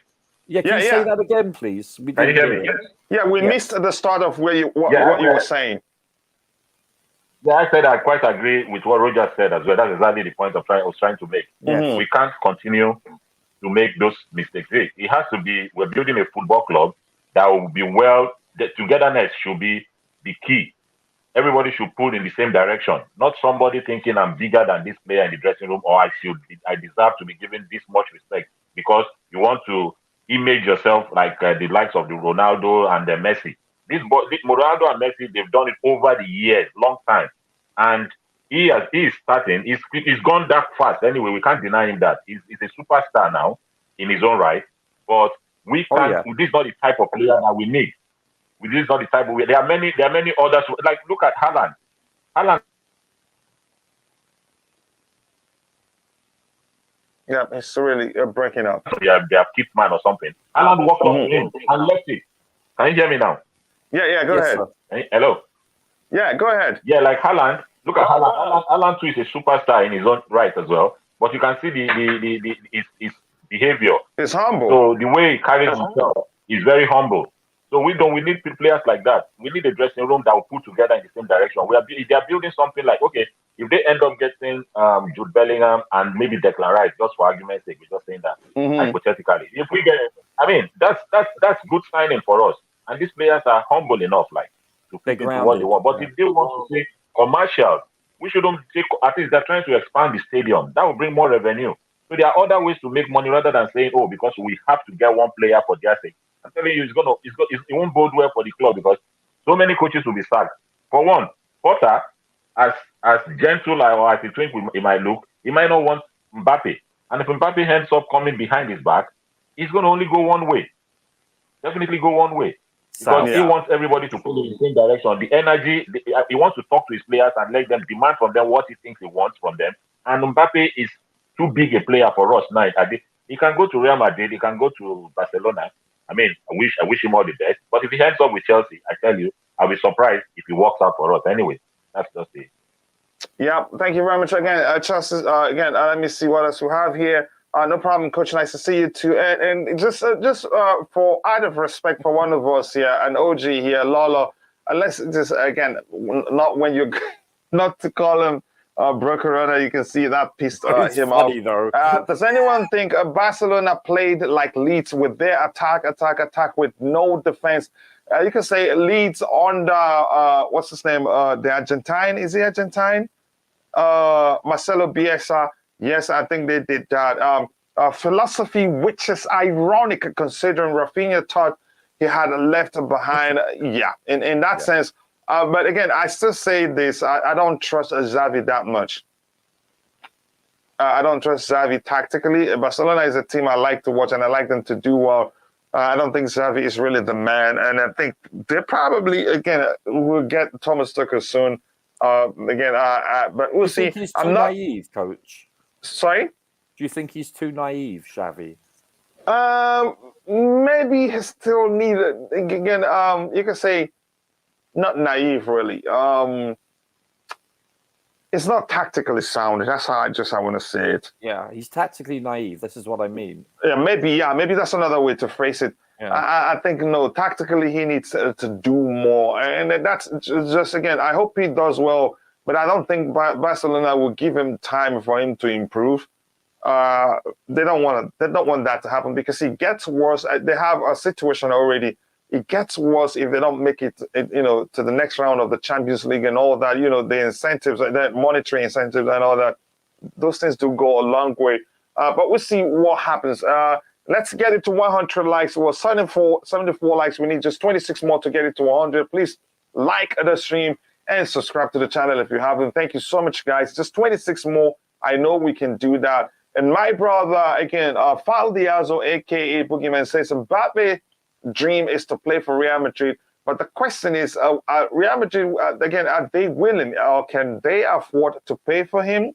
Yeah. Can you say that again, please? Can you hear me? Yeah, we missed the start of what you were saying. Yeah, I said I quite agree with what Roger said as well. That's exactly the point I was trying to make. We can't continue to make those mistakes. It has to be. We're building a football club that will be the togetherness should be the key. Everybody should pull in the same direction. Not somebody thinking I'm bigger than this player in the dressing room, or I deserve to be given this much respect because you want to image yourself like the likes of the Ronaldo and the Messi. This Ronaldo and Messi, they've done it over the years, long time, and he is starting. He's gone that fast. Anyway, we can't deny him that he's a superstar now in his own right. But we can't. This is not the type of player that we need. This is not the type of. There are many others. Like look at Haaland. Yeah, it's really breaking up. They have kept man or something. Haaland walked up to him and left it. Can you hear me now? Yeah, go ahead. Hello. Yeah, go ahead. Yeah, like Haaland. Look at Haaland. Haaland too is a superstar in his own right as well. But you can see his behavior. It's humble. So the way he carries himself is very humble. So we need players like that. We need a dressing room that will put together in the same direction. They are building something like, okay, if they end up getting Jude Bellingham and maybe Declan Rice, just for argument's sake, we're just saying that hypothetically. If we get, I mean, that's good signing for us. And these players are humble enough, like to fit into what they want. But if they want to say commercial, we shouldn't take. At least they're trying to expand the stadium. That will bring more revenue. So there are other ways to make money rather than saying, oh, because we have to get one player for their sake. I'm telling you, it won't bode well for the club because so many coaches will be sacked. For one, Potter, as gentle or as a twink he might look, he might not want Mbappe. And if Mbappe ends up coming behind his back, he's going to only go one way. Definitely go one way. Because he wants everybody to pull in the same direction. The energy, he wants to talk to his players and let them demand from them what he thinks he wants from them. And Mbappe is too big a player for us now. He can go to Real Madrid, he can go to Barcelona. I mean, I wish him all the best. But if he ends up with Chelsea, I tell you, I'll be surprised if he works out for us. Anyway, that's just it. Yeah, thank you very much again, Chelsea. Again, let me see what else we have here. No problem, Coach. Nice to see you too. And just for out of respect for one of us here, an OG here, Lolo. Let's just again, not when you're not to call him Bro Corona. You can see that pissed him off. Does anyone think Barcelona played like Leeds with their attack with no defense? You can say Leeds under what's his name? The Argentine. Is he Argentine? Marcelo Bielsa. Yes, I think they did that. Philosophy, which is ironic considering Rafinha thought he had left behind. Yeah, in that sense. But again, I still say this. I don't trust Xavi that much. I don't trust Xavi tactically. Barcelona is a team I like to watch, and I like them to do well. I don't think Xavi is really the man. And I think they probably, again, will get Thomas Tuchel soon. But we'll see. He's too naive, Coach. Sorry? Do you think he's too naive, Xavi? Maybe he still needed. Again, you can say not naive, really. It's not tactically sound. That's how I want to say it. Yeah, he's tactically naive. This is what I mean. Maybe that's another way to phrase it. Yeah. I think, no, tactically he needs to do more. And that's just, again, I hope he does well, but I don't think Barcelona will give him time for him to improve. They don't want that to happen because it gets worse. They have a situation already. It gets worse if they don't make it, to the next round of the Champions League and all that. The incentives, the monetary incentives and all that. Those things do go a long way. But we'll see what happens. Let's get it to 100 likes. Well, 74 likes. We need just 26 more to get it to 100. Please like the stream and subscribe to the channel if you haven't. Thank you so much, guys. Just 26 more. I know we can do that. And my brother, again, Faldiazo, a.k.a. Boogeyman, says Mbappe dream is to play for Real Madrid. But the question is, Real Madrid, again, are they willing or can they afford to pay for him?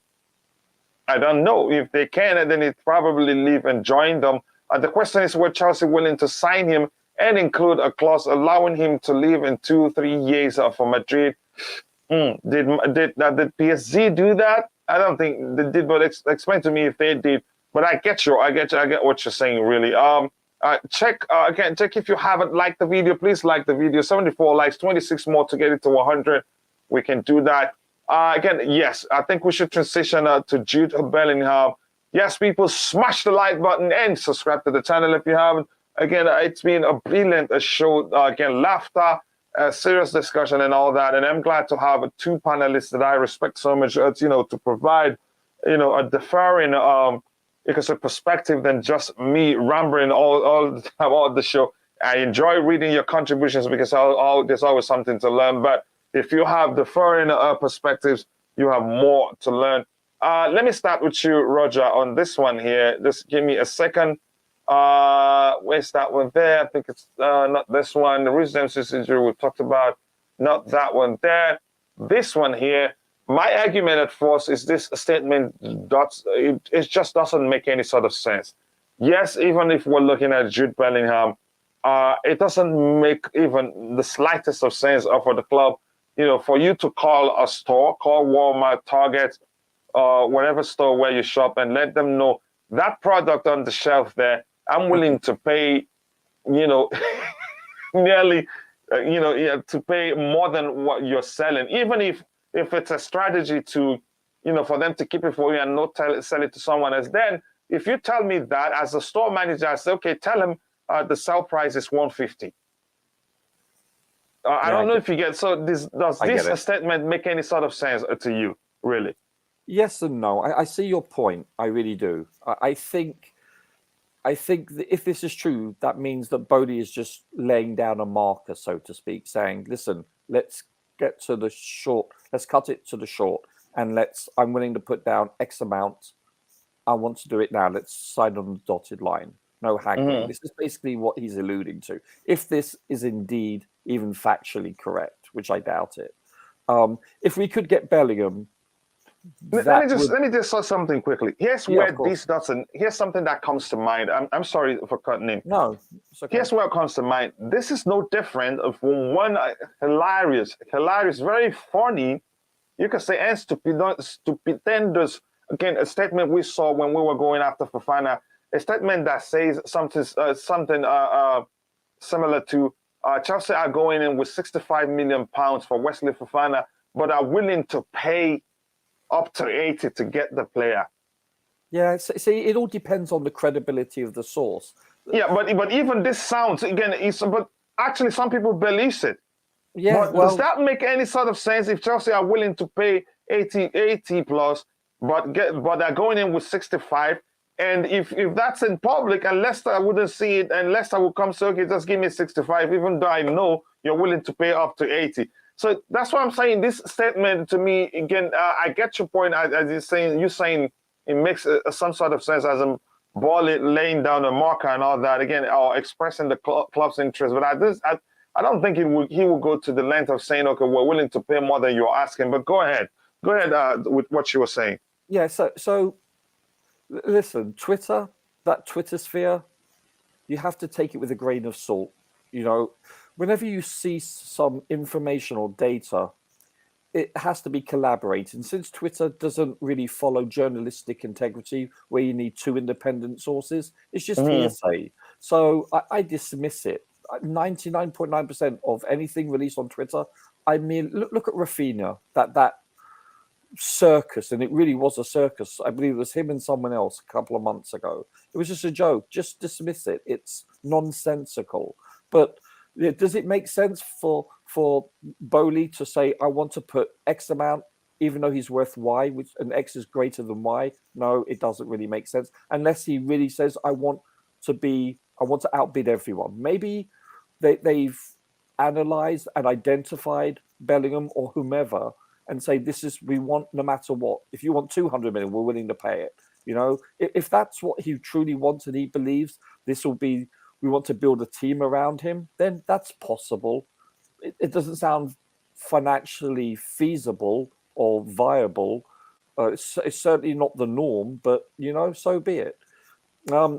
I don't know. If they can, then he'd probably leave and join them. The question is, were Chelsea willing to sign him and include a clause allowing him to leave in 2-3 years for Madrid? Did PSG do that? I don't think they did, but explain to me if they did. But I get what you're saying, really. Check if you haven't liked the video. Please like the video. 74 likes, 26 more to get it to 100. We can do that. Again, yes, I think we should transition to Jude Bellingham. Yes, people, smash the like button and subscribe to the channel if you haven't. Again, it's been a brilliant show. Again, laughter, serious discussion and all that. And I'm glad to have two panelists that I respect so much, to provide, a differing because of perspective than just me rambling all the time on the show. I enjoy reading your contributions because there's always something to learn. But if you have differing perspectives, you have more to learn. Let me start with you, Roger, on this one here. Just give me a second. Where's that one there? I think it's not this one. The Reece James injury we talked about. Not that one there. This one here. My argument at first is this statement it just doesn't make any sort of sense. Yes, even if we're looking at Jude Bellingham, it doesn't make even the slightest of sense for the club, for you to call a store, call Walmart, Target, whatever store where you shop, and let them know that product on the shelf there, I'm willing to pay, nearly, to pay more than what you're selling, even if it's a strategy to, for them to keep it for you and not sell it to someone else. Then if you tell me that as a store manager, I say, okay, tell him the sell price is 150. I don't know if you get, so does this statement make any sort of sense to you, really? Yes and no. I see your point. I really do. I think that if this is true, that means that Bodie is just laying down a marker, so to speak, saying, listen, let's get to the short, let's cut it to the short, and I'm willing to put down X amount. I want to do it now. Let's sign on the dotted line. No haggling. This is basically what he's alluding to. If this is indeed even factually correct, which I doubt it. If we could get Bellingham, let me just say something quickly. Here's where this doesn't. Here's something that comes to mind. I'm sorry for cutting in. No, it's okay. Here's where it comes to mind. This is no different from one hilarious, very funny. You could say and stupendous. Again, a statement we saw when we were going after Fofana. A statement that says something similar to Chelsea are going in with £65 million for Wesley Fofana, but are willing to pay up to 80 to get the player. Yeah, see, it all depends on the credibility of the source. Yeah, but even this sounds, again, but actually some people believe it. Yeah, but does that make any sort of sense if Chelsea are willing to pay 80 plus, but they're going in with 65? And if that's in public, and Leicester wouldn't see it, and Leicester will come say, okay, just give me 65, even though I know you're willing to pay up to 80. So that's what I'm saying. This statement to me, again, I get your point. As you're saying it makes some sort of sense as a ball laying down a marker and all that, again, or expressing the club's interest. But I don't think he will go to the length of saying, okay, we're willing to pay more than you're asking. But go ahead with what you were saying. Yeah, so listen, Twitter, that Twitter sphere, you have to take it with a grain of salt. Whenever you see some information or data, it has to be collaborated. And since Twitter doesn't really follow journalistic integrity, where you need two independent sources, it's just hearsay. So I dismiss it. 99.9% of anything released on Twitter, I mean, look at Rafinha, that circus, and it really was a circus. I believe it was him and someone else a couple of months ago. It was just a joke. Just dismiss it. It's nonsensical. But does it make sense for Bowley to say, I want to put X amount, even though he's worth Y, and X is greater than Y? No, it doesn't really make sense. Unless he really says, I want to outbid everyone. Maybe they've analyzed and identified Bellingham or whomever and say, we want no matter what. If you want 200 million, we're willing to pay it. If that's what he truly wants and he believes we want to build a team around him, then that's possible. It doesn't sound financially feasible or viable. It's certainly not the norm, but so be it.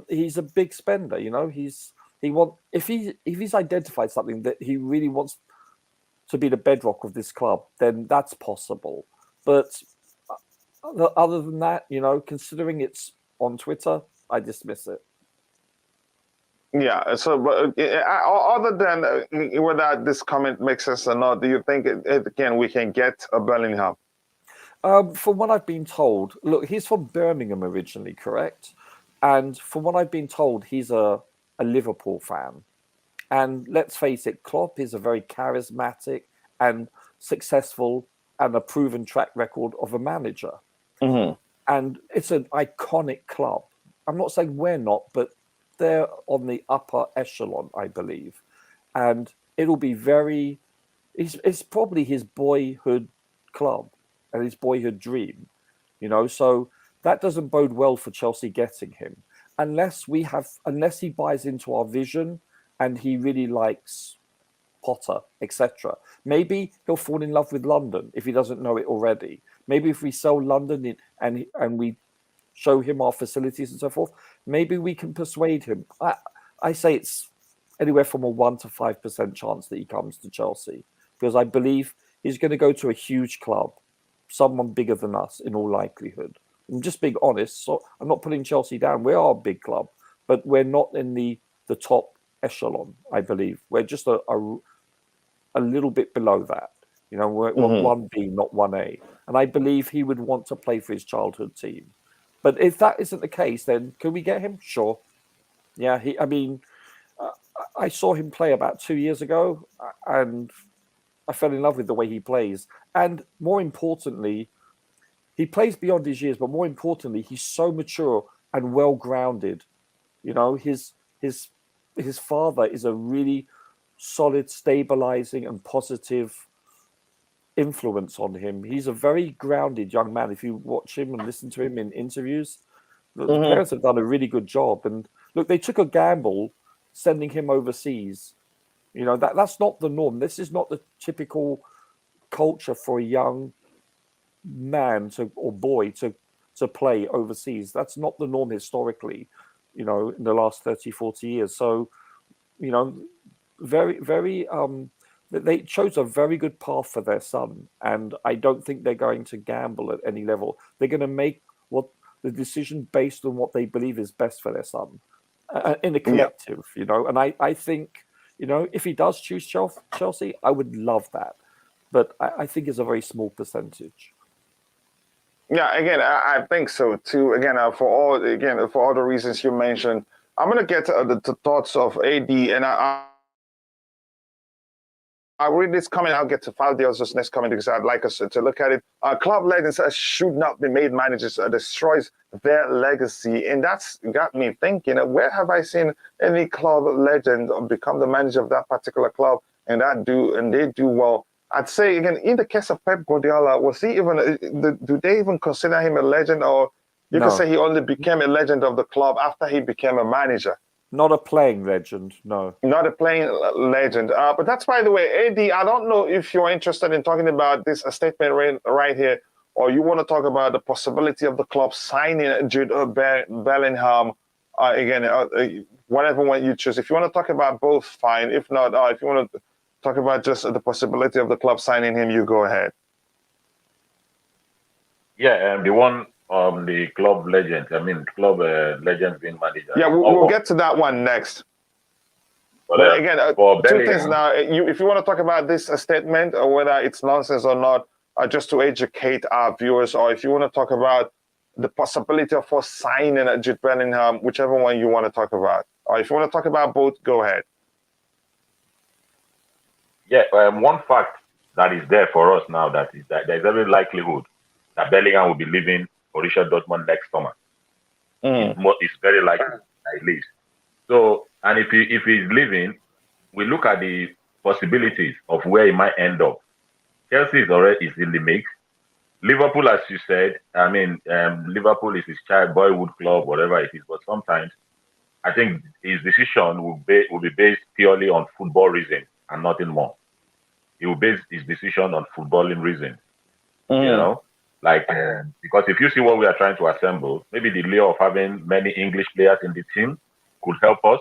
He's a big spender. If he's identified something that he really wants to be the bedrock of this club, then that's possible. But other than that, considering it's on Twitter, I dismiss it. Yeah. So, but other than whether this comment makes sense or not, do you think we can get a Bellingham? From what I've been told, look, he's from Birmingham originally, correct? And from what I've been told, he's a Liverpool fan. And let's face it, Klopp is a very charismatic and successful and a proven track record of a manager. Mm-hmm. And it's an iconic club. I'm not saying we're not, but they're on the upper echelon, I believe. And it'll be very, it's probably his boyhood club and his boyhood dream, so that doesn't bode well for Chelsea getting him unless he buys into our vision and he really likes Potter, etc. Maybe he'll fall in love with London if he doesn't know it already. Maybe if we sell London and we show him our facilities and so forth, maybe we can persuade him. I say it's anywhere from a 1 to 5% chance that he comes to Chelsea, because I believe he's going to go to a huge club, someone bigger than us in all likelihood. I'm just being honest. So I'm not putting Chelsea down. We are a big club, but we're not in the top echelon, I believe. We're just a little bit below that. We're 1B, not 1A. And I believe he would want to play for his childhood team. But if that isn't the case, then can we get him? Sure. Yeah, I saw him play about 2 years ago, and I fell in love with the way he plays. And more importantly, he plays beyond his years, but more importantly, he's so mature and well-grounded. His father is a really solid, stabilizing and positive influence on him. He's a very grounded young man. If you watch him and listen to him in interviews, the parents have done a really good job. And look, they took a gamble sending him overseas. That's not the norm. This is not the typical culture for a young man or boy to play overseas. That's not the norm historically, in the last 30, 40 years. So, very, very, they chose a very good path for their son. And I don't think they're going to gamble at any level. They're going to make the decision based on what they believe is best for their son in a collective, And I think, if he does choose Chelsea, I would love that. But I think it's a very small percentage. Yeah, again, I think so too. Again, for all the reasons you mentioned, I'm gonna get the thoughts of AD, and I'll read this comment. I'll get to Faldio's next comment because I'd like us to look at it. Club legends should not be made managers. Destroys their legacy, and that's got me thinking. Where have I seen any club legend become the manager of that particular club and they do well? I'd say again, in the case of Pep Guardiola, was he even? Do they even consider him a legend, or you can say he only became a legend of the club after he became a manager? Not a playing legend, no. Not a playing legend. But that's, by the way, AD, I don't know if you're interested in talking about this statement right here, or you want to talk about the possibility of the club signing Jude Bellingham. Whatever one you choose. If you want to talk about both, fine. If not, if you want to talk about just the possibility of the club signing him, you go ahead. Yeah, the one the club legends. Club legends being manager. Yeah, we'll get to that one next. But again, two things now. If you want to talk about this statement, or whether it's nonsense or not, just to educate our viewers, or if you want to talk about the possibility of us signing Jude Bellingham, whichever one you want to talk about, or if you want to talk about both, go ahead. Yeah, one fact that is there for us now that there's every likelihood that Bellingham will be leaving Borussia Dortmund next summer. It's very likely at least. So, and if he's leaving, we look at the possibilities of where he might end up. Chelsea is in the mix. Liverpool, as you said, Liverpool is his boyhood club, whatever it is. But sometimes, I think his decision will be based purely on football reasons and nothing more. He will base his decision on footballing reasons. Because if you see what we are trying to assemble, maybe the lure of having many English players in the team could help us.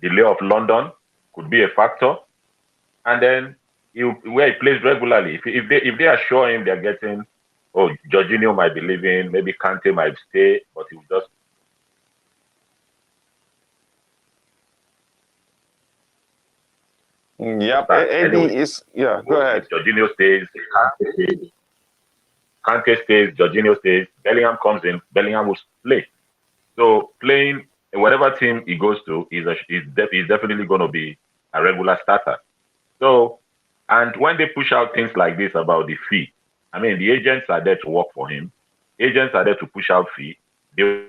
The lure of London could be a factor. And then where he plays regularly, if they assure him they're getting, Jorginho might be leaving, maybe Kante might stay, but he will just. Yep, Eddie is, go ahead. Jorginho stays, Kante stays, Jorginho stays, Bellingham comes in, Bellingham will play. So playing whatever team he goes to is definitely going to be a regular starter. So, and when they push out things like this about the fee, the agents are there to work for him. Agents are there to push out fee. They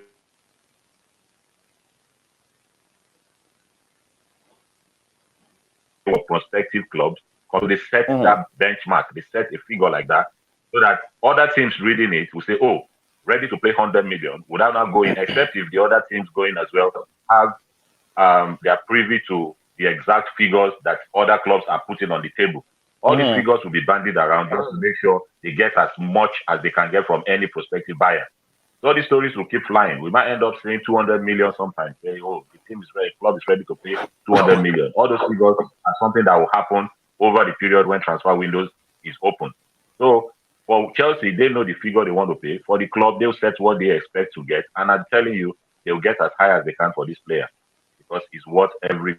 for prospective clubs, because they set that benchmark, they set a figure like that, so that other teams reading it will say, oh, ready to play 100 million, would I not go in, except if the other teams going as well have they are privy to the exact figures that other clubs are putting on the table. All these figures will be bandied around just to make sure they get as much as they can get from any prospective buyer. So these stories will keep flying. We might end up saying 200 million sometimes. Say, oh, the team is ready, club is ready to pay 200 million. All those figures are something that will happen over the period when transfer windows is open. So for Chelsea, they know the figure they want to pay. For the club, they'll set what they expect to get. And I'm telling you, they'll get as high as they can for this player, because it's worth every.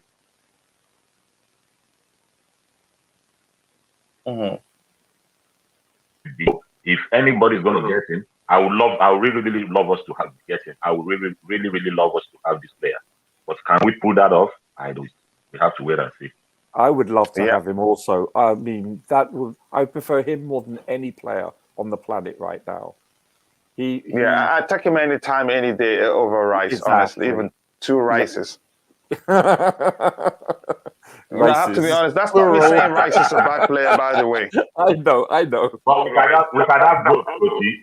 If anybody's going to get him, I would really, really love us to get him. I would really, really, really love us to have this player. But can we pull that off? I don't. We have to wait and see. I would love to have him also. I mean, I prefer him more than any player on the planet right now. I take him anytime, any day over Rice, exactly. Honestly, even 2 Rices. I have to be honest, that's not me saying Rice is a bad player, by the way. I know. But we can have both.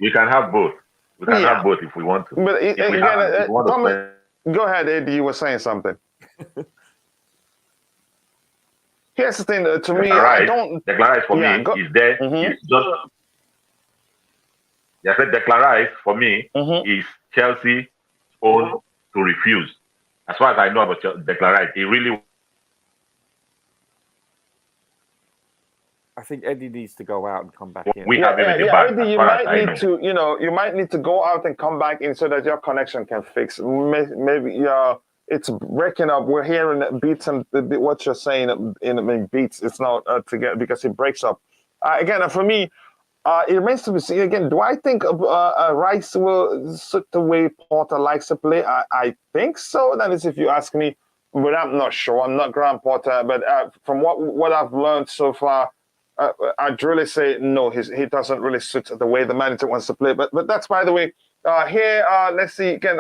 We can have both. We can have both if we want to. But again, Thomas, go ahead, Eddie. You were saying something. Here's the thing. To me, I don't. Declan Rice for me is there. It's just. I said Declan Rice for me is Chelsea's own to refuse. As far as I know about Declan Rice, he really. I think Eddie needs to go out and come back in. We have him in the back. Eddie, you might need to, you might need to go out and come back in so that your connection can fix. Maybe it's breaking up. We're hearing beats and what you're saying in beats. It's not together because it breaks up. Again, for me, it remains to be seen. Again, do I think Rice will suit the way Porter likes to play? I think so. That is, if you ask me, but I'm not sure. I'm not Graham Potter, but from what I've learned so far. I'd really say no. He doesn't really suit the way the manager wants to play. But that's by the way. Here, let's see again.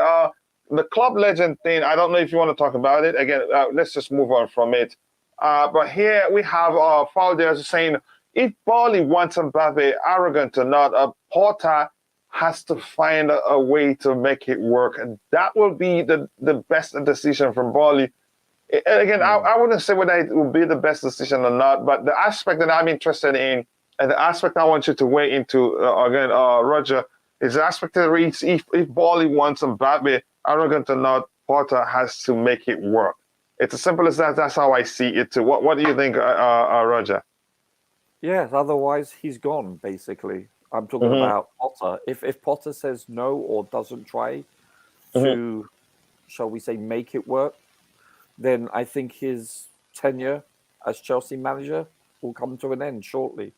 The club legend thing. I don't know if you want to talk about it again. Let's just move on from it. But here we have Faldes saying, if Bali wants Mbappe, arrogant or not, Porter has to find a way to make it work, and that will be the best decision from Bali. Again, I wouldn't say whether it will be the best decision or not, but the aspect that I'm interested in, and the aspect I want you to weigh into, again, Roger, is the aspect that reads, if Bali wants Mbappe, arrogant or not, Porter has to make it work. It's as simple as that. That's how I see it too. What do you think, Roger? Yes, otherwise he's gone, basically. I'm talking about Potter. If Potter says no or doesn't try to, shall we say, make it work, then I think his tenure as Chelsea manager will come to an end shortly.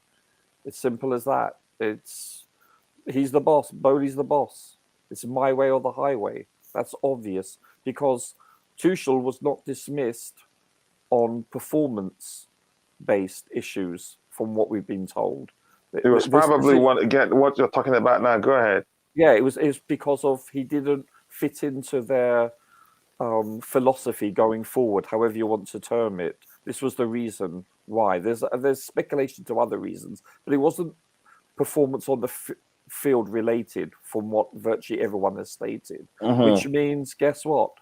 It's simple as that. He's the boss. Bowley's the boss. It's my way or the highway. That's obvious because Tuchel was not dismissed on performance-based issues from what we've been told. It was probably what you're talking about now. Go ahead. Yeah, it was because of he didn't fit into their philosophy going forward, however you want to term it. This was the reason why. There's speculation to other reasons, but it wasn't performance on the field related from what virtually everyone has stated, which means, guess what?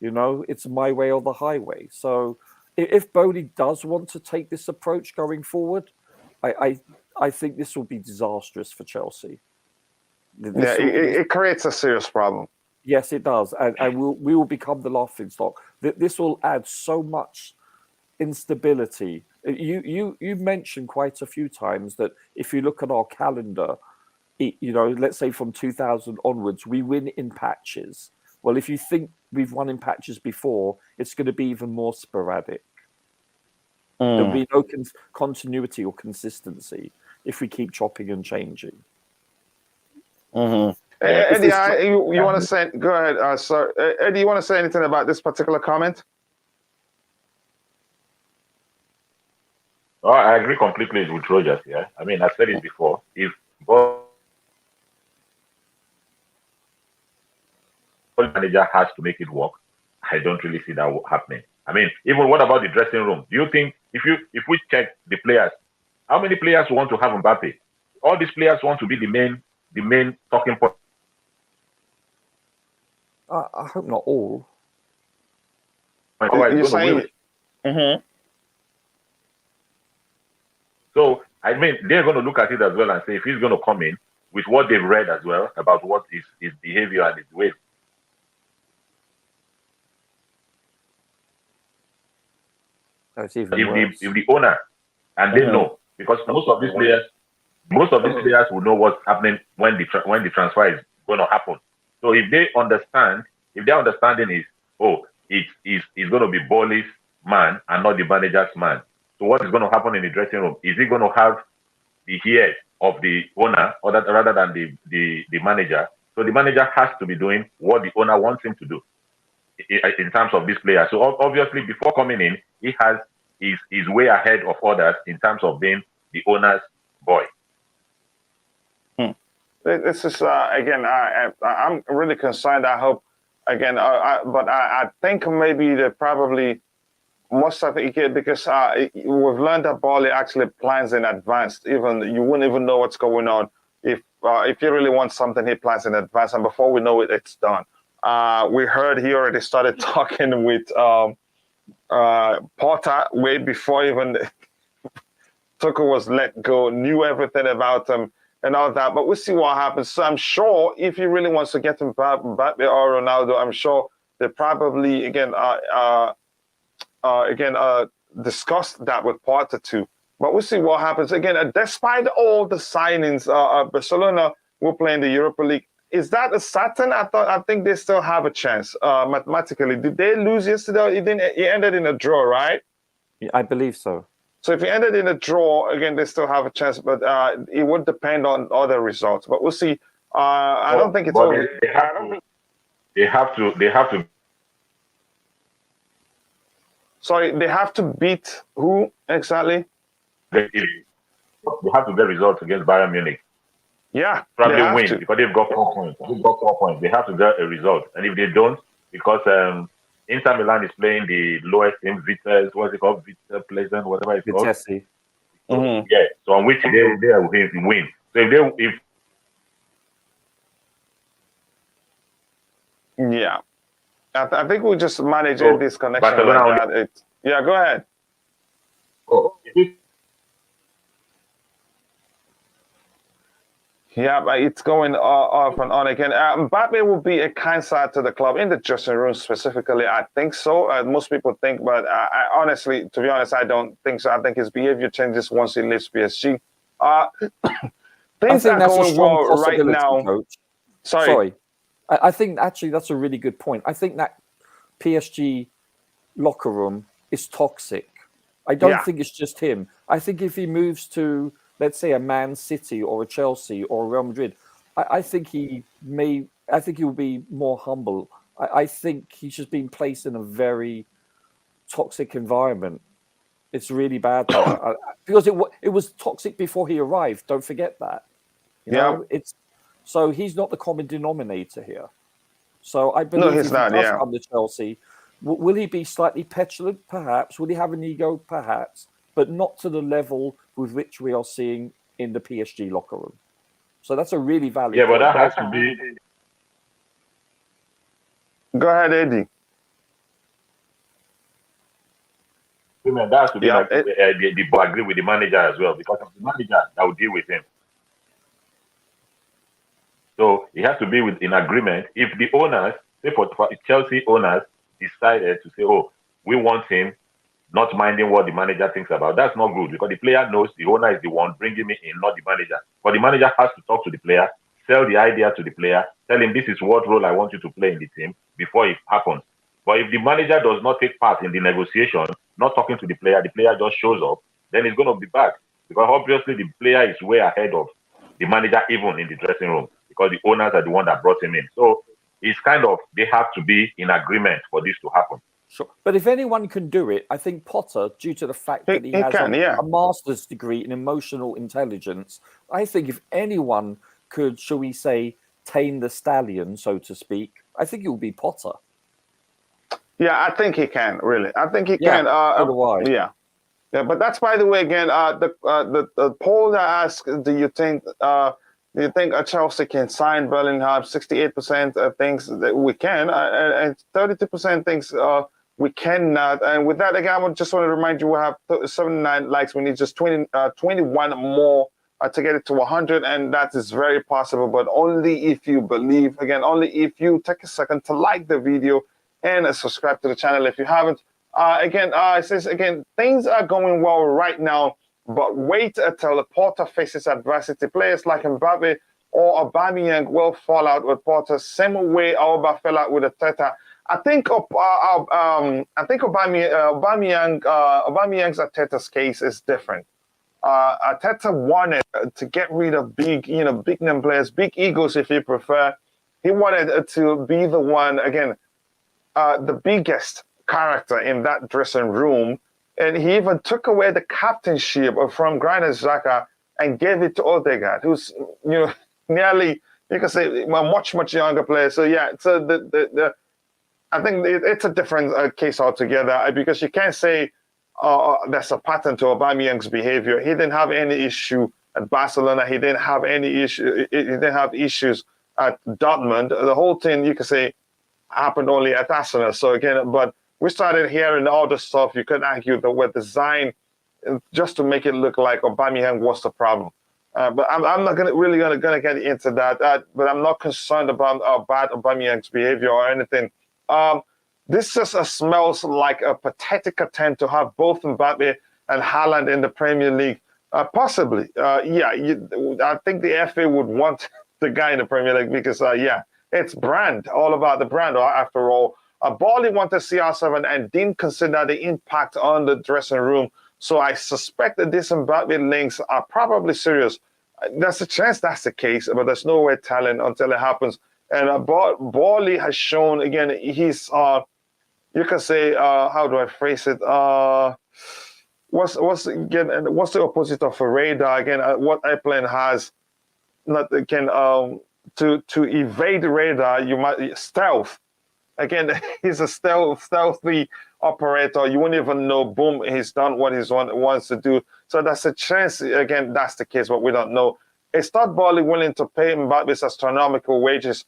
It's my way or the highway. So if Bowley does want to take this approach going forward, I think this will be disastrous for Chelsea. It creates a serious problem. Yes, it does, and we will become the laughingstock. This will add so much instability. You mentioned quite a few times that if you look at our calendar, let's say from 2000 onwards, we win in patches. Well, if you think we've won in patches before, it's going to be even more sporadic. There'll be no continuity or consistency if we keep chopping and changing. Eddie, you want to say? Go ahead. Sorry, Eddie, you want to say anything about this particular comment? Oh, I agree completely with Rogers. Yeah, I mean, I said it before. If manager has to make it work, I don't really see that happening. I mean, even what about the dressing room? Do you think if we check the players, how many players want to have Mbappe? All these players want to be the main talking point. I hope not all. Otherwise, You're it's going to saying, win. So I mean, they're going to look at it as well and say if he's going to come in with what they've read as well about what is his behavior and his ways. It's even worse. If the owner and they know, because most of these players will know what's happening when the transfer is going to happen. So if they understand, if their understanding is, oh, it's going to be Boli's man and not the manager's man. So what is going to happen in the dressing room? Is he going to have the ears of the owner or that, rather than the manager? So the manager has to be doing what the owner wants him to do in terms of this player. So obviously, before coming in, he has is way ahead of others in terms of being the owner's boy. This is again. I'm really concerned. I hope again, but I think maybe they probably most of it because we've learned that Bali actually plans in advance. Even you wouldn't even know what's going on if he really wants something, he plans in advance, and before we know it, it's done. We heard he already started talking with Porter way before even Tuchel was let go, knew everything about him and all that. But we'll see what happens. So I'm sure if he really wants to get Mbappe or Ronaldo, I'm sure they probably discussed that with Porter too. But we'll see what happens. Again, despite all the signings, Barcelona will play in the Europa League. Is that a certain? I think they still have a chance mathematically. Did they lose yesterday? It ended in a draw, right? Yeah, I believe so. So if it ended in a draw, again, they still have a chance, but it would depend on other results. But we'll see. I don't think it's over. They have to. Sorry, they have to beat who exactly? They have to get results against Bayern Munich. Yeah, probably win because they've got 4 points. They have to get a result, and if they don't, because Inter Milan is playing the lowest team, Vitesse, what's it called, Vitesse Pleasant, whatever it's called. Vitesse. Yeah, so on which they will win. So if yeah, I think we'll just manage this connection Barcelona like that. Yeah, go ahead. Yeah, but it's going off and on again. Mbappe will be a cancer to the club in the dressing room specifically. I think so. Most people think, but I honestly, to be honest, I don't think so. I think his behavior changes once he leaves PSG. Things are going well right now. Coach. Sorry. I think actually that's a really good point. I think that PSG locker room is toxic. I don't think it's just him. I think if he moves to, let's say, a Man City or a Chelsea or a Real Madrid, I think he will be more humble. I think he's just been placed in a very toxic environment. It's really bad because it was toxic before he arrived. Don't forget that. You know, so he's not the common denominator here. So I believe if he does come to Chelsea, will he be slightly petulant? Perhaps. Will he have an ego? Perhaps. But not to the level with which we are seeing in the PSG locker room. So that's a really valid point. But that has to be... Go ahead, Eddie. That has to be they agree with the manager as well, because of the manager that will deal with him. So it has to be in agreement. If the owners, say for Chelsea owners, decided to say, oh, we want him, not minding what the manager thinks about, that's not good, because the player knows the owner is the one bringing me in, not the manager. But the manager has to talk to the player, sell the idea to the player, tell him this is what role I want you to play in the team before it happens. But if the manager does not take part in the negotiation, not talking to the player just shows up, then it's going to be bad, because obviously the player is way ahead of the manager even in the dressing room, because the owners are the one that brought him in. So it's kind of, they have to be in agreement for this to happen. Sure. But if anyone can do it, I think Potter, due to the fact that he has a master's degree in emotional intelligence, I think if anyone could, shall we say, tame the stallion, so to speak, I think it will be Potter. Yeah, I think he can, really. I think he can. So do I. Yeah. Yeah, but that's, by the way, again, the poll that asks, do you think Chelsea can sign Bellingham? 68% thinks that we can, and 32% thinks we cannot. And with that, again, I just want to remind you, we have 79 likes. We need just 21 more to get it to 100, and that is very possible, but only if you believe. Again, only if you take a second to like the video and subscribe to the channel if you haven't. It says again, things are going well right now, but wait until Porter faces adversity. Players like Mbappe or Aubameyang will fall out with Porter, same way Auba fell out with Arteta. I think Aubameyang's Arteta's case is different. Arteta wanted to get rid of big name players, big egos, if you prefer. He wanted to be the one, again, the biggest character in that dressing room, and he even took away the captainship from Granit Xhaka and gave it to Odegaard, who's nearly, you can say, a much younger player. So yeah, so I think it's a different case altogether, because you can't say there's a pattern to Aubameyang's behavior. He didn't have any issue at Barcelona. He didn't have any issue. He didn't have issues at Dortmund. The whole thing, you can say, happened only at Arsenal. So again, but we started hearing all the stuff. You could argue that were designed just to make it look like Aubameyang was the problem. But I'm not really gonna get into that. But I'm not concerned about bad Aubameyang's behavior or anything. This just smells like a pathetic attempt to have both Mbappe and Haaland in the Premier League. Possibly, I think the FA would want the guy in the Premier League because, it's brand, all about the brand. After all, Barley wanted CR7 and didn't consider the impact on the dressing room. So I suspect that these Mbappe links are probably serious. There's a chance that's the case, but there's no way telling until it happens. And Barley has shown, again, he's, you can say, how do I phrase it? What's the opposite of a radar? Again, what airplane has, not again, to evade radar, you might stealth. Again, he's a stealthy operator. You won't even know, boom, he's done what he wants to do. So that's a chance, again, that's the case, but we don't know. Is Todd Boehly willing to pay Mbappe's astronomical wages?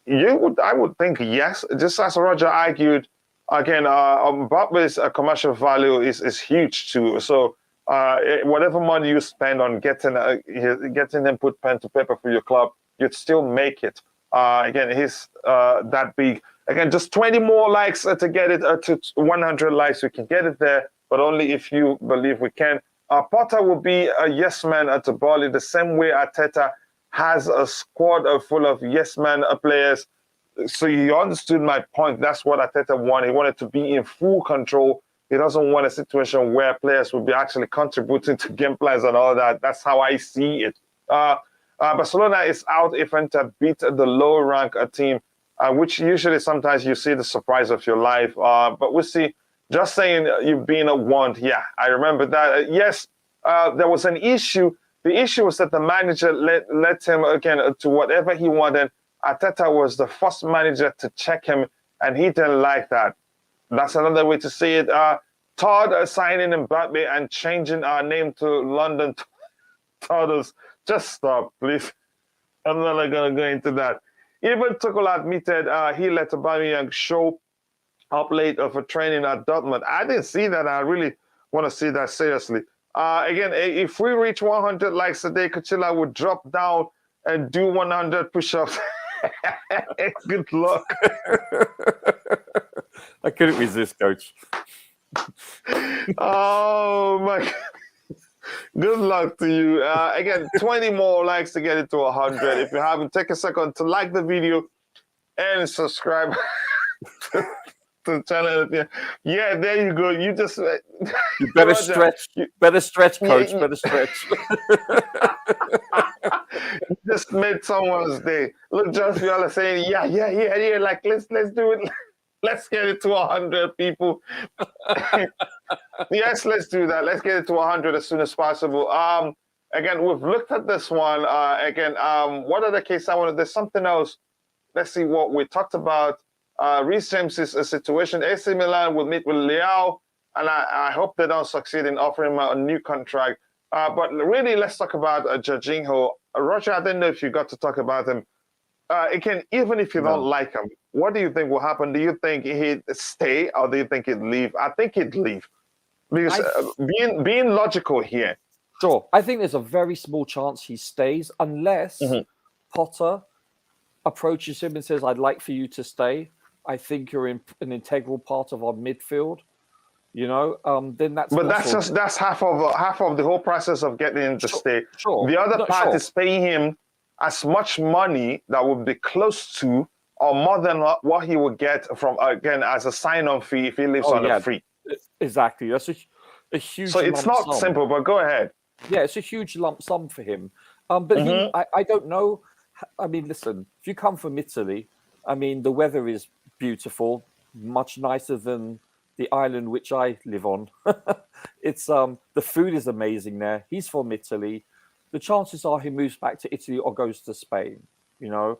I would think yes. Just as Roger argued, again, Mbappe's commercial value is huge too. So whatever money you spend on getting him put pen to paper for your club, you'd still make it. Again, he's that big. Again, just 20 more likes to get it to 100 likes. We can get it there, but only if you believe we can. Potter will be a yes man at Bali, the same way Arteta has a squad full of yes man players. So you understood my point. That's what Arteta wanted. He wanted to be in full control. He doesn't want a situation where players will be actually contributing to game plans and all that. That's how I see it. Barcelona is out if Inter beat the low-ranked team, which usually sometimes you see the surprise of your life. But we'll see. Just saying you've been warned. Yeah, I remember that. Yes, there was an issue. The issue was that the manager let him, again, to whatever he wanted. Arteta was the first manager to check him, and he didn't like that. That's another way to see it. Todd signing Mbappe and changing our name to London Toddles. Just stop, please. I'm not going to go into that. Even Tuchel admitted he let Aubameyang show up late for training at Dortmund. I didn't see that. I really want to see that seriously. Again, if we reach 100 likes today, Kachila would drop down and do 100 push-ups. Good luck. I couldn't resist, Coach. Oh, my God. Good luck to you. Again, 20 more likes to get it to 100. If you haven't, take a second to like the video and subscribe to the channel. Yeah, there you go. You just... You better stretch. Better stretch, Coach. Better stretch. You just made someone's day. Look, just you all are saying, yeah. Like, let's do it. Let's get it to 100 people. Yes, let's do that. Let's get it to 100 as soon as possible. Again, we've looked at this one. What other case I wanted? There's something else. Let's see what we talked about. Reece James' situation. AC Milan will meet with Leao and I hope they don't succeed in offering him a new contract. But really, let's talk about Jorginho. Roger, I don't know if you got to talk about him. Again, even if you don't like him, what do you think will happen? Do you think he'd stay or do you think he'd leave? I think he'd leave because being logical here. Sure, I think there's a very small chance he stays unless Potter approaches him and says, "I'd like for you to stay. I think you're an integral part of our midfield." You know, then that's. But that's half of the whole process of getting him to stay. Sure. The other part is paying him as much money that would be close to or more than what he would get from, again, as a sign-on fee if he lives on a free. Exactly. That's a huge. So it's not simple, but go ahead. Yeah, it's a huge lump sum for him. But I don't know. I mean, listen, if you come from Italy, I mean, the weather is beautiful, much nicer than the island which I live on. It's the food is amazing there. He's from Italy. The chances are he moves back to Italy or goes to Spain. You know,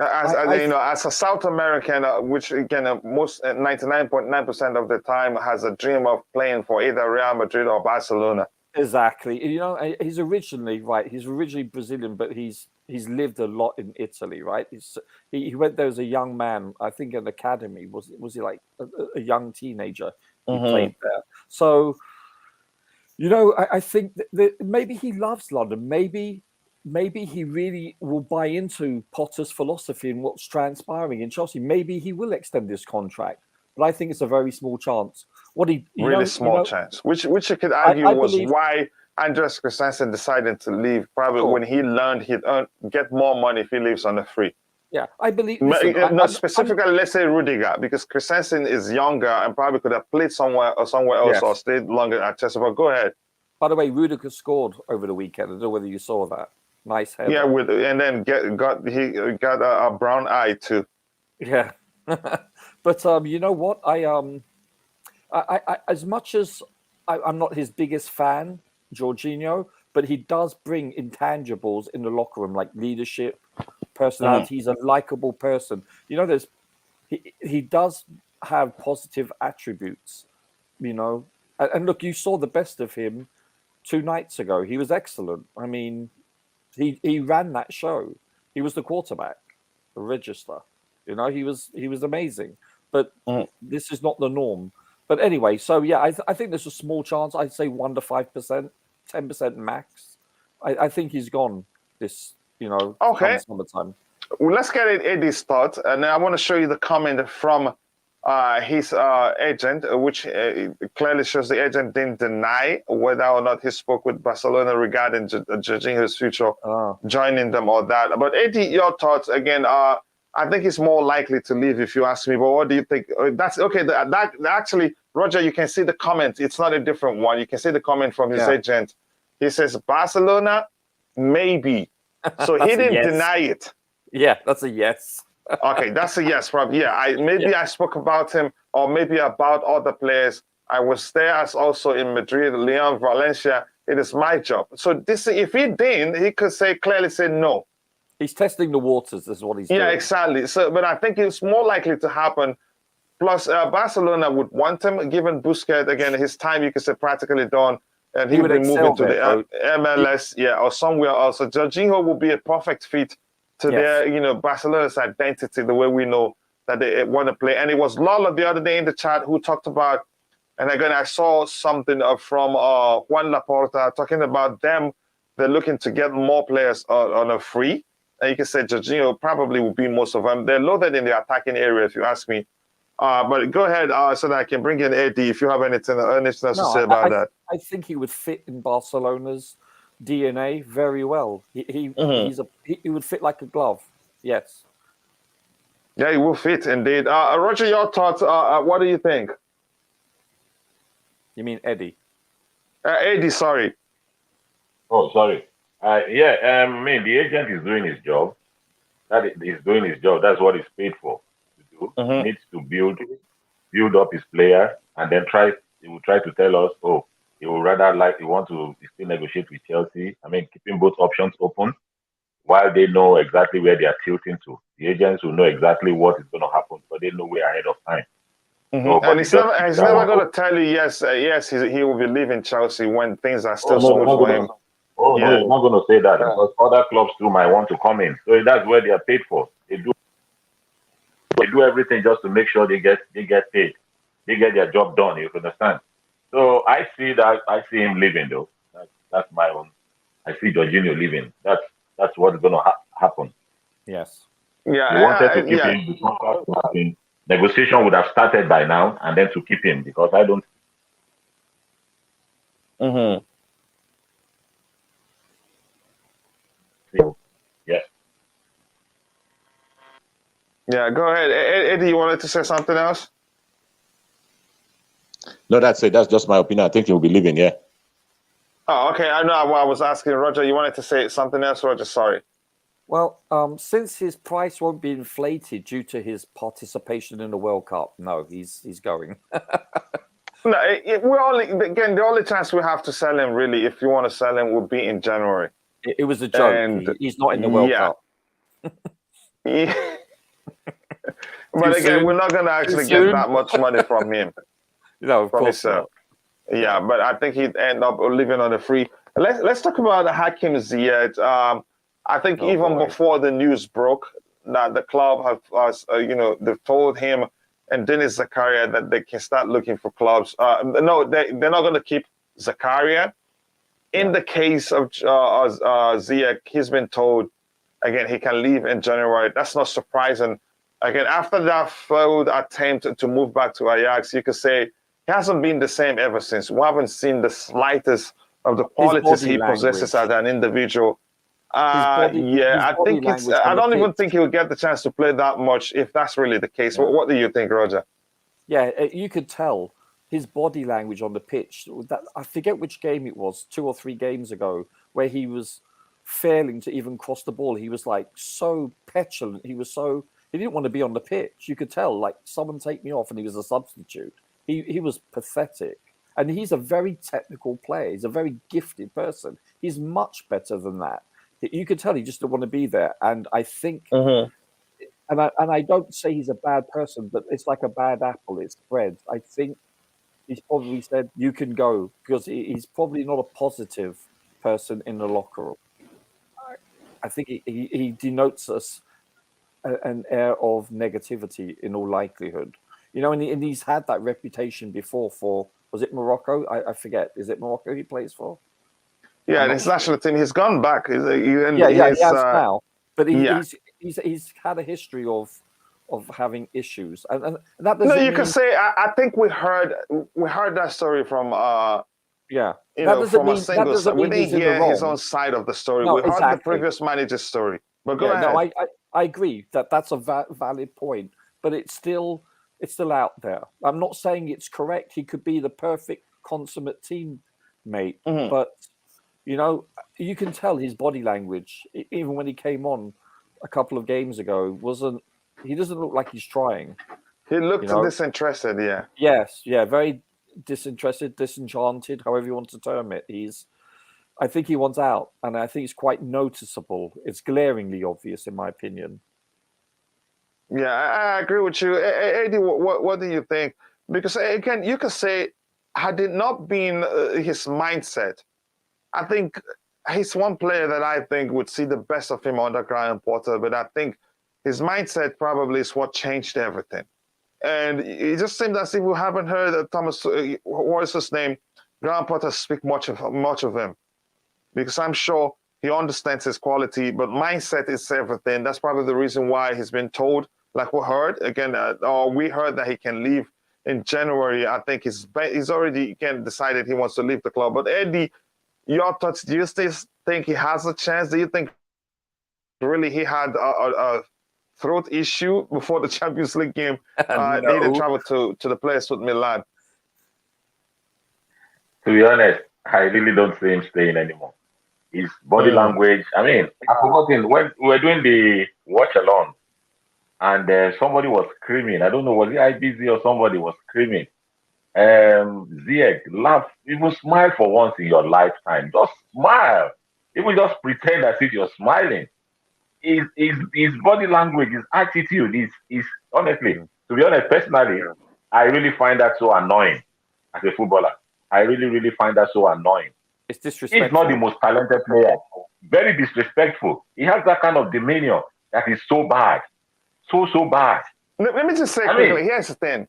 as a South American, which again most 99.9% of the time has a dream of playing for either Real Madrid or Barcelona. Exactly. You know, he's originally Brazilian, but he's lived a lot in Italy, right? He went there as a young man, I think, an academy. Was he like a young teenager? He played there. So, you know, I think that maybe he loves London. Maybe he really will buy into Potter's philosophy and what's transpiring in Chelsea. Maybe he will extend his contract, but I think it's a very small chance. Small chance, which you could argue was why Andreas Christensen decided to leave. Probably when he learned he'd get more money if he leaves on a free. Yeah, I believe. Specifically, let's say Rudiger, because Christensen is younger and probably could have played somewhere else or stayed longer at Chelsea. But go ahead. By the way, Rudiger scored over the weekend. I don't know whether you saw that. Nice header. Yeah, and then he got a brown eye too. Yeah, but you know what? I as much as I'm not his biggest fan, Jorginho, but he does bring intangibles in the locker room, like leadership, personality. He's a likable person. You know, he does have positive attributes. You know, and look, you saw the best of him 2 nights ago. He was excellent. I mean, he ran that show. He was the quarterback, the register. You know, he was amazing. But this is not the norm. But anyway, so yeah, I think there's a small chance. I'd say 1 to 5%, 10% max. I think he's gone this, you know, summertime. Well, let's get Eddie's thought, and I want to show you the comment from his agent, which clearly shows the agent didn't deny whether or not he spoke with Barcelona regarding Jorginho's future joining them or that. But Eddie, your thoughts again are. I think he's more likely to leave if you ask me. But what do you think? That's okay. That actually, Roger, you can see the comment. It's not a different one. You can see the comment from his agent. He says Barcelona, maybe. So he didn't deny it. Yeah, that's a yes. Okay, that's a yes, probably. Yeah, I spoke about him or maybe about other players. I was there as also in Madrid, Leon, Valencia. It is my job. So this, if he didn't, he could clearly say no. He's testing the waters, is what he's doing. Yeah, exactly. So, but I think it's more likely to happen. Plus, Barcelona would want him, given Busquets, again, his time, you could say, practically done. And he would be moving to the MLS, or somewhere else. So Jorginho will be a perfect fit to their, you know, Barcelona's identity, the way we know that they want to play. And it was Lala the other day in the chat who talked about, and again, I saw something from Juan Laporta talking about them. They're looking to get more players on a free. And you can say Jorginho probably will be most of them. They're loaded in the attacking area, if you ask me. But go ahead so that I can bring in Eddie if you have anything to say about that. I think he would fit in Barcelona's DNA very well. He would fit like a glove. Yes. Yeah, he will fit indeed. Roger, your thoughts? What do you think? You mean Eddie? Eddie, sorry. Oh, sorry. The agent is doing his job. He's doing his job. That's what he's paid for to do. He needs to build up his player, and then he will try to tell us, he will rather want to still negotiate with Chelsea. I mean, keeping both options open while they know exactly where they are tilting to. The agents will know exactly what is going to happen, but they know we're ahead of time. So but And he's never going to tell you yes, he will be leaving Chelsea when things are still smooth for him. No, he's not going to say that because other clubs too might want to come in. So that's where they are paid for. They do everything just to make sure they get paid. They get their job done. You understand? So I see him leaving though. That's my own. I see Jorginho leaving. That's what's going to happen. Yes. Yeah. They wanted to keep him. The contract negotiation would have started by now, and then to keep him because I don't. Mm-hmm. Yes. Yeah, go ahead. Eddie, you wanted to say something else? No, that's it. That's just my opinion. I think he'll be leaving, yeah. Oh, okay. I know. I was asking Roger. You wanted to say something else, Roger? Sorry. Well, since his price won't be inflated due to his participation in the World Cup, no, he's going. No, the only chance we have to sell him, really, if you want to sell him, would be in January. It was a joke. And he's not in the World Cup. Yeah. But again, we're not going to actually get that much money from him. No, of course not. Yeah, but I think he'd end up living on the free. Let's talk about Hakim Ziyech. I think before the news broke that the club they've told him and Dennis Zakaria that they can start looking for clubs. No, they're not going to keep Zakaria. In the case of Ziyech, he's been told, again, he can leave in January. That's not surprising. Again, after that failed attempt to move back to Ajax, you could say he hasn't been the same ever since. We haven't seen the slightest of the qualities he possesses as an individual. I don't even think he'll get the chance to play that much if that's really the case. Yeah. What do you think, Roger? Yeah, you could tell his body language on the pitch. I forget which game it was, 2 or 3 games ago, where he was failing to even cross the ball. He was like so petulant. He didn't want to be on the pitch. You could tell, like, someone take me off, and he was a substitute. He was pathetic. And he's a very technical player. He's a very gifted person. He's much better than that. You could tell he just didn't want to be there. And I think, and I don't say he's a bad person, but it's like a bad apple. It's spread. I think he's probably said, you can go, because he's probably not a positive person in the locker room. I think he denotes us an air of negativity in all likelihood. You know, and he's had that reputation before for, was it Morocco? I forget. Is it Morocco he plays for? Yeah, his national team. He's gone back. He has now. But he's had a history of having issues, and that doesn't. No, you can say. I think we heard that story from. From a single side. We didn't hear his own side of the story. We heard the previous manager's story. But go ahead. No, I agree that's a valid point, but it's still out there. I'm not saying it's correct. He could be the perfect consummate teammate, but you know, you can tell his body language, even when he came on a couple of games ago, he doesn't look like he's trying. He looked disinterested, yeah. Yes, yeah, very disinterested, disenchanted, however you want to term it. I think he wants out, and I think it's quite noticeable. It's glaringly obvious, in my opinion. Yeah, I agree with you. Eddie, what do you think? Because, again, you could say, had it not been his mindset, I think he's one player that I think would see the best of him under Graham Potter, but I think his mindset probably is what changed everything. And it just seems as if we haven't heard Thomas, what is his name, Graham Potter speak much of him. Because I'm sure he understands his quality, but mindset is everything. That's probably the reason why he's been told, like we heard, again, we heard that he can leave in January. I think he's already decided he wants to leave the club. But Eddie, your thoughts, do you still think he has a chance? Do you think really he had a throat issue before the Champions League game? No. Needed travel to the place with Milan. To be honest, I really don't see him staying anymore. His body language, I mean, I've forgotten when we were doing the watch along and somebody was screaming. I don't know, was it IBZ or somebody was screaming? Ziyech, laugh, even smile for once in your lifetime. Just smile. Even just pretend as if you're smiling. His body language, his attitude is honestly, to be honest, personally, I really find that so annoying as a footballer. I really, really find that so annoying. It's He's disrespectful. not the most talented player. Very disrespectful. He has that kind of demeanor that is so bad. So bad. Let me just say quickly, here's the thing.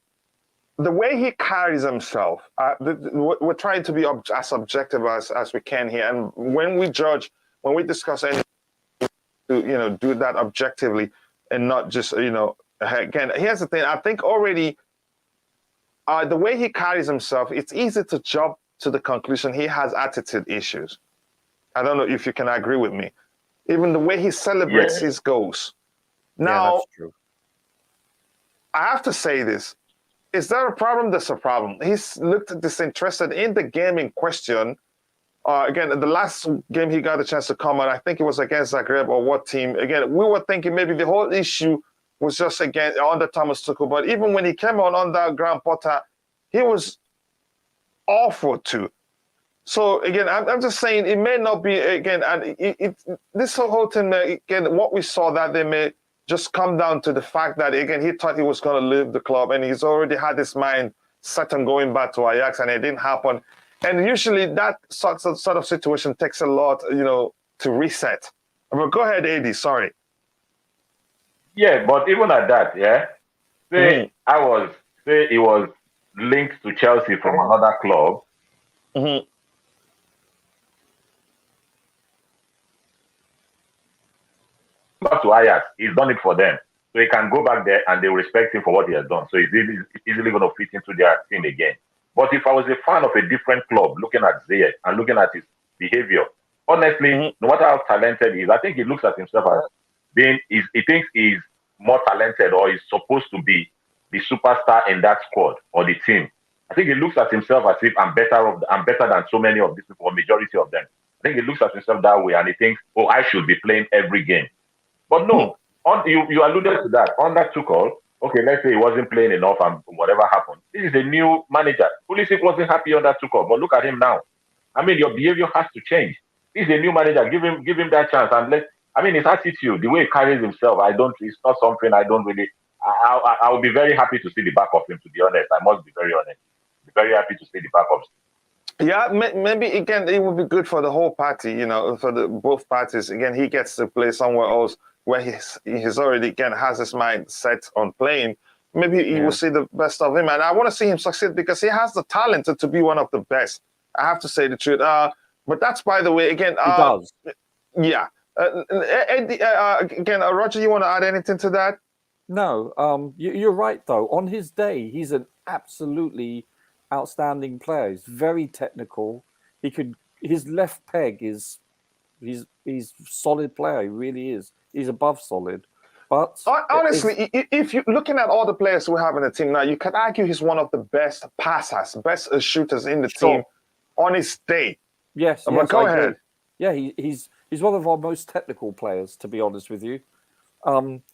The way he carries himself, we're trying to be as objective as we can here. And when we judge, when we discuss anything, do that objectively and not just, again, here's the thing. I think already the way he carries himself, it's easy to jump to the conclusion he has attitude issues. I don't know if you can agree with me. Even the way he celebrates his goals. Now, that's true. I have to say this. Is there a problem? There's a problem. He's looked disinterested in the game in question. Again, the last game he got a chance to come on, I think it was against Zagreb or what team. Again, we were thinking maybe the whole issue was just again under Thomas Tuchel. But even when he came on under Graham Potter, he was awful too. So again, I'm just saying it may not be again, and this whole thing again. What we saw that they may just come down to the fact that again he thought he was going to leave the club, and he's already had his mind set on going back to Ajax, and it didn't happen. And usually that sort of situation takes a lot, to reset. But go ahead, AD. Sorry. Yeah, but even at that, say he was linked to Chelsea from another club. Mm-hmm. Back to Ajax, he's done it for them. So he can go back there and they will respect him for what he has done. So he's easily going to fit into their team again. But if I was a fan of a different club, looking at Ziyech and looking at his behavior, honestly, no matter how talented he is, I think he looks at himself as being, he thinks he's more talented or is supposed to be the superstar in that squad or the team. I think he looks at himself as if I'm better than so many of these people, or majority of them. I think he looks at himself that way and he thinks, oh, I should be playing every game. But no, you alluded to that. On that Tuchel, okay, let's say he wasn't playing enough and whatever happened. This is a new manager. Pulisic wasn't happy on that Tuchel, but look at him now. I mean, your behavior has to change. He's a new manager. Give him that chance and his attitude, the way he carries himself, it's not something I don't really. I will be very happy to see the back of him. To be honest, I must be very honest. Be very happy to see the back of him. Yeah, maybe again it would be good for the whole party, for both parties. Again, he gets to play somewhere else where he's already again has his mind set on playing. Maybe he will see the best of him, and I want to see him succeed because he has the talent to be one of the best. I have to say the truth. But that's by the way. Again, he does. Yeah. Again, Roger, you want to add anything to that? No. You're right though. On his day, he's an absolutely outstanding player. He's very technical. His left peg is. He's solid player. He really is. He's above solid. But honestly, if you're looking at all the players we have in the team now, you can argue he's one of the best passers, best shooters in the team on his day. Yes. But go ahead. Yeah, he's one of our most technical players, to be honest with you.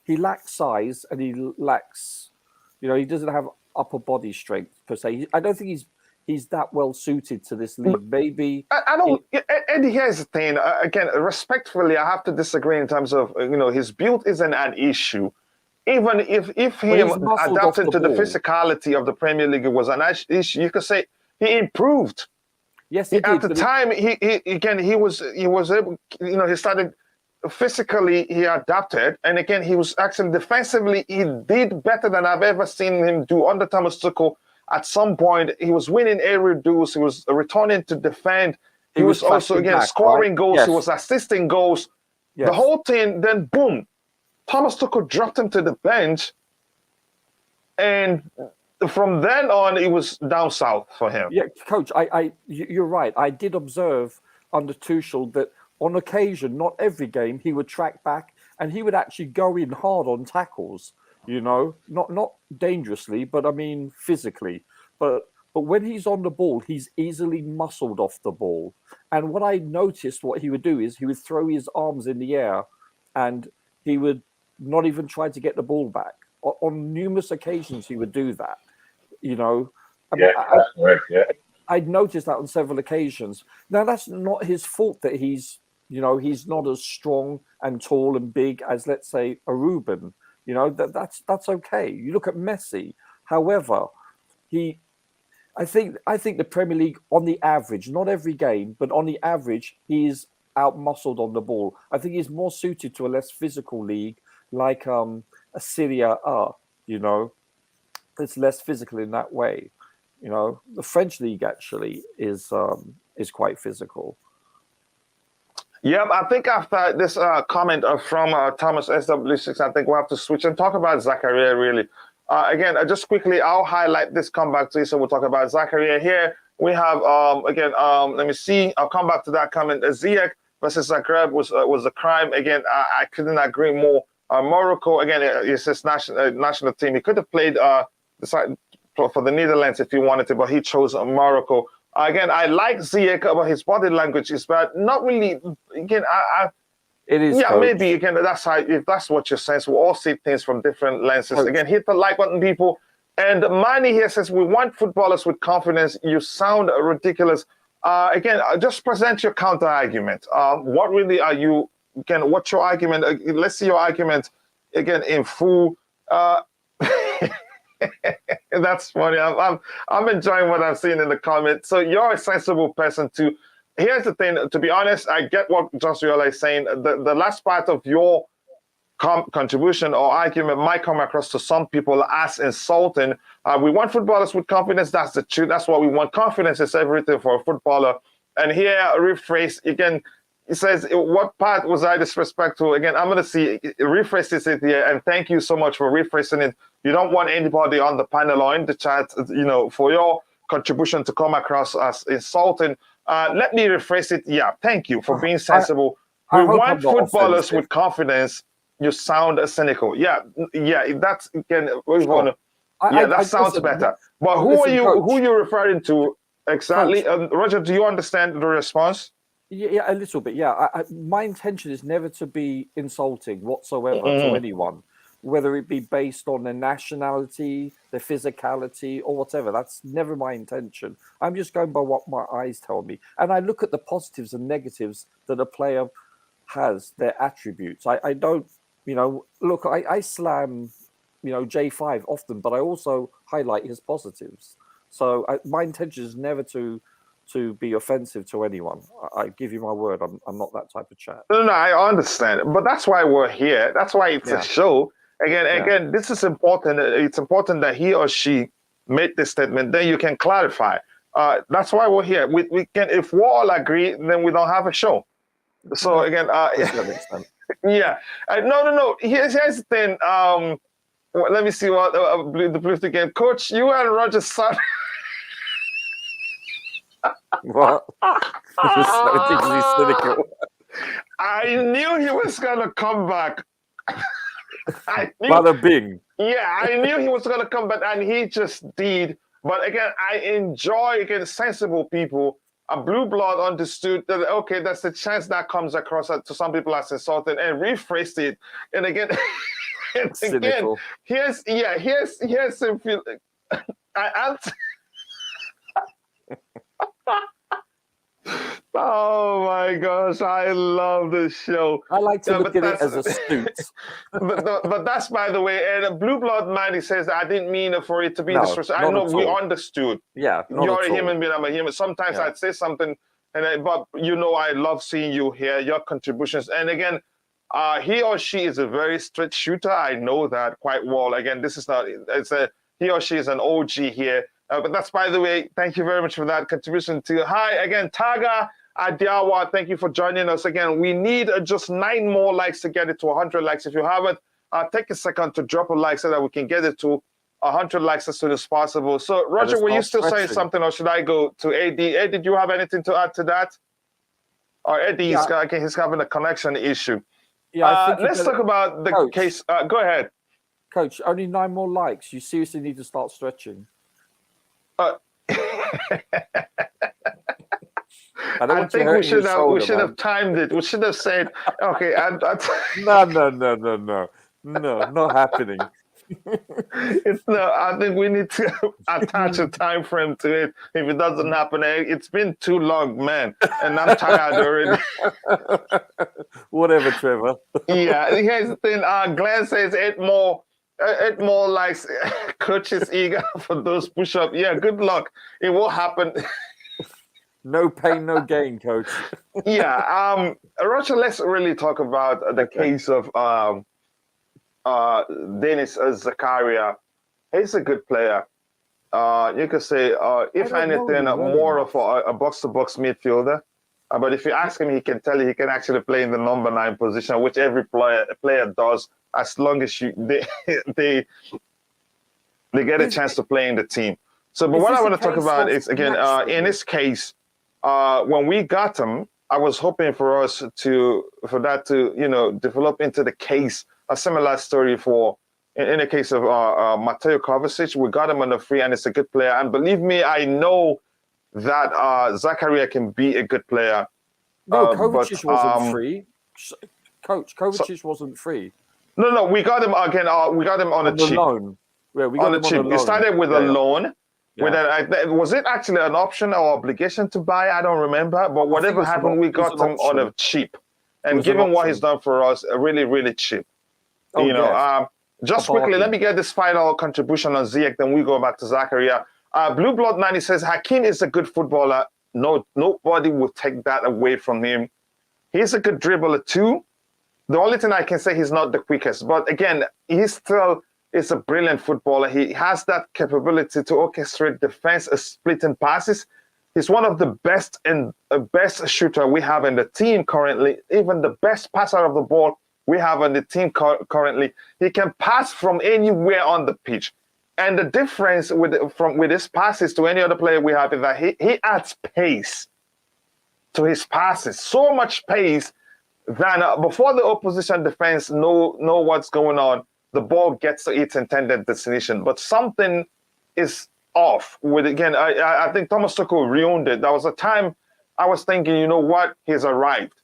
He lacks size and he lacks, he doesn't have upper body strength per se. I don't think he's that well suited to this league. Maybe I don't. Eddie, here's the thing. Again, respectfully, I have to disagree in terms of his build isn't an issue. Even if he adapted to the physicality of the Premier League, it was an issue. You could say he improved. Yes, he did. At the time, he was able. He started physically. He adapted, and again, he was actually defensively. He did better than I've ever seen him do under Thomas Tuchel. At some point, he was winning aerial duels. He was returning to defend. He was also scoring goals. Yes. He was assisting goals. Yes. The whole thing. Then boom, Thomas Tuchel dropped him to the bench, and from then on, it was down south for him. Yeah, coach, you're right. I did observe under Tuchel that on occasion, not every game, he would track back and he would actually go in hard on tackles. Not dangerously, but I mean physically. But when he's on the ball, he's easily muscled off the ball. And what I noticed, what he would do is he would throw his arms in the air, and he would not even try to get the ball back. On numerous occasions, he would do that. That's correct. Yeah, I'd noticed that on several occasions. Now, that's not his fault that he's not as strong and tall and big as, let's say, a Ruben. That's okay. You look at Messi. However, I think the Premier League, on the average, not every game, but on the average, he's out-muscled on the ball. I think he's more suited to a less physical league like a Serie A, you know. It's less physical in that way. You know, the French league actually is quite physical. Yep, I think after this comment from Thomas SW6, I think we'll have to switch and talk about Zakaria, really. Again, just quickly, I'll highlight this comeback to you, so we'll talk about Zakaria here. We have, let me see. I'll come back to that comment. Ziyech versus Zagreb was a crime. Again, I couldn't agree more. Morocco, again, it's his national team. He could have played for the Netherlands if he wanted to, but he chose Morocco. Again, I like Ziyech, but his body language is bad. Not really. Again, it is. Yeah, coach. maybe again. That's how. If that's what you're saying, so we all see things from different lenses. Coach. Again, hit the like button, people. And Manny here says we want footballers with confidence. You sound ridiculous. Again, just present your counter argument. What really are you? Again, what's your argument? Let's see your argument again in full. That's funny. I'm enjoying what I've seen in the comments. So you're a sensible person too. Here's the thing. To be honest, I get what Joshua is saying. The last part of your contribution or argument might come across to some people as insulting. We want footballers with confidence. That's the truth. That's what we want. Confidence is everything for a footballer. And here, rephrase again. He says, what part was I disrespectful? Again, I'm going to see, rephrase it here, and thank you so much for rephrasing it. You don't want anybody on the panel or in the chat, you know, for your contribution to come across as insulting. Let me rephrase it. Yeah, thank you for being sensible. We want footballers with confidence. You sound cynical. Yeah, that's, again, that sounds better. But who are you referring to exactly? Roger, do you understand the response? Yeah, a little bit. Yeah, my intention is never to be insulting whatsoever to anyone, whether it be based on their nationality, their physicality, or whatever. That's never my intention. I'm just going by what my eyes tell me, and I look at the positives and negatives that a player has, their attributes. I don't, you know, look. I slam, you know, J5 often, but I also highlight his positives. So my intention is never to be offensive to anyone. I give you my word, I'm not that type of chat. No, I understand. But that's why we're here. That's why it's a show. Again, this is important. It's important that he or she made this statement. Then you can clarify. That's why we're here. We can, if we all agree, then we don't have a show. So again, yeah. No. Here's the thing. Let me see what the brief again. Coach, you and Roger son. What? Cynical. I knew he was gonna come back. Bada bing. Yeah, I knew he was gonna come back, and he just did. But again, I enjoy sensible people. A blue blood understood that okay, that's the chance that comes across to some people as insulting, and rephrased it. And again, Cynical. here's some feel. Oh my gosh, I love this show. I like to look at it as astute. but that's by the way, and a blue blood man, he says I didn't mean for it to be disrespectful. I know we understood. Yeah, you're a human being, I'm a human. Sometimes I'd say something, but you know I love seeing you here, your contributions. And again, he or she is a very straight shooter. I know that quite well. Again, this is not. He or she is an OG here. But that's, by the way, thank you very much for that contribution too. Hi, again, Taga Adiawa, thank you for joining us again. We need just 9 more likes to get it to 100 likes. If you haven't, take a second to drop a like so that we can get it to 100 likes as soon as possible. So, Roger, were you still saying something, or should I go to AD? Ed, did you have anything to add to that? Or Eddie, he's having a connection issue. Yeah, let's talk about the case. Go ahead. Coach, only 9 more likes. You seriously need to start stretching. I think we should have timed it. We should have said, okay. No, not happening. I think we need to attach a time frame to it. If it doesn't happen, it's been too long, man, and I'm tired already. Whatever, Trevor. Yeah, here's the thing. Glenn says 8 more. It more like coach is eager for those push-ups. Yeah, good luck. It will happen. No pain, no gain, coach. Yeah. Roger, let's really talk about the case of Dennis Zakaria. He's a good player. You could say, if anything, more of a box-to-box midfielder. But if you ask him, he can tell you he can actually play in the number 9 position, which every player does, as long as they get a chance to play in the team. So, but what I want to talk about is, again, in this case, when we got him, I was hoping for that to develop into the case, a similar story for. In the case of Mateo Kovacic, we got him on the free, and it's a good player. And believe me, I know that Zakaria can be a good player. No, Kovacic wasn't free. Coach, Kovacic wasn't free. No, we got him again. We got him on a cheap. Loan. Yeah, we got him on a loan. It started with a loan. Yeah. Was it actually an option or obligation to buy? I don't remember. But whatever happened, we got him on a cheap. And given what he's done for us, really, really cheap. Oh, just quickly, let me get this final contribution on Ziyech, then we go back to Zakaria. Blue Blood 90 says, Hakim is a good footballer. No, nobody will take that away from him. He's a good dribbler too. The only thing I can say, he's not the quickest. But again, he still is a brilliant footballer. He has that capability to orchestrate defense, splitting passes. He's one of the best and best shooter we have in the team currently, even the best passer of the ball we have on the team currently. He can pass from anywhere on the pitch. And the difference with his passes to any other player we have is that he adds pace to his passes. So much pace that before the opposition defense know what's going on, the ball gets to its intended destination. But something is off with, again, I think Thomas Tuchel ruined it. There was a time I was thinking, you know what, he's arrived.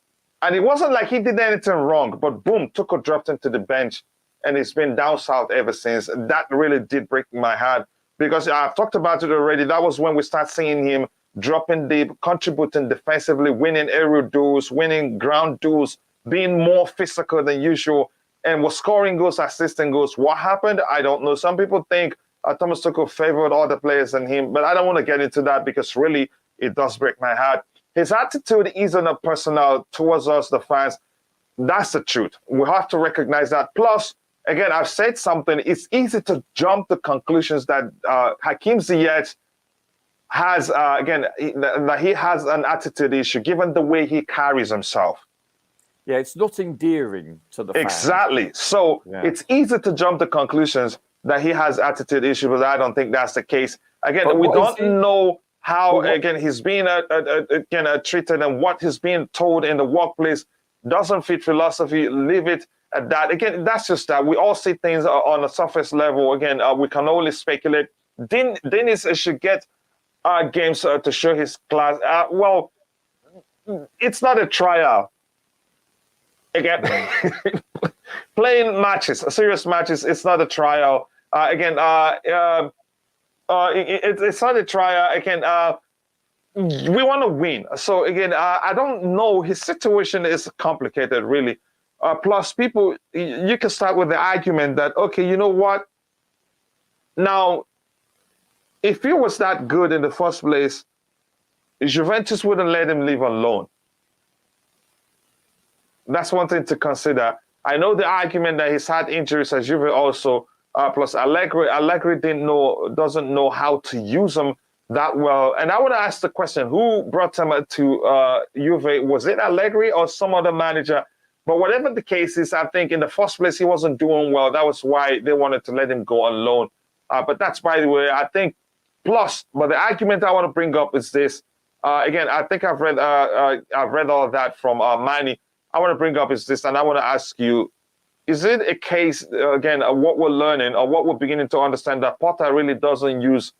And it wasn't like he did anything wrong, but boom, Tuchel dropped him to the bench, and he's been down south ever since. That really did break my heart, because I've talked about it already. That was when we start seeing him dropping deep, contributing defensively, winning aerial duels, winning ground duels, being more physical than usual, and was scoring goals, assisting goals. What happened? I don't know. Some people think Thomas Tuchel favored other players than him, but I don't want to get into that, because really it does break my heart. His attitude isn't personal towards us, the fans. That's the truth. We have to recognize that. Plus, again, I've said something. It's easy to jump to conclusions that Hakim Ziyech has, that he has an attitude issue, given the way he carries himself. Yeah, it's not endearing to the fans. Exactly. So it's easy to jump to conclusions that he has attitude issue, but I don't think that's the case. Again, we don't know how, again, he's being treated, and what he's being told in the workplace doesn't fit philosophy. Leave it at that. Again, that's just that. We all see things on a surface level. Again, we can only speculate. Dennis should get games to show his class. Well, it's not a trial. Again, playing matches, serious matches, it's not a trial. It's not a trial. Again, we want to win. So again, I don't know. His situation is complicated, really. Plus, people, you can start with the argument that, okay, you know what? Now, if he was that good in the first place, Juventus wouldn't let him leave on loan. That's one thing to consider. I know the argument that he's had injuries as Juve also. Plus, Allegri doesn't know how to use him that well. And I want to ask the question: who brought him to Juve? Was it Allegri or some other manager? But whatever the case is, I think in the first place he wasn't doing well. That was why they wanted to let him go on loan. But that's, by the way, I think. Plus, but the argument I want to bring up is this. Again, I think I've read all of that from Manny. I want to bring up is this, and I want to ask you: is it a case, again, what we're learning or what we're beginning to understand, that Potter really doesn't use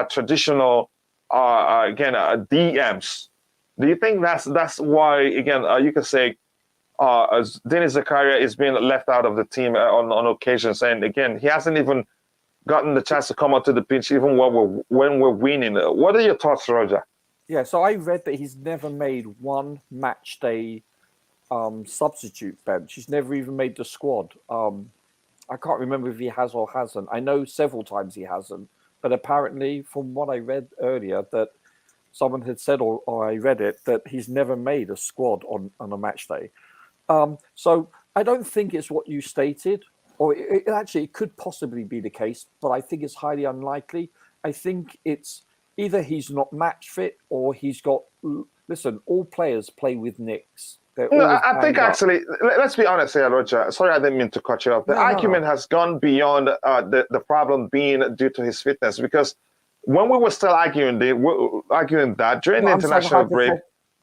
traditional, DMs? Do you think that's why, again, you could say Dennis Zakaria is being left out of the team on occasions, and again, he hasn't even gotten the chance to come onto the pitch even when we're winning? What are your thoughts, Roger? Yeah, so I read that he's never made one match day substitute bench. He's never even made the squad. I can't remember if he has or hasn't. I know several times he hasn't, but apparently, from what I read earlier, that someone had said, or I read it, that he's never made a squad on a match day. So I don't think it's what you stated, or actually it could possibly be the case, but I think it's highly unlikely. I think it's either he's not match fit or he's got. Listen, all players play with nicks. No, I think actually, let's be honest here, Roger. Sorry, I didn't mean to cut you off. The argument has gone beyond the problem being due to his fitness, because when we were still arguing that during the international break,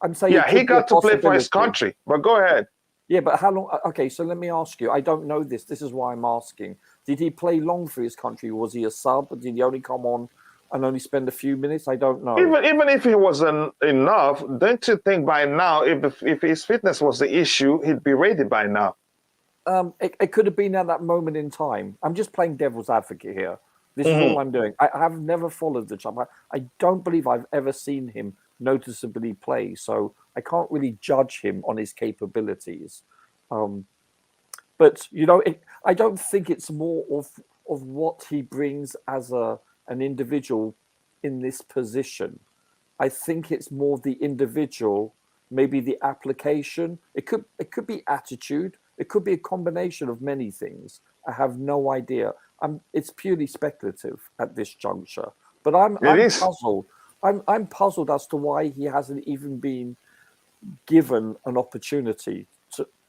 I'm saying he got to play for his country. But go ahead. Yeah, but how long? Okay, so let me ask you. I don't know this. This is why I'm asking. Did he play long for his country? Was he a sub? Did he only come on and only spend a few minutes? I don't know. Even if he wasn't enough, don't you think by now, if his fitness was the issue, he'd be ready by now? It could have been at that moment in time. I'm just playing devil's advocate here. This is all I'm doing. I have never followed the chap. I don't believe I've ever seen him noticeably play, so I can't really judge him on his capabilities. But I don't think it's more of what he brings as an individual in this position. I think it's more the individual, maybe the application. It could be attitude. It could be a combination of many things. I have no idea. It's purely speculative at this juncture. But I'm puzzled. I'm puzzled as to why he hasn't even been given an opportunity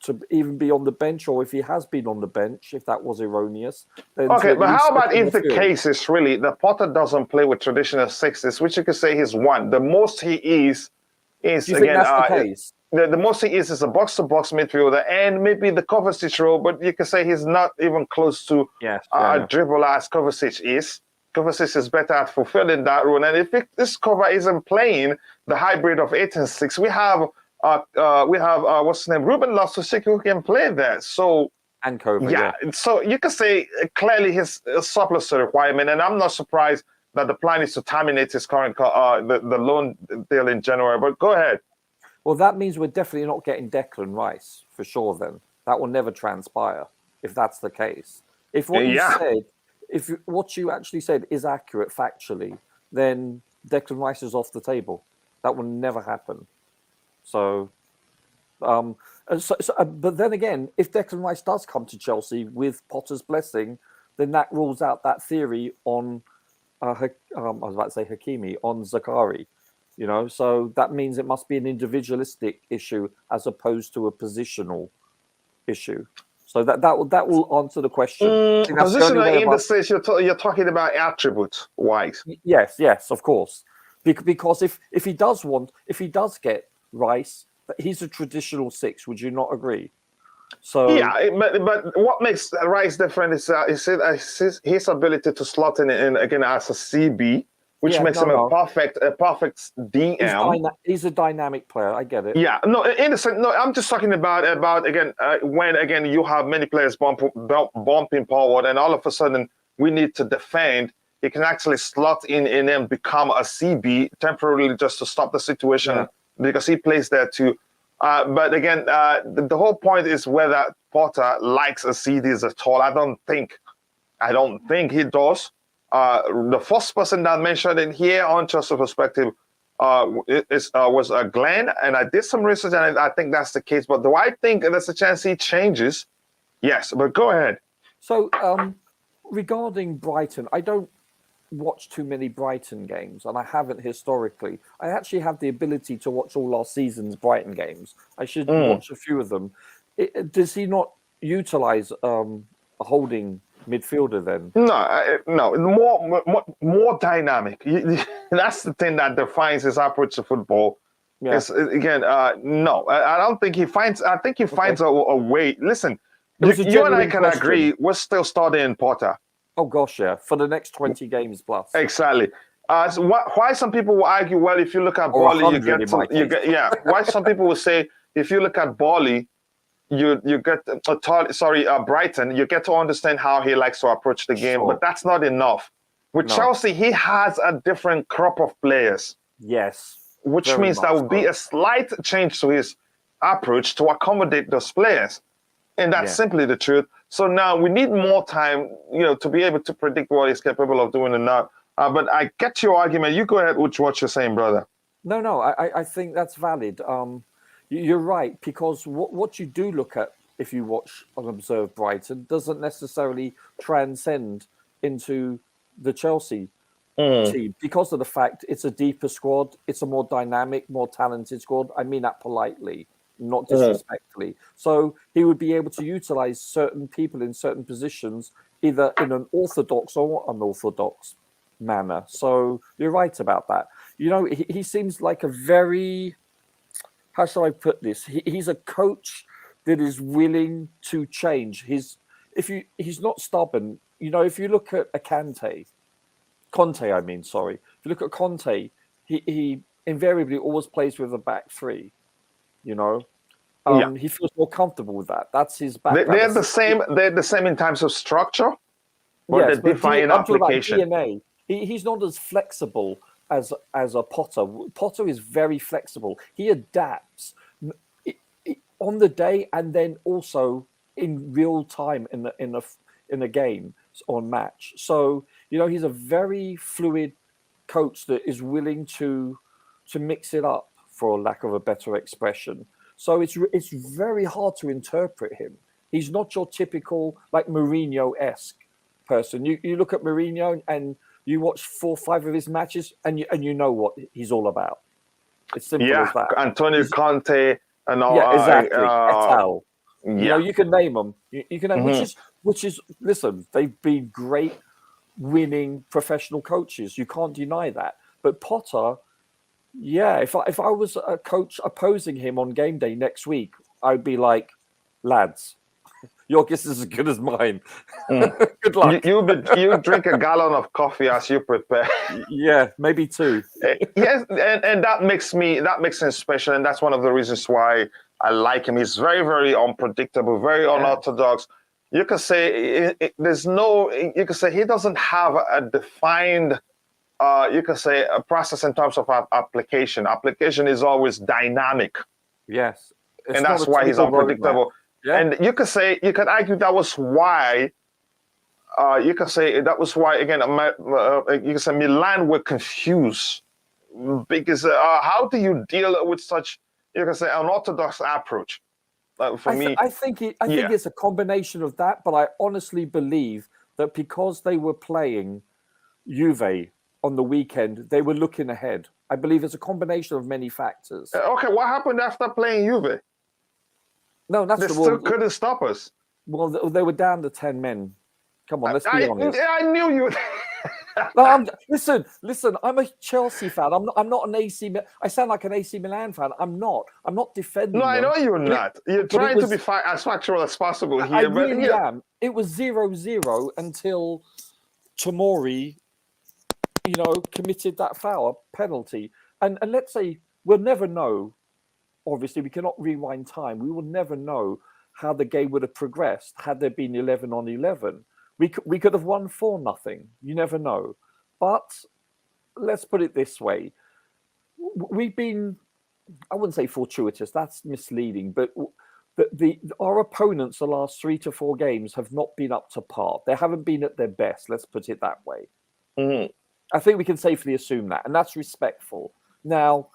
to even be on the bench, or if he has been on the bench, if that was erroneous. Then okay, but how about if the case is really that Potter doesn't play with traditional sixes, which you could say he's one. The most he is Do you think that's the case? The most he is a box-to-box midfielder, and maybe the Kovacic role, but you can say he's not even close to a dribbler as Kovacic is. Kovacic is better at fulfilling that role. And if this cover isn't playing the hybrid of 8 and 6, we have what's his name, Ruben Loftus-Cheek, who can play there. So and Kovacic, so you can say clearly his surplus to requirement, and I'm not surprised that the plan is to terminate his current the loan deal in January. But go ahead. Well, that means we're definitely not getting Declan Rice for sure. Then that will never transpire if that's the case. If what you said, if what you actually said is accurate factually, then Declan Rice is off the table. That will never happen. So, but then again, if Declan Rice does come to Chelsea with Potter's blessing, then that rules out that theory on, I was about to say Hakimi, on Zakari. So that means it must be an individualistic issue as opposed to a positional issue. So that will answer the question. Positional in the sense you're talking about attributes wise. Yes, of course. Because if he does get Rice, he's a traditional 6. Would you not agree? So but what makes Rice different is his ability to slot in again as a CB. Which makes him a perfect DM. He's a dynamic player. I get it. Yeah, no, in the sense, no, I'm just talking about again when you have many players bumping forward, and all of a sudden we need to defend. He can actually slot in and become a CB temporarily just to stop the situation because he plays there too. But again, the whole point is whether Potter likes a CDs at all. I don't think he does. The first person that mentioned it here on Chelsea Perspective was Glenn, and I did some research, and I think that's the case. But do I think there's a chance he changes? Yes, but go ahead. So regarding Brighton, I don't watch too many Brighton games, and I haven't historically. I actually have the ability to watch all last season's Brighton games. I should watch a few of them. Does he not utilize a holding midfielder then? No, more dynamic. That's the thing that defines his approach to football. Yes, again, no, I don't think he finds. I think he finds a way. Listen, you and I can agree. We're still studying Potter. Oh gosh, yeah, for the next 20 games plus. Exactly. So why some people will argue? Well, if you look at Bali, Why some people will say if you look at Bali, you get Brighton, you get to understand how he likes to approach the game, but that's not enough. With Chelsea, he has a different crop of players. Yes. Which means there will be a slight change to his approach to accommodate those players. And that's simply the truth. So now we need more time, to be able to predict what he's capable of doing and not. But I get your argument. You go ahead with what you're saying, brother. No, I think that's valid. You're right, because what you do look at if you watch and observe Brighton doesn't necessarily transcend into the Chelsea team because of the fact it's a deeper squad, it's a more dynamic, more talented squad. I mean that politely, not disrespectfully. So he would be able to utilize certain people in certain positions, either in an orthodox or unorthodox manner. So you're right about that. He seems like a very, how shall I put this? He's a coach that is willing to change. He's not stubborn. If you look at a Conte, I mean, sorry. If you look at Conte, he invariably always plays with a back three. He feels more comfortable with that. That's his background. They're the same. They're the same in terms of structure, but yes, they differ in application. DNA. He's not as flexible as a Potter. Potter is very flexible. He adapts on the day and then also in real time in a game or match. So he's a very fluid coach that is willing to mix it up, for lack of a better expression. So it's very hard to interpret him. He's not your typical like Mourinho-esque person. You look at Mourinho and you watch 4 or 5 of his matches, and you know what he's all about. It's simple as that. Antonio Conte and all. Yeah, exactly. Etal. Yeah, you can name them. You can name which is. Listen, they've been great, winning professional coaches. You can't deny that. But Potter, if I was a coach opposing him on game day next week, I'd be like, lads, your guess is as good as mine. Good luck. You drink a gallon of coffee as you prepare. Yeah, maybe 2. Yes, and that makes him special, and that's one of the reasons why I like him. He's very, very unpredictable, very unorthodox. You could say you could say he doesn't have a defined, you could say, a process in terms of application. Application is always dynamic. Yes, and that's why he's unpredictable. Yeah. And you could argue that was why. You could say that was why again. You could say Milan were confused because how do you deal with such, you could say, unorthodox approach? I think it's a combination of that, but I honestly believe that because they were playing Juve on the weekend, they were looking ahead. I believe it's a combination of many factors. Okay, what happened after playing Juve? No, they still couldn't stop us. Well, they were down to 10 men. Come on, let's be honest. I knew you. No, listen. I'm a Chelsea fan. I'm not an AC. I sound like an AC Milan fan. I'm not defending. No, I know you're not. You're trying to be as factual as possible here. I really am. It was 0-0 until Tomori, committed that foul penalty. And let's say we'll never know. Obviously, we cannot rewind time. We will never know how the game would have progressed had there been 11 on 11. We could have won 4-0. You never know. But let's put it this way. We've been, I wouldn't say fortuitous. That's misleading. But our opponents the last 3 to 4 games have not been up to par. They haven't been at their best. Let's put it that way. I think we can safely assume that. And that's respectful. Now,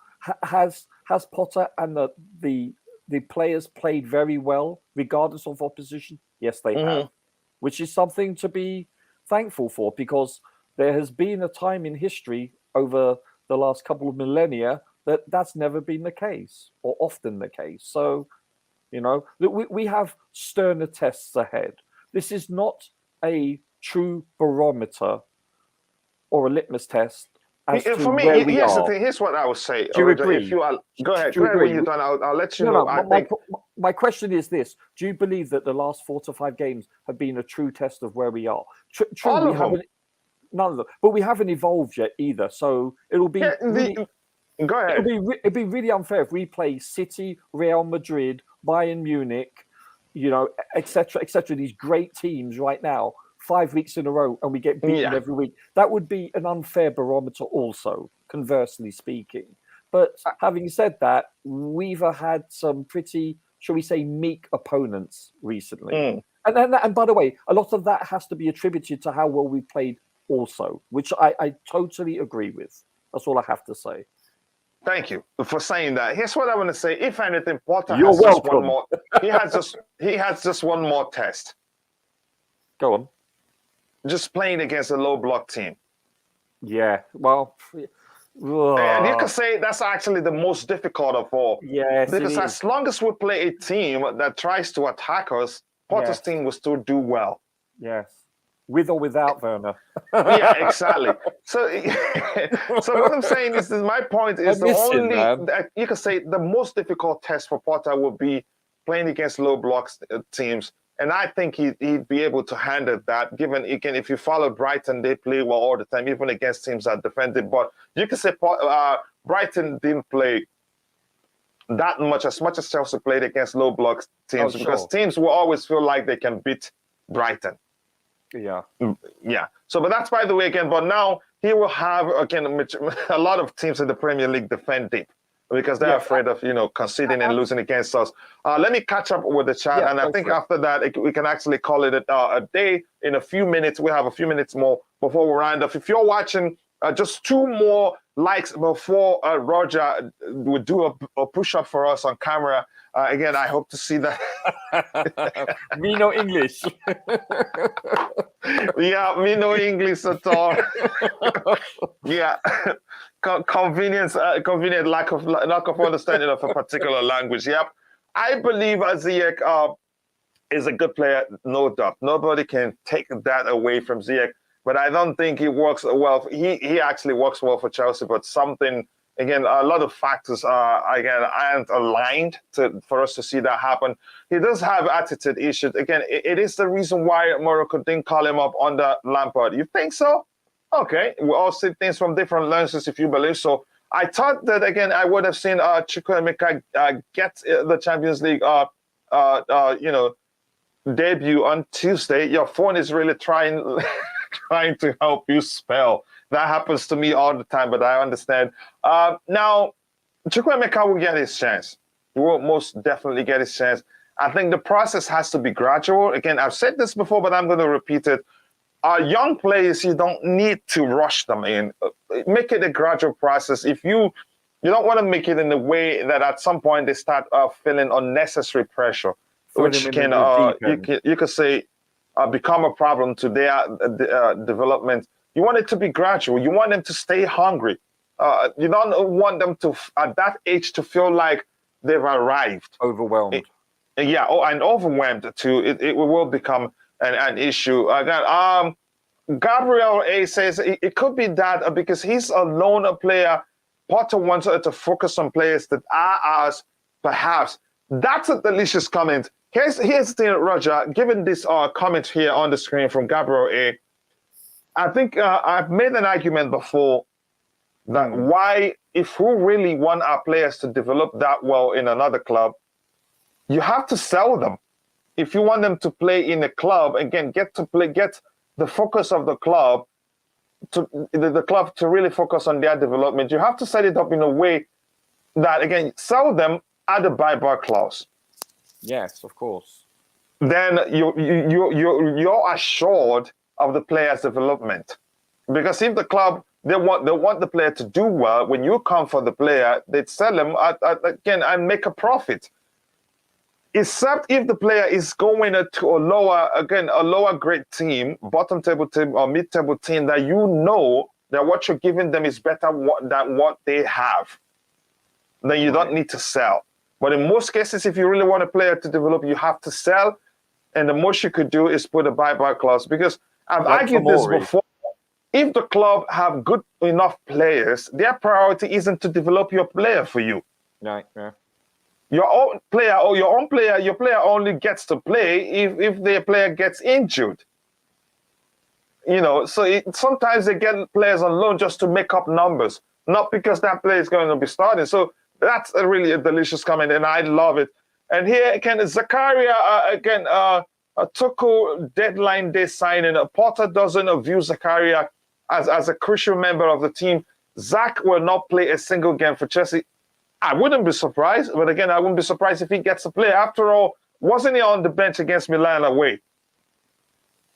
has Potter and the players played very well, regardless of opposition? Yes, they have, which is something to be thankful for, because there has been a time in history over the last couple of millennia that's never been the case, or often the case. So, we have sterner tests ahead. This is not a true barometer or a litmus test. For me, here's the thing. Here's what I would say. Do you agree? Go ahead. When you're done, I'll let you know. My question is this: do you believe that the last 4 to 5 games have been a true test of where we are? All of them. None of them. But we haven't evolved yet either. So it'll be. Go ahead. It'd be really unfair if we play City, Real Madrid, Bayern Munich, etc., these great teams right now, 5 weeks in a row, and we get beaten every week. That would be an unfair barometer also, conversely speaking. But having said that, we've had some pretty shall we say, meek opponents recently. And by the way, a lot of that has to be attributed to how well we played also, which I totally agree with. That's all I have to say. Thank you for saying that. Here's what I want to say. If anything, Potter You're has just welcome. one more. He has just one more test. Go on. Just playing against a low block team. Yeah. Well. And you could say that's actually the most difficult of all. Yes. Because as long as we play a team that tries to attack us, Potter's team will still do well. Yes. With or without Werner. Yeah, exactly. So what I'm saying is that my point is you could say the most difficult test for Potter would be playing against low block teams. And I think he'd be able to handle that, given, again, if you follow Brighton, they play well all the time, even against teams that defended. But you can say Brighton didn't play that much as Chelsea played against low block teams, because teams will always feel like they can beat Brighton. Yeah. Yeah. So, but that's by the way, again, but now he will have, again, a lot of teams in the Premier League defend deep, because they're afraid of, conceding and losing against us. Let me catch up with the chat, and I think after that, we can actually call it a day. In a few minutes, we have a few minutes more before we round off. If you're watching, just 2 more likes before Roger would do a push-up for us on camera. Again, I hope to see that. We know English. Yeah, we know English at all. Yeah. Convenient lack of understanding of a particular language. Yep. I believe Ziyech is a good player, no doubt. Nobody can take that away from Ziyech, but I don't think he works well. He actually works well for Chelsea, but something, again, a lot of factors aren't aligned for us to see that happen. He does have attitude issues. Again, it is the reason why Morocco didn't call him up under Lampard. You think so? Okay, we all see things from different lenses, if you believe so. I thought that, again, I would have seen Chukwuemeka get the Champions League debut on Tuesday. Your phone is really trying to help you spell. That happens to me all the time, but I understand. Now, Chukwuemeka will get his chance. He will most definitely get his chance. I think the process has to be gradual. Again, I've said this before, but I'm going to repeat it. Young players, you don't need to rush them in. Make it a gradual process. If you don't want to make it in a way that at some point they start feeling unnecessary pressure, which can you could say become a problem to their development. You want it to be gradual. You want them to stay hungry. You don't want them to, at that age, to feel like they've arrived. Overwhelmed. And overwhelmed too. It will become an issue. Again, Gabriel A says it could be that because he's a lone player, Potter wants to focus on players that are ours, perhaps. That's a delicious comment. Here's the thing, Roger, given this comment here on the screen from Gabriel A, I think I've made an argument before that why, if we really want our players to develop that well in another club, you have to sell them. If you want them to play in a club, again, get the focus of the club to the club to really focus on their development. You have to set it up in a way that, again, sell them at the buyback clause. Yes, of course. Then you're assured of the player's development, because if the club they want the player to do well, when you come for the player, they'd sell him again and make a profit. Except if the player is going to a lower grade team, bottom table team or mid table team that you know that what you're giving them is better than what they have, then you don't need to sell. But in most cases, if you really want a player to develop, you have to sell. And the most you could do is put a buyback clause, because I've argued this before. If the club have good enough players, their priority isn't to develop your player for you. Right. Yeah. Your own player your player only gets to play if the player gets injured. So sometimes they get players on loan just to make up numbers, not because that player is going to be starting. So that's really a delicious comment, and I love it. And here again, Zakaria a Tuchel deadline day signing. Potter doesn't view Zakaria as a crucial member of the team. Zach will not play a single game for Chelsea. I wouldn't be surprised, but again, I wouldn't be surprised if he gets a play. After all, wasn't he on the bench against Milan away?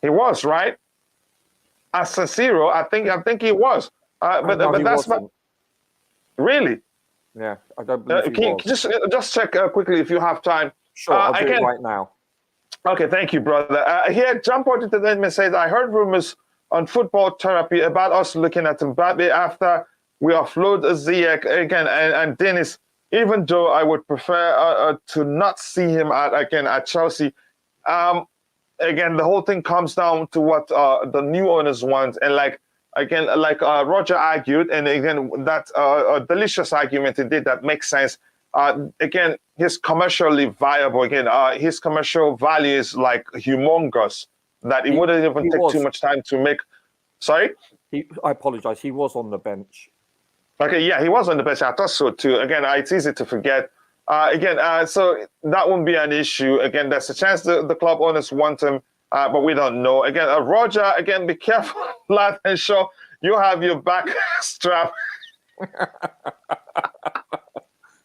He was, right? As San Siro, I think he was. But No, he that's not wasn't. really. Yeah, I don't believe he Can you was. just check quickly if you have time. Sure, I'll do again, it right now. Okay, thank you, brother. Here, Jump Out into the says, I heard rumors on football therapy about us looking at Mbappe after we offload Ziyech again and Dennis, even though I would prefer to not see him at Chelsea. Again, the whole thing comes down to what the new owners want. And like Roger argued, and again, that a delicious argument he did that makes sense. Again, he's commercially viable. Again, his commercial value is like humongous, that it wouldn't even take too much time to make. Sorry? I apologize. He was on the bench. Okay, yeah, he was on the bench. I thought so too. Again, it's easy to forget. So that won't be an issue. Again, there's a chance the club owners want him, but we don't know. Again, Roger, again, be careful, lad, and sure you have your back strap.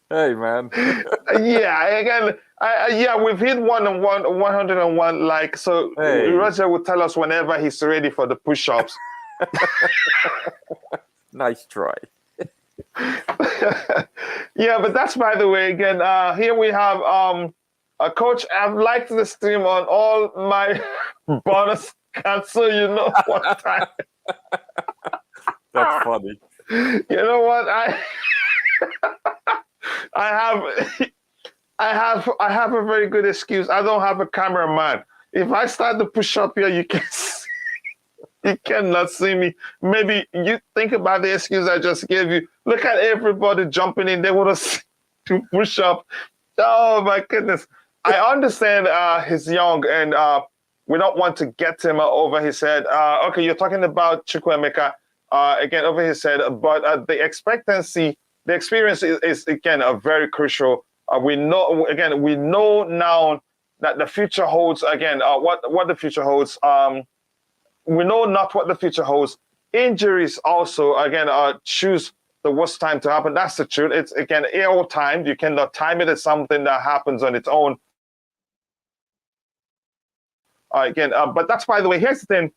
Hey, man. Yeah, again, we've hit 101 like, so Hey. Roger will tell us whenever he's ready for the push-ups. Nice try. Yeah, but that's, by the way, again, here we have a coach. I've liked the stream on all my bonus cards, so you know what time. That's funny. You know what? I have a very good excuse. I don't have a cameraman. If I start to push up here, you cannot see me. Maybe you think about the excuse I just gave you. Look at everybody jumping in. They want to push up. Oh my goodness. I understand he's young and we don't want to get him over his head. Okay, you're talking about Chukwuemeka again over his head, but the expectancy, the experience is again very crucial. We know now that the future holds again what the future holds. We know not what the future holds. Injuries also again choose the worst time to happen. That's the truth. It's again ill timed. You cannot time it as something that happens on its own. But that's, by the way, here's the thing.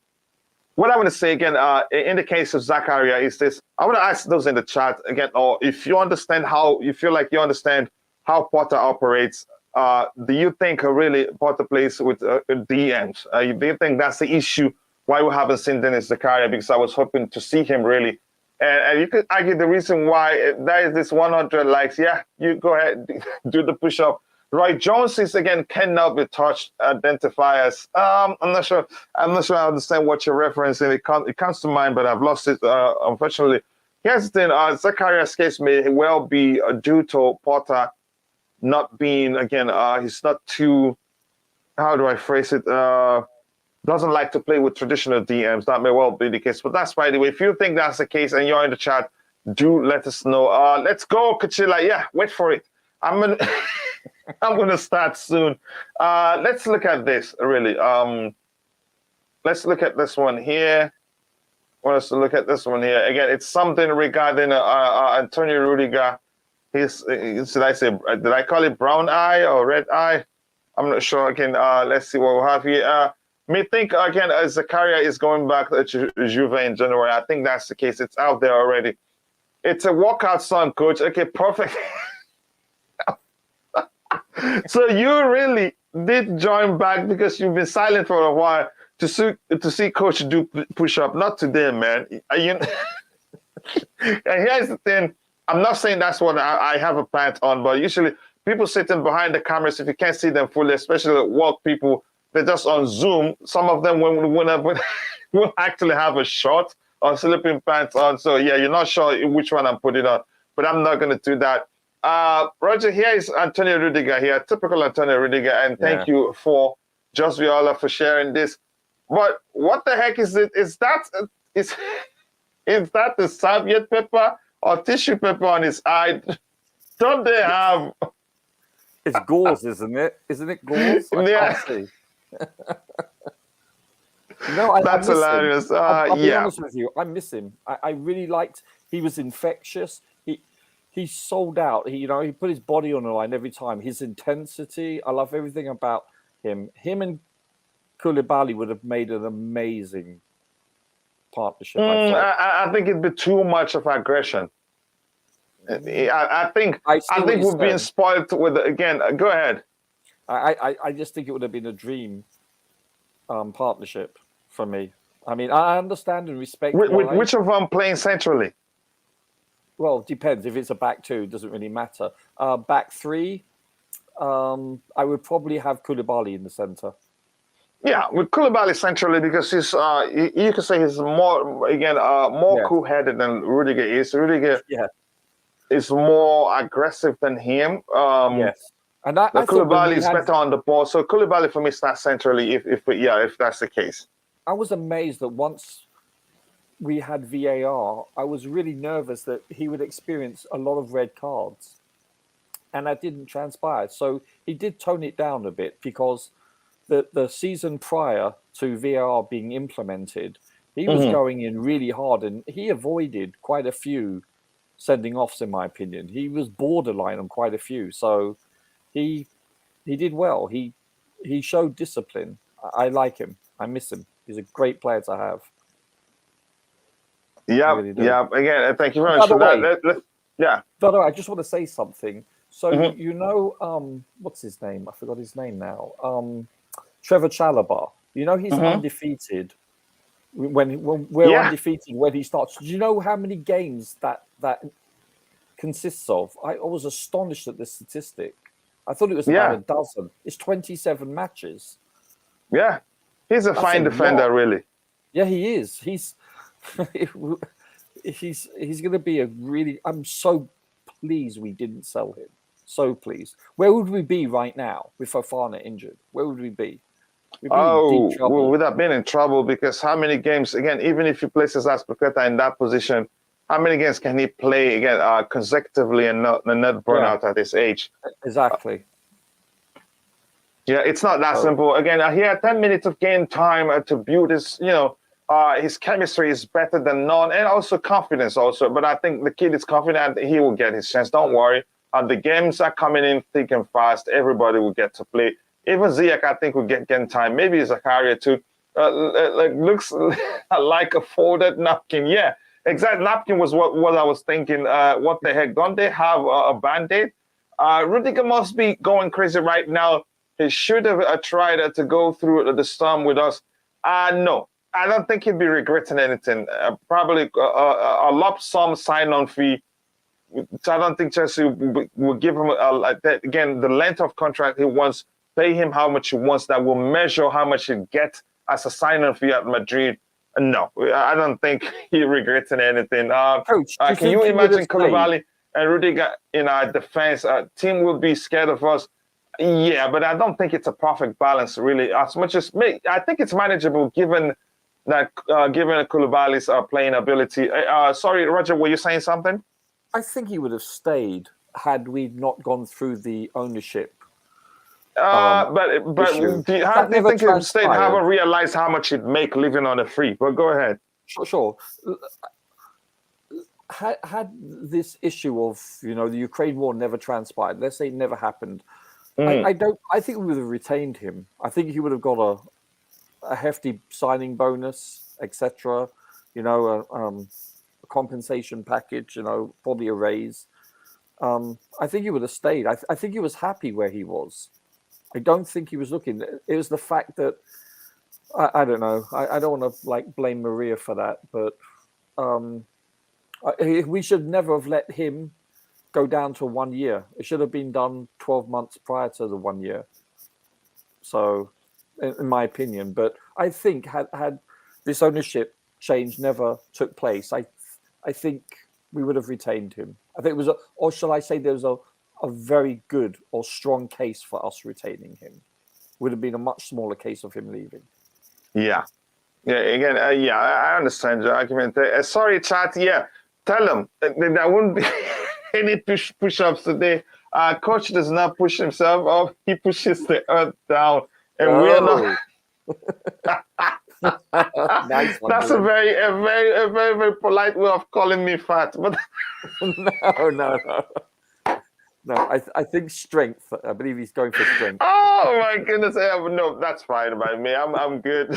What I want to say again, in the case of Zakaria, is this. I want to ask those in the chat again, or if you understand how, you feel like you understand how Potter operates, do you think really Potter plays with DMs? Do you think that's the issue why we haven't seen Dennis Zakaria? Because I was hoping to see him really. And you could argue the reason why there is this 100 likes. Yeah, you go ahead, do the push-up. Roy Jones is again cannot be touched identifiers. I'm not sure I understand what you're referencing. It comes to mind, but I've lost it unfortunately. Here's the thing: Zakaria's case may well be due to Potter not being he's not too. How do I phrase it? Doesn't like to play with traditional DMs. That may well be the case. But that's, by the way, if you think that's the case and you're in the chat, do let us know. Let's go, Kachila. Yeah, wait for it. I'm gonna start soon. Let's look at this really. Let's look at this one here. I want us to look at this one here. Again, it's something regarding Antonio Rudiger. Did I call it brown eye or red eye? I'm not sure. Again, let's see what we have here. Me think again, Zakaria is going back to Juve in January. I think that's the case. It's out there already. It's a walkout song, coach. Okay, perfect. So you really did join back because you've been silent for a while to see coach do push-up. Not today, man. And here's the thing. I'm not saying that's what I have a pant on, but usually people sitting behind the cameras, if you can't see them fully, especially work people, they're just on Zoom. Some of them will actually have a short or sleeping pants on. So yeah, you're not sure which one I'm putting on, but I'm not going to do that. Roger, here is Antonio Rudiger here, typical Antonio Rudiger, and thank you for Just Viola for sharing this. But what the heck is it? Is that the serviette paper or tissue paper on his eye? Don't they have? It's gauze, isn't it? Isn't it gauze? I can't see. No, that's hilarious. I'll be honest with you. I miss him. I really liked. He was infectious. he sold out. He put his body on the line every time. His intensity, I love everything about him. Him and Koulibaly would have made an amazing partnership. I think it'd be too much of aggression. I think we're being spoiled with again. Go ahead. I just think it would have been a dream partnership for me. I mean, I understand and respect. Which of them playing centrally? Well, it depends. If it's a back two, it doesn't really matter. Back three, I would probably have Koulibaly in the centre. Yeah, with Koulibaly centrally because he's you could say he's more cool-headed than Rudiger is. Rudiger is more aggressive than him. Yes, and Koulibaly is better on the ball. So Koulibaly for me starts centrally if that's the case. I was amazed that once we had VAR, I was really nervous that he would experience a lot of red cards, and that didn't transpire. So he did tone it down a bit because the season prior to VAR being implemented, he was going in really hard, and he avoided quite a few sending offs, in my opinion. He was borderline on quite a few, so he did well. He showed discipline. I like him. I miss him. He's a great player to have. Yeah, really yeah. Again, thank you very much for that. Yeah. But I just want to say something. So what's his name? I forgot his name now. Trevor Chalobah. He's undefeated. When we're undefeated when he starts. Do you know how many games that consists of? I was astonished at this statistic. I thought it was about a dozen. It's 27 matches. Yeah, he's a fine defender, really. Yeah, he is. He's going to be a really. I'm so pleased we didn't sell him. So pleased. Where would we be right now with Fofana injured? Where would we be? We'd be in deep trouble. We would have been in trouble because how many games, again, even if you place Azpilicueta in that position, how many games can he play again consecutively and not burn out at his age? Exactly. Yeah, it's not that simple. Again, he had 10 minutes of game time to build his, his chemistry is better than none, and also confidence also. But I think the kid is confident he will get his chance. Don't worry. The games are coming in thick and fast. Everybody will get to play. Even Ziyech, I think, will get game time. Maybe Zakaria too. Looks like a folded napkin. Yeah, exactly. Napkin was what I was thinking. What the heck? Don't they have a Band-Aid? Rudiger must be going crazy right now. He should have tried to go through the storm with us. No, I don't think he'd be regretting anything. Probably a lump sum sign-on fee. I don't think Chelsea will give him again the length of contract he wants. Pay him how much he wants. That will measure how much he'll get as a sign-on fee at Madrid. No, I don't think he's regretting anything. Coach, can you imagine Koulibaly and Rudiger in our defense? Team will be scared of us. Yeah, but I don't think it's a perfect balance, really. As much as I think it's manageable given that given Koulibaly's playing ability. Sorry, Roger, were you saying something? I think he would have stayed had we not gone through the ownership. But how do you think he would stay? Haven't realized how much he'd make living on a free. But go ahead. Sure. Had this issue of the Ukraine war never transpired, let's say it never happened. I think we would have retained him. I think he would have got a hefty signing bonus, etc. A compensation package. Probably a raise. I think he would have stayed. I think he was happy where he was. I don't think he was looking. It was the fact that I don't know. I don't want to blame Maria for that, but we should never have let him go down to 1 year. It should have been done 12 months prior to the 1 year. So, in my opinion, but I think had this ownership change never took place, I think we would have retained him. I think it was, or shall I say, there was a very good or strong case for us retaining him. Would have been a much smaller case of him leaving. Yeah. Again, I understand your argument. Sorry, chat. Yeah, tell him there wouldn't be any push-ups today. Coach does not push himself up; he pushes the earth down, and we are not. Nice one, That's a Dylan. very polite way of calling me fat. But No. I think strength. I believe he's going for strength. oh my goodness, no, that's fine by me. I'm good.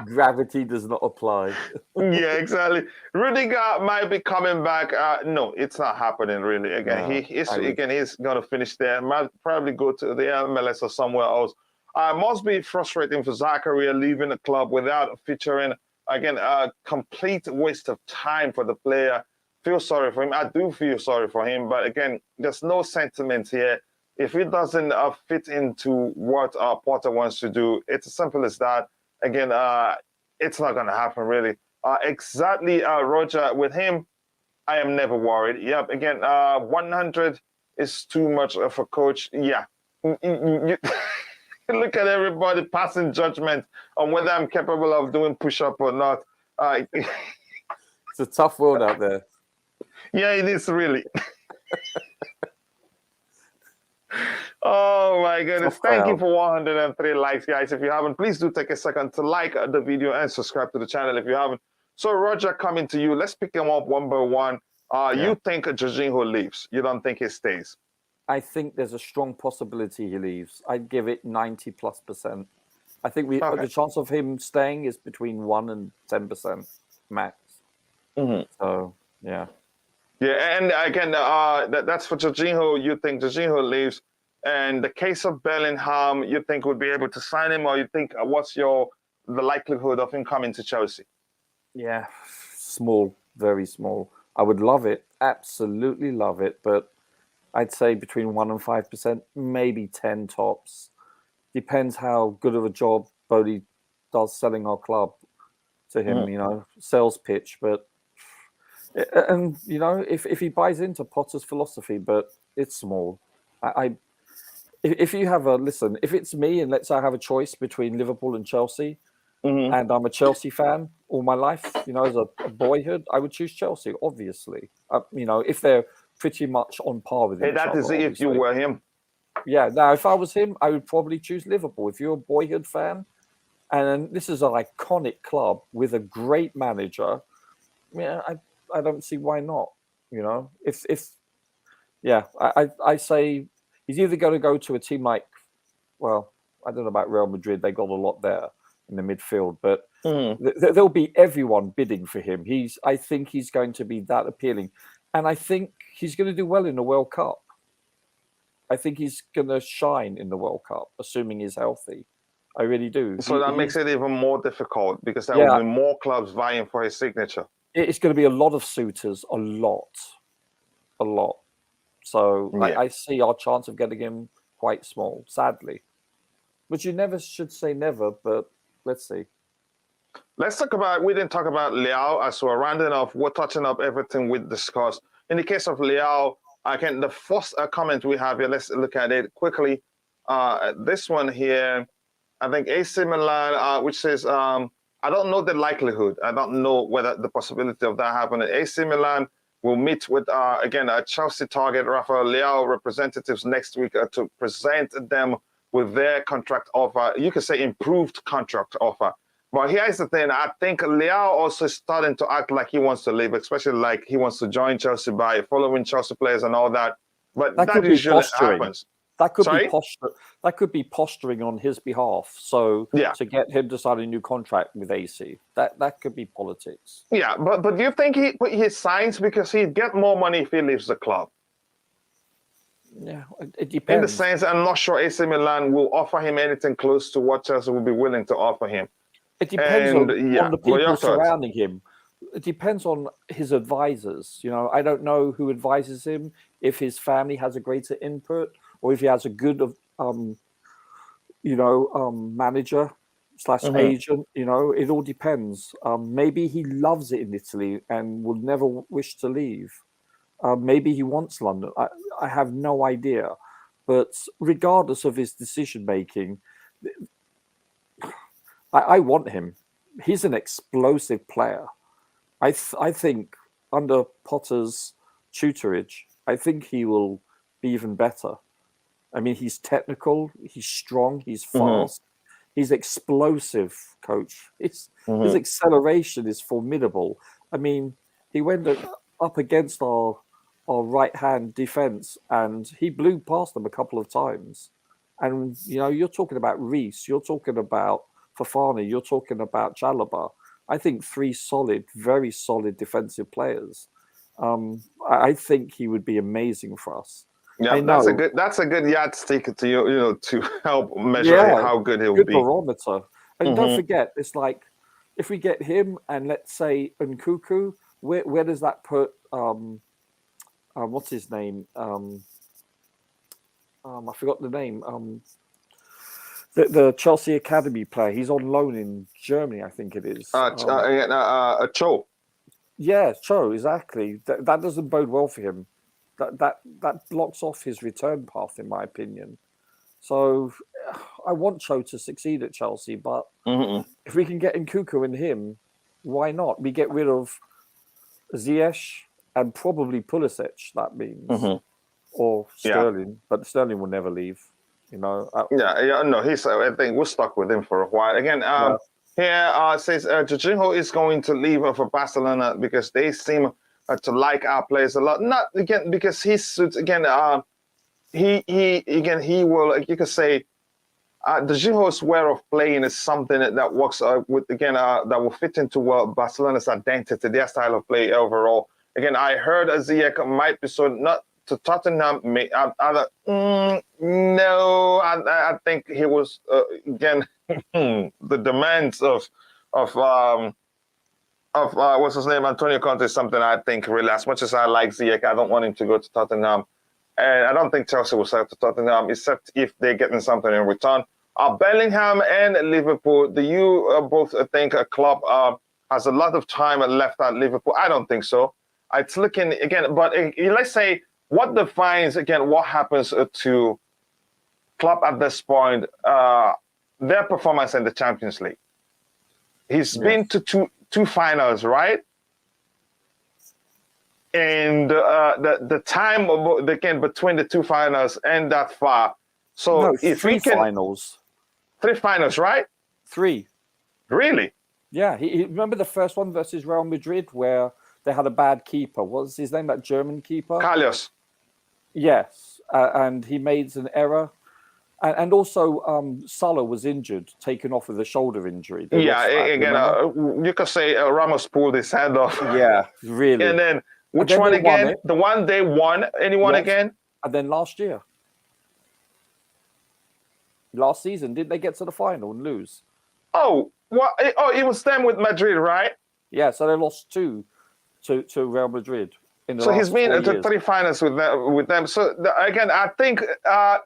Gravity does not apply. Yeah, exactly. Rudiger might be coming back. No, it's not happening really. Again, No, he's gonna finish there. Might probably go to the MLS or somewhere else. Must be frustrating for Zakaria leaving the club without featuring. Again, a complete waste of time for the player. Feel sorry for him. I do feel sorry for him, but again, there's no sentiment here. If he doesn't fit into what Potter wants to do, it's as simple as that. Again, it's not going to happen, really. Exactly, Roger, with him, I am never worried. Yep, again, 100 is too much of a coach. Yeah. You look at everybody passing judgment on whether I'm capable of doing push-up or not. It's a tough world out there. Yeah, it is really. Oh my goodness. Thank you for 103 likes, guys. If you haven't, please do take a second to like the video and subscribe to the channel if you haven't. So Roger, coming to you. Let's pick them up one by one. You think Jorginho leaves? You don't think he stays? I think there's a strong possibility he leaves. I'd give it 90+%. I think the chance of him staying is between 1 and 10% max. So yeah. Yeah, and again, that's for Jorginho. You think Jorginho leaves, and the case of Bellingham, you think would be able to sign him, or you think what's the likelihood of him coming to Chelsea? Yeah, small, very small. I would love it, absolutely love it, but I'd say between 1 and 5%, maybe 10 tops. Depends how good of a job Bodie does selling our club to him. You know, sales pitch, but. And you know, if he buys into Potter's philosophy, but it's small. If you have if it's me and let's say I have a choice between Liverpool and Chelsea, and I'm a Chelsea fan all my life, you know, as a boyhood, I would choose Chelsea, obviously. You know, if they're pretty much on par with each other. That is if you were him. Yeah. Now, if I was him, I would probably choose Liverpool. If you're a boyhood fan, and this is an iconic club with a great manager, yeah, I don't see why not. You know, I say he's either going to go to a team like, well, I don't know about Real Madrid. They got a lot there in the midfield, but there'll be everyone bidding for him. I think he's going to be that appealing, and I think he's going to do well in the World Cup. I think he's going to shine in the World Cup, assuming he's healthy. I really do. So that makes it even more difficult because there will be more clubs vying for his signature. It's going to be a lot of suitors, a lot. So I see our chance of getting him quite small, sadly. But you never should say never, but let's see. Let's talk about, we didn't talk about Leao as we're rounding off. We're touching up everything we discussed. In the case of Leao, again, the first comment we have here, let's look at it quickly. This one here, I think AC Milan, which says, I don't know the likelihood. I don't know whether the possibility of that happening. AC Milan will meet with, again, a Chelsea target, Rafael Leao representatives next week to present them with their contract offer. You could say improved contract offer. But here's the thing. I think Leao also is starting to act like he wants to leave, especially like he wants to join Chelsea by following Chelsea players and all that. But that usually happens. That could be posture. That could be posturing on his behalf. So to get him to sign a new contract with AC, that could be politics. Yeah, but do you think he signs because he'd get more money if he leaves the club? Yeah, it depends. In the sense, I'm not sure AC Milan will offer him anything close to what Chelsea will be willing to offer him. It depends on the people surrounding him. It depends on his advisors. You know, I don't know who advises him, if his family has a greater input, or if he has a good, manager / agent. You know, it all depends. Maybe he loves it in Italy and will never wish to leave. Maybe he wants London. I have no idea. But regardless of his decision making, I want him. He's an explosive player. I think under Potter's tutorage, I think he will be even better. I mean, he's technical, he's strong, he's fast, He's explosive, coach. His acceleration is formidable. I mean, he went up against our right-hand defense, and he blew past them a couple of times. And, you know, you're talking about Reece, you're talking about Fofana, you're talking about Chalobah. I think 3 solid, very solid defensive players. I think he would be amazing for us. Yeah, that's a good yardstick to to help measure how good he'll good be. barometer. And don't forget, it's like if we get him and let's say Nkuku, where does that put what's his name? I forgot the name. The Chelsea Academy player. He's on loan in Germany, I think it is. Cho. Yeah, Cho, exactly. That doesn't bode well for him. That blocks off his return path, in my opinion. So I want Cho to succeed at Chelsea, but if we can get Nkuku and him, why not? We get rid of Ziyech and probably Pulisic, that means. Or Sterling, but Sterling will never leave. You know. No, I think we're stuck with him for a while. Again, here says Jorginho is going to leave for Barcelona because they seem to like our players a lot. Not again because he suits again. He will. You could say Jorginho's way of playing is something that works with that will fit into Barcelona's identity, their style of play overall. Again, I heard Ziyech might be so not. To Tottenham, no, I think he was again the demands of what's his name, Antonio Conte is something I think really. As much as I like Ziyech, I don't want him to go to Tottenham, and I don't think Chelsea will sell to Tottenham except if they're getting something in return. Bellingham and Liverpool. Do you both think a club has a lot of time left at Liverpool? I don't think so. It's looking again, but let's say. What defines, again, what happens to Klopp at this point, their performance in the Champions League? He's been to two finals, right? And the time again between the 2 finals and that far. So no, if 3 we can, finals. 3 finals, right? 3. Really? Yeah. He remember the first one versus Real Madrid where they had a bad keeper. What was his name? That German keeper? Carlos. Yes, and he made an error. And also Salah was injured, taken off with a shoulder injury. You could say Ramos pulled his hand off. Yeah, really. And then which one again? The one they won? Anyone again? And then last season, didn't they get to the final and lose? Oh, what? Oh, it was them with Madrid, right? Yeah, so they lost 2 to Real Madrid. So he's been to 3 finals with them. So again, I think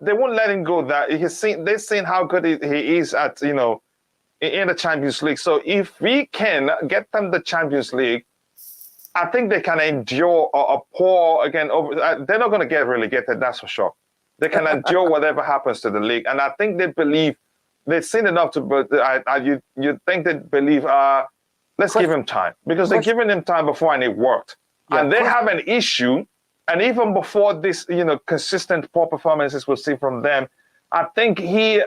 they won't let him go. That they've seen how good he is at in the Champions League. So if we can get them the Champions League, I think they can endure a poor again. They're not going to get relegated, that's for sure. They can endure whatever happens to the league, and I think they believe they've seen enough to. But you think they believe? Let's give him time because they're giving him time before and it worked. Yeah, and they have an issue, and even before this, consistent poor performances we'll see from them, I think he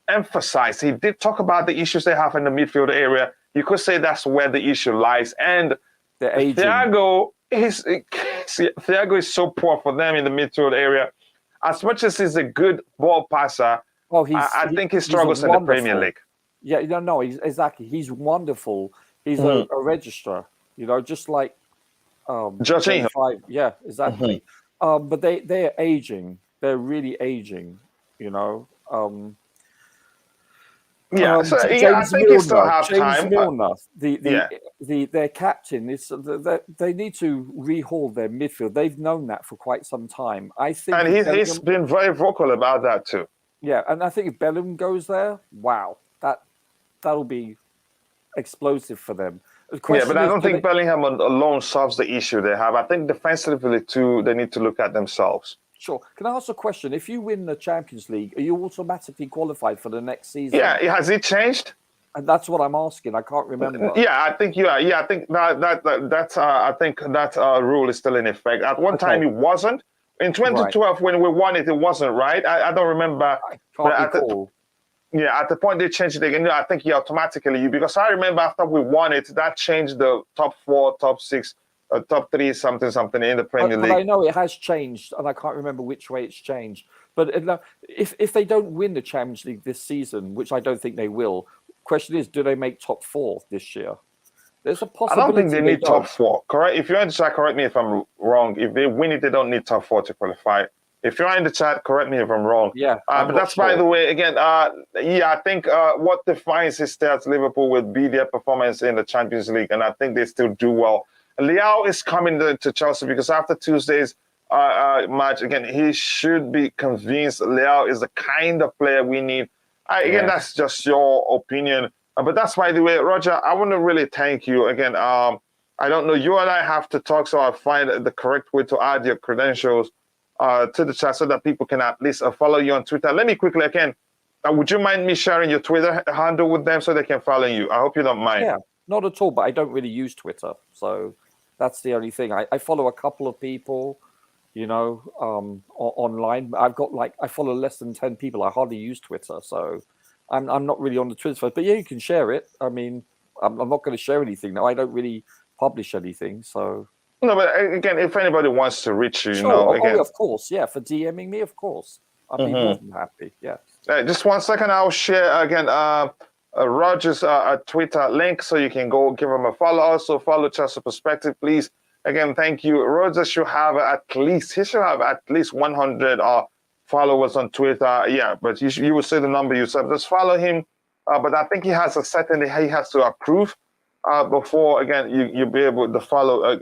did talk about the issues they have in the midfield area. You could say that's where the issue lies. And Thiago is so poor for them in the midfield area. As much as he's a good ball passer, I think he struggles in the Premier League. Yeah, no, exactly. He's wonderful. He's a registrar, just like Jorginho. Yeah, exactly. But they're aging. They're really aging. So I think he still have time. Milner, their captain is. They need to rehaul their midfield. They've known that for quite some time. I think, and he's been very vocal about that too. Yeah, and I think if Bellingham goes there, wow, that'll be explosive for them. Yeah, but I don't think Bellingham alone solves the issue they have. I think defensively too, they need to look at themselves. Sure. Can I ask a question? If you win the Champions League, are you automatically qualified for the next season? Yeah, has it changed? And that's what I'm asking. I can't remember. Yeah, I think you are. Yeah, I think that rule is still in effect. At one time, it wasn't. In 2012, when we won it, it wasn't, right? I don't remember. I can't recall. Yeah, at the point they changed it again, I think automatically, because I remember after we won it, that changed the top 4, top 6, top 3, something in the Premier But League. I know it has changed, and I can't remember which way it's changed. But if they don't win the Champions League this season, which I don't think they will, question is, do they make top 4 this year? There's a I possibility. don't think they need don't. top 4. Correct? If you're in the chat, correct me if I'm wrong. If they win it, they don't need top 4 to qualify. If you're in the chat, correct me if I'm wrong. Yeah, but that's by the way. Again, yeah, I think what defines his stats Liverpool would be their performance in the Champions League, and I think they still do well. Leao is coming to Chelsea because after Tuesday's match, again, he should be convinced Leao is the kind of player we need. Again, that's just your opinion. But that's by the way, Roger, I want to really thank you again. I don't know, you and I have to talk, so I'll find the correct way to add your credentials to the chat so that people can at least follow you on Twitter. Let me quickly, again, would you mind me sharing your Twitter handle with them so they can follow you? I hope you don't mind. Yeah, not at all, but I don't really use Twitter. So that's the only thing. I follow a couple of people, online. I follow less than 10 people. I hardly use Twitter. So I'm not really on the Twitter, but yeah, you can share it. I mean, I'm not going to share anything now. I don't really publish anything. So no, but again, if anybody wants to reach you, sure. again, of course, yeah, for DMing me, of course, I'd be more than happy. Yeah. Just 1 second, I'll share again Roger's Twitter link so you can go give him a follow. Also follow Chelsea Perspective, please. Again, thank you. Roger should have at least 100 followers on Twitter. Yeah, but you will say the number yourself. Just follow him. But I think he has a setting that he has to approve before, again, you'll be able to follow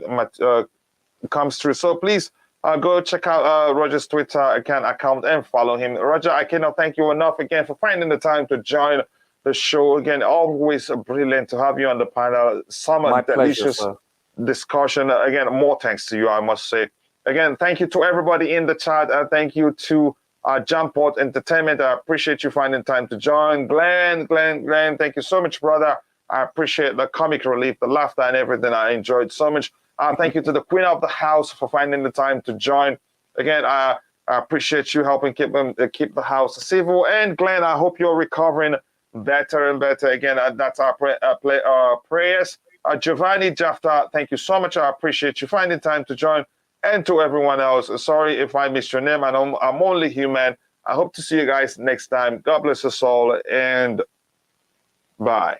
comes through. So please go check out Roger's Twitter account and follow him. Roger, I cannot thank you enough again for finding the time to join the show. Again, always brilliant to have you on the panel. My Delicious pleasure, discussion. Again, more thanks to you, I must say. Again, thank you to everybody in the chat. Thank you to Jumport Entertainment. I appreciate you finding time to join. Glenn, thank you so much, brother. I appreciate the comic relief, the laughter, and everything. I enjoyed so much. Thank you to the Queen of the House for finding the time to join. Again, I appreciate you helping keep the house civil. And Glenn, I hope you're recovering better and better. Again, that's our prayers. Giovanni Jafta, thank you so much. I appreciate you finding time to join. And to everyone else, sorry if I missed your name. I'm only human. I hope to see you guys next time. God bless us all, and bye.